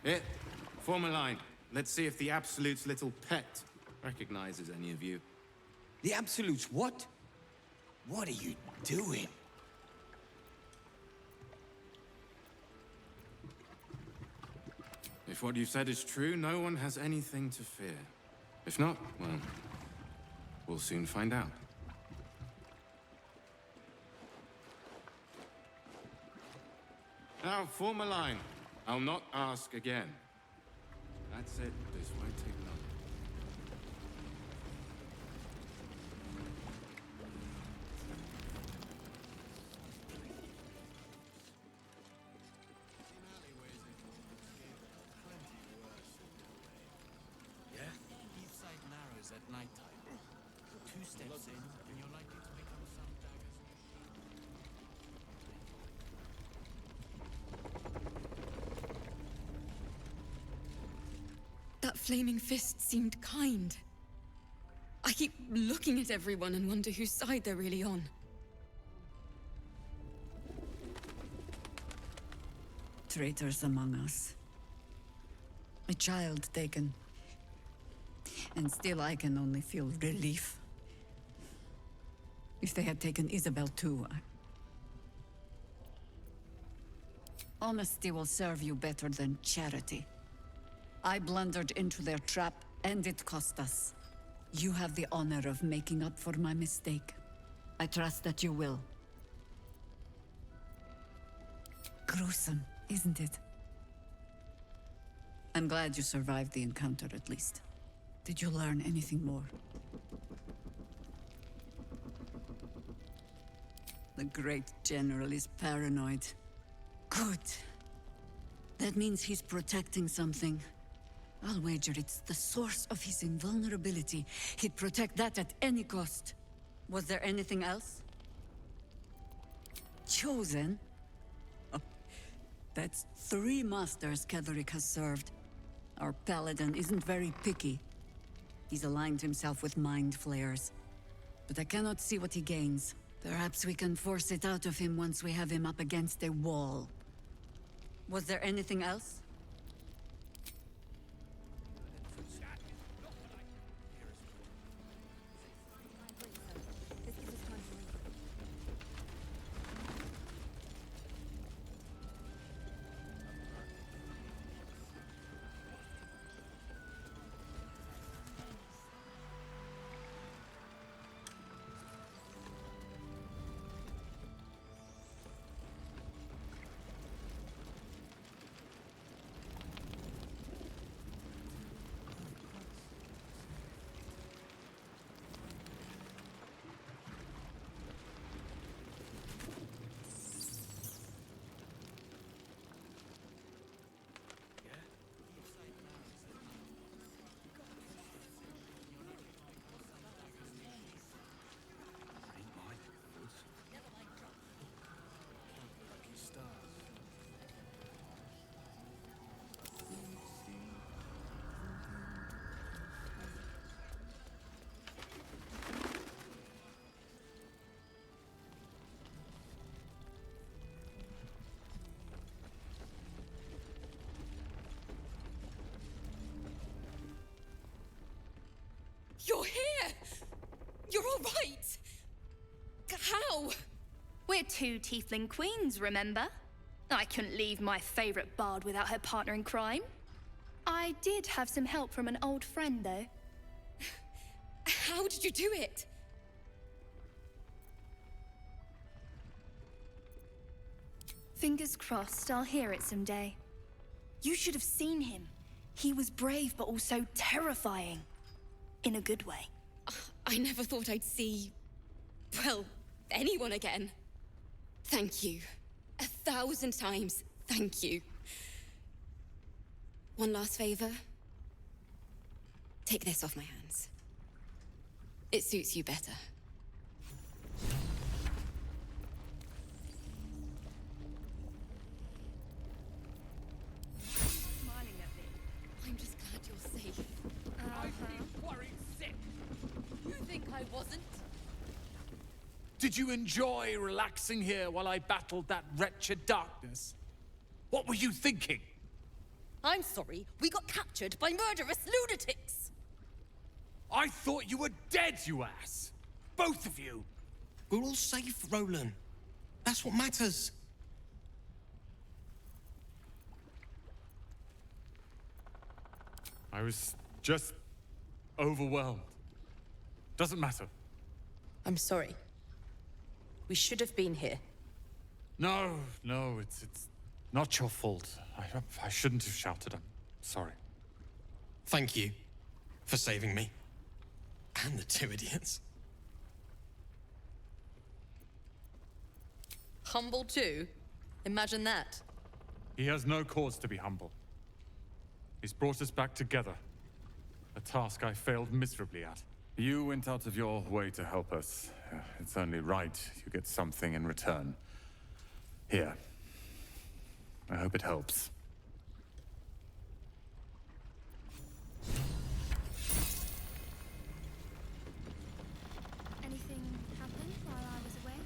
Here, form a line. Let's see if the Absolute's little pet recognizes any of you. The Absolute's what? What are you doing? If what you've said is true, no one has anything to fear. If not, well, we'll soon find out. Now, form a line. I'll not ask again. That's it. This won't take long. Yeah? Each side narrows at nighttime. 2 steps in, and you're likely to become some daggers. That flaming fist seemed kind. I keep looking at everyone and wonder whose side they're really on. Traitors among us. A child taken. And still I can only feel relief. If they had taken Isabel too, honesty will serve you better than charity. I blundered into their trap, and it cost us. You have the honor of making up for my mistake. I trust that you will. Gruesome, isn't it? I'm glad you survived the encounter, at least. Did you learn anything more? The great general is paranoid. Good. That means he's protecting something. I'll wager it's the source of his invulnerability. He'd protect that at any cost. Was there anything else? Chosen? Oh, that's 3 masters Ketherick has served. Our paladin isn't very picky. He's aligned himself with mind flayers. But I cannot see what he gains. Perhaps we can force it out of him once we have him up against a wall. Was there anything else? You're here! You're all right! How? We're 2 tiefling queens, remember? I couldn't leave my favorite bard without her partner in crime. I did have some help from an old friend, though. How did you do it? Fingers crossed I'll hear it someday. You should have seen him. He was brave, but also terrifying. In a good way. I never thought I'd see... well, anyone again. Thank you. 1,000 times, thank you. One last favor. Take this off my hands. It suits you better. Smiling at me. I'm just glad you're safe. I've been worried sick. You think I wasn't? Did you enjoy relaxing here while I battled that wretched darkness? What were you thinking? I'm sorry, we got captured by murderous lunatics! I thought you were dead, you ass! Both of you! We're all safe, Roland. That's what matters. I was just overwhelmed. Doesn't matter. I'm sorry. We should have been here. No, it's not your fault. I shouldn't have shouted. I'm sorry. Thank you for saving me. And the 2 idiots. Humble too? Imagine that. He has no cause to be humble. He's brought us back together. A task I failed miserably at. You went out of your way to help us. It's only right you get something in return. Here. I hope it helps. Anything happened while I was away?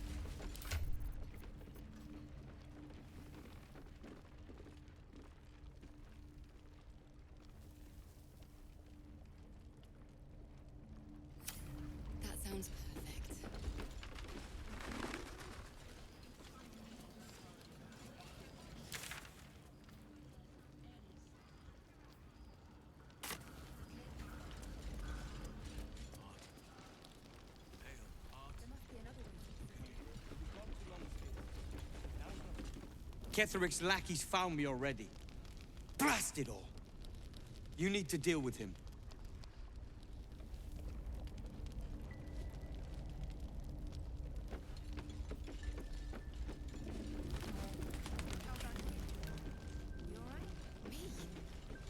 That sounds perfect. 'Cause I know you'll be back soon. I'll be waiting. Ketheric's lackeys found me already. Blast it all! You need to deal with him.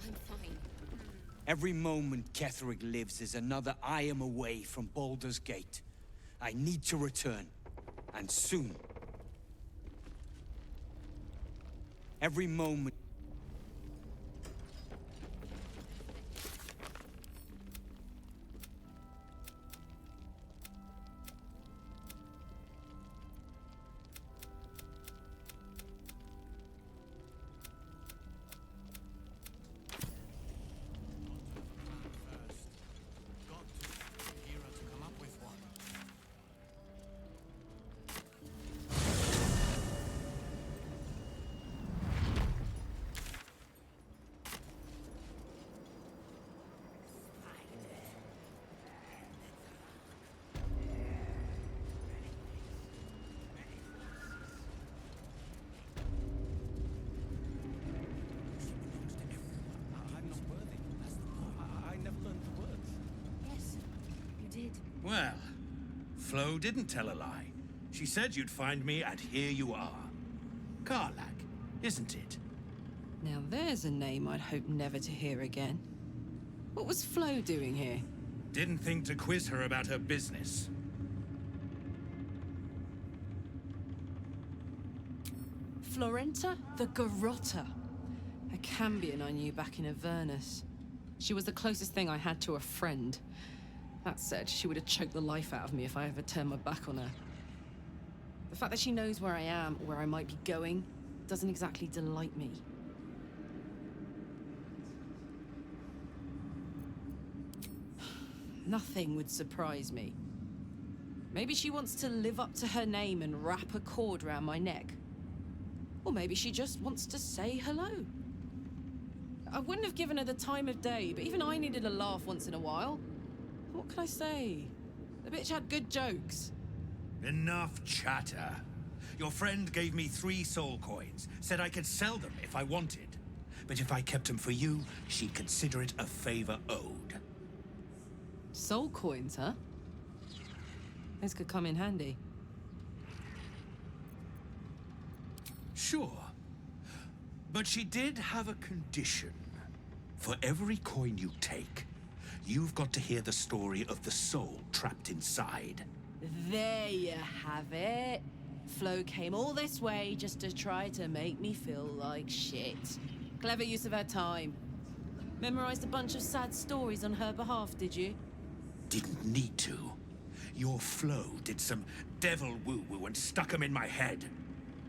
I'm fine. Every moment Ketheric lives is another I am away from Baldur's Gate. I need to return, and soon. Every moment. Well, Flo didn't tell a lie. She said you'd find me, and here you are. Karlach, isn't it? Now there's a name I'd hope never to hear again. What was Flo doing here? Didn't think to quiz her about her business. Florenta the Garrotta. A Cambion I knew back in Avernus. She was the closest thing I had to a friend. That said, she would have choked the life out of me if I ever turned my back on her. The fact that she knows where I am, or where I might be going, doesn't exactly delight me. Nothing would surprise me. Maybe she wants to live up to her name and wrap a cord around my neck. Or maybe she just wants to say hello. I wouldn't have given her the time of day, but even I needed a laugh once in a while. What can I say? The bitch had good jokes. Enough chatter. Your friend gave me 3 soul coins, said I could sell them if I wanted. But if I kept them for you, she'd consider it a favor owed. Soul coins, huh? Those could come in handy. Sure. But she did have a condition. For every coin you take, you've got to hear the story of the soul trapped inside. There you have it. Flo came all this way just to try to make me feel like shit. Clever use of her time. Memorized a bunch of sad stories on her behalf, did you? Didn't need to. Your Flo did some devil woo-woo and stuck 'em in my head.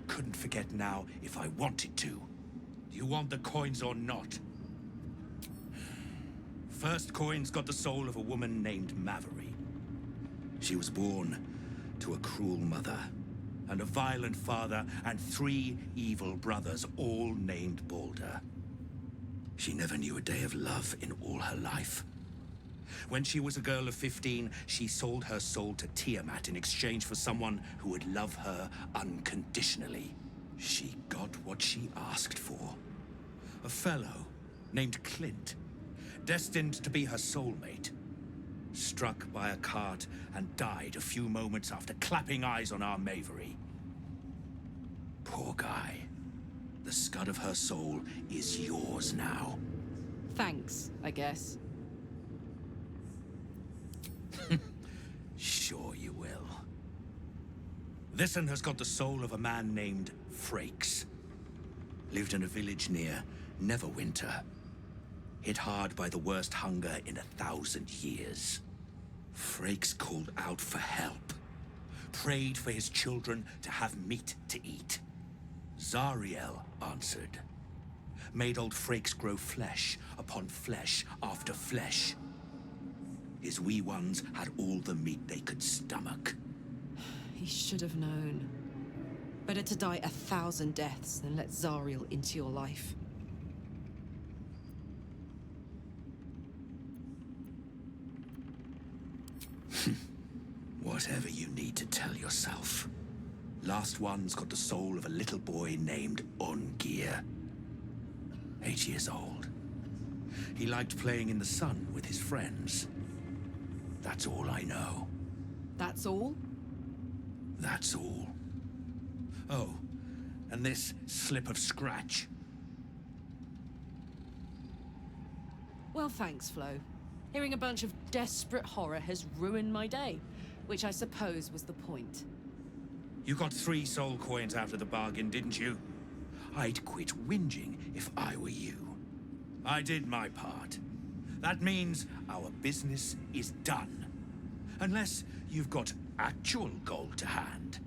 Couldn't forget now if I wanted to. Do you want the coins or not? First coin's got the soul of a woman named Maveri. She was born to a cruel mother, and a violent father, and 3 evil brothers, all named Baldur. She never knew a day of love in all her life. When she was a girl of 15, she sold her soul to Tiamat in exchange for someone who would love her unconditionally. She got what she asked for. A fellow named Clint, destined to be her soulmate. Struck by a cart and died a few moments after clapping eyes on our Maveri. Poor guy. The scud of her soul is yours now. Thanks, I guess. Sure you will. This one has got the soul of a man named Frakes. Lived in a village near Neverwinter. Hit hard by the worst hunger in 1,000 years. Frakes called out for help. Prayed for his children to have meat to eat. Zariel answered. Made old Frakes grow flesh upon flesh after flesh. His wee ones had all the meat they could stomach. He should have known. Better to die 1,000 deaths than let Zariel into your life. Whatever you need to tell yourself. Last one's got the soul of a little boy named Ungir. 8 years old. He liked playing in the sun with his friends. That's all I know. That's all? That's all. Oh, and this slip of scratch. Well, thanks, Flo. Hearing a bunch of desperate horror has ruined my day, which I suppose was the point. You got 3 soul coins out of the bargain, didn't you? I'd quit whinging if I were you. I did my part. That means our business is done. Unless you've got actual gold to hand.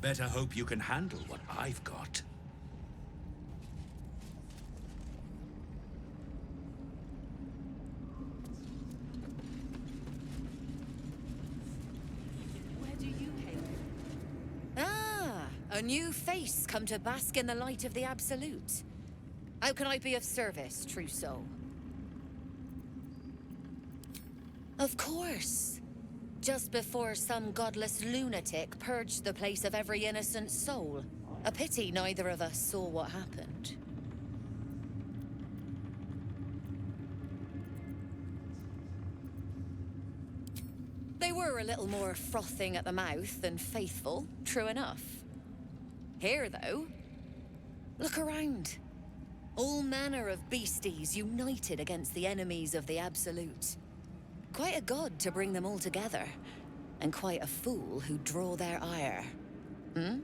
Better hope you can handle what I've got. Where do you hail? Ah, a new face come to bask in the light of the Absolute. How can I be of service, true soul? Of course. Just before some godless lunatic purged the place of every innocent soul. A pity neither of us saw what happened. They were a little more frothing at the mouth than faithful, true enough. Here, though, look around. All manner of beasties united against the enemies of the Absolute. Quite a god to bring them all together, and quite a fool who draw their ire. Hmm?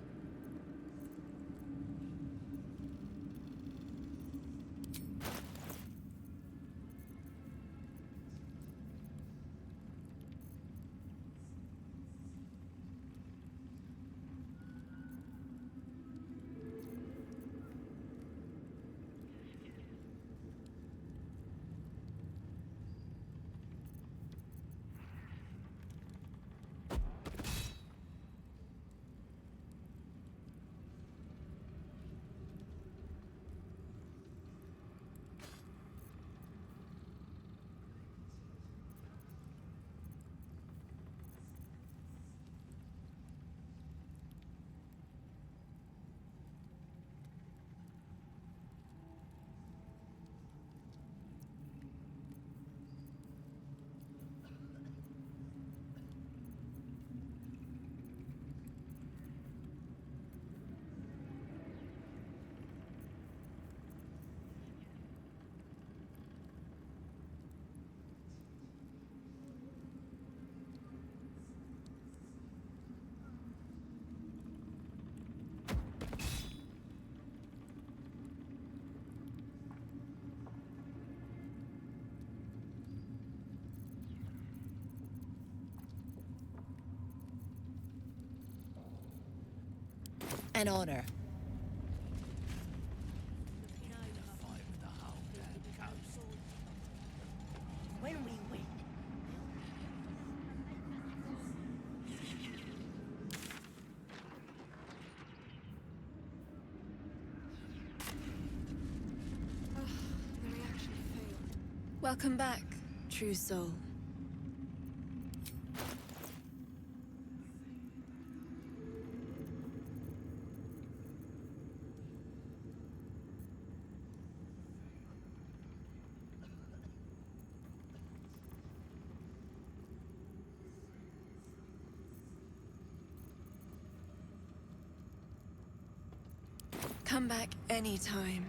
an honor. When we win. Welcome back, true soul. Come back anytime.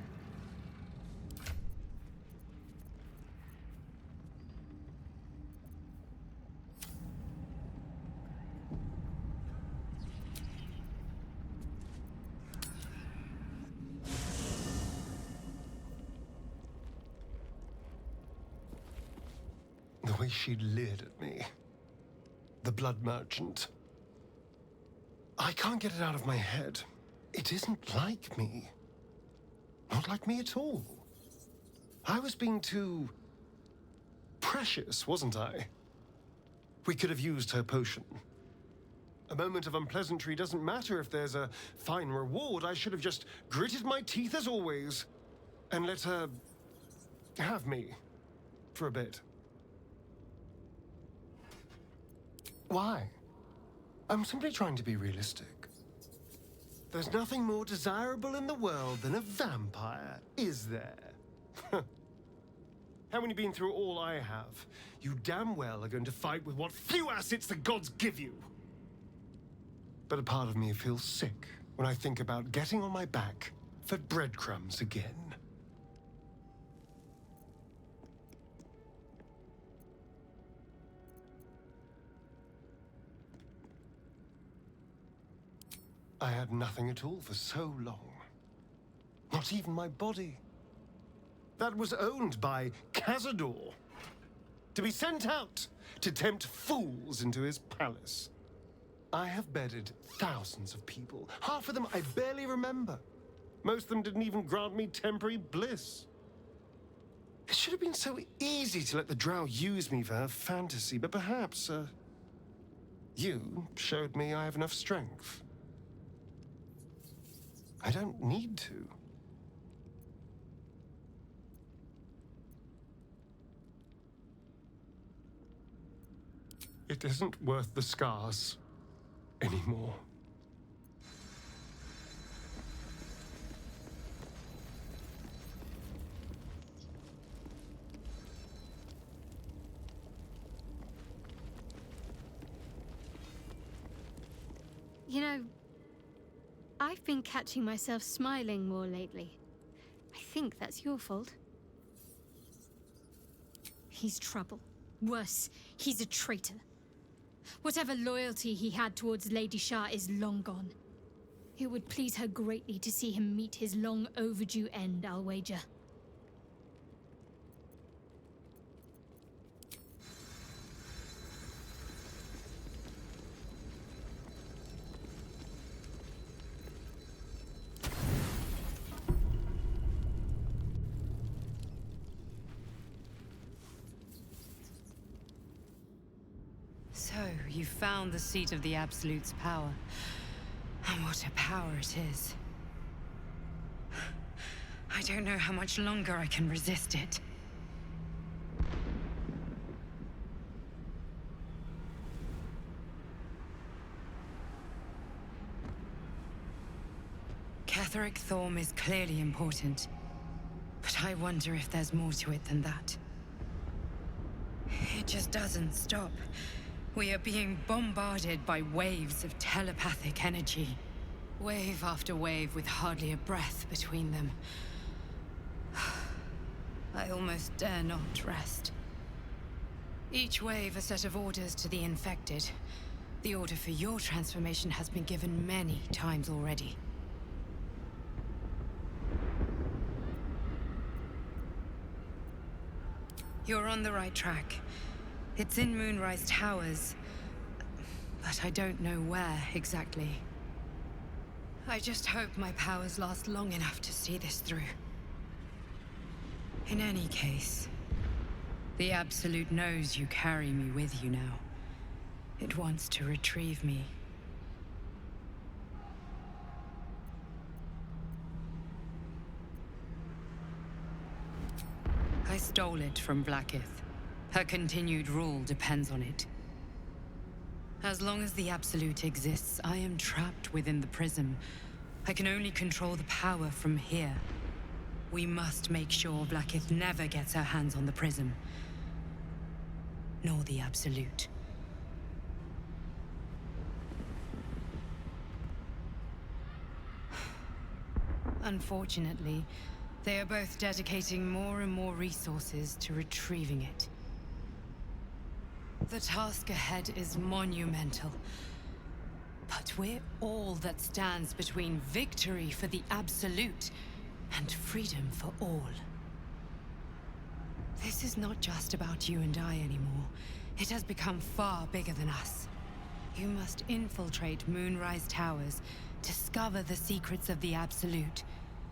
The way she leered at me. The blood merchant. I can't get it out of my head. It isn't like me. Not like me at all. I was being too precious, wasn't I? We could have used her potion. A moment of unpleasantry doesn't matter if there's a fine reward. I should have just gritted my teeth as always and let her have me for a bit. Why? I'm simply trying to be realistic. There's nothing more desirable in the world than a vampire, is there? Having been through all I have, you damn well are going to fight with what few assets the gods give you. But a part of me feels sick when I think about getting on my back for breadcrumbs again. I had nothing at all for so long. Not even my body. That was owned by Cazador. To be sent out to tempt fools into his palace. I have bedded thousands of people. Half of them I barely remember. Most of them didn't even grant me temporary bliss. It should have been so easy to let the drow use me for her fantasy, but perhaps, you showed me I have enough strength. I don't need to. It isn't worth the scars anymore. You know, I've been catching myself smiling more lately. I think that's your fault. He's trouble. Worse, he's a traitor. Whatever loyalty he had towards Lady Shah is long gone. It would please her greatly to see him meet his long overdue end, I'll wager. So, you found the seat of the Absolute's power. And what a power it is. I don't know how much longer I can resist it. Catherick Thorm is clearly important. But I wonder if there's more to it than that. It just doesn't stop. We are being bombarded by waves of telepathic energy. Wave after wave with hardly a breath between them. I almost dare not rest. Each wave a set of orders to the infected. The order for your transformation has been given many times already. You're on the right track. It's in Moonrise Towers, but I don't know where exactly. I just hope my powers last long enough to see this through. In any case, the Absolute knows you carry me with you now. It wants to retrieve me. I stole it from Blackith. Her continued rule depends on it. As long as the Absolute exists, I am trapped within the prism. I can only control the power from here. We must make sure Blackith never gets her hands on the prism. Nor the Absolute. Unfortunately, they are both dedicating more and more resources to retrieving it. The task ahead is monumental. But we're all that stands between victory for the Absolute and freedom for all. This is not just about you and I anymore. It has become far bigger than us. You must infiltrate Moonrise Towers, discover the secrets of the Absolute,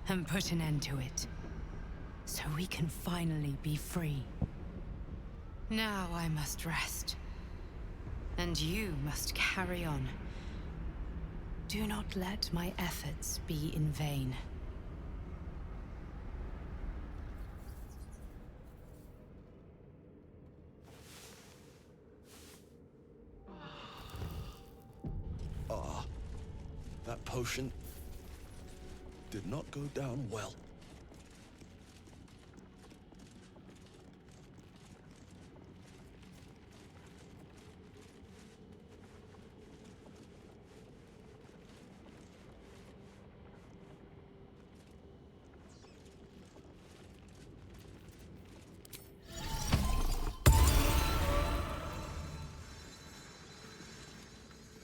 and put an end to it. So we can finally be free. Now I must rest. And you must carry on. Do not let my efforts be in vain. That potion did not go down well.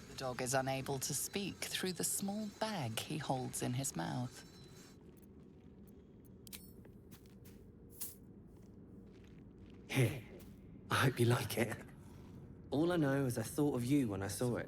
The dog is unable to speak through the small bag he holds in his mouth. Here, I hope you like it. All I know is I thought of you when I saw it.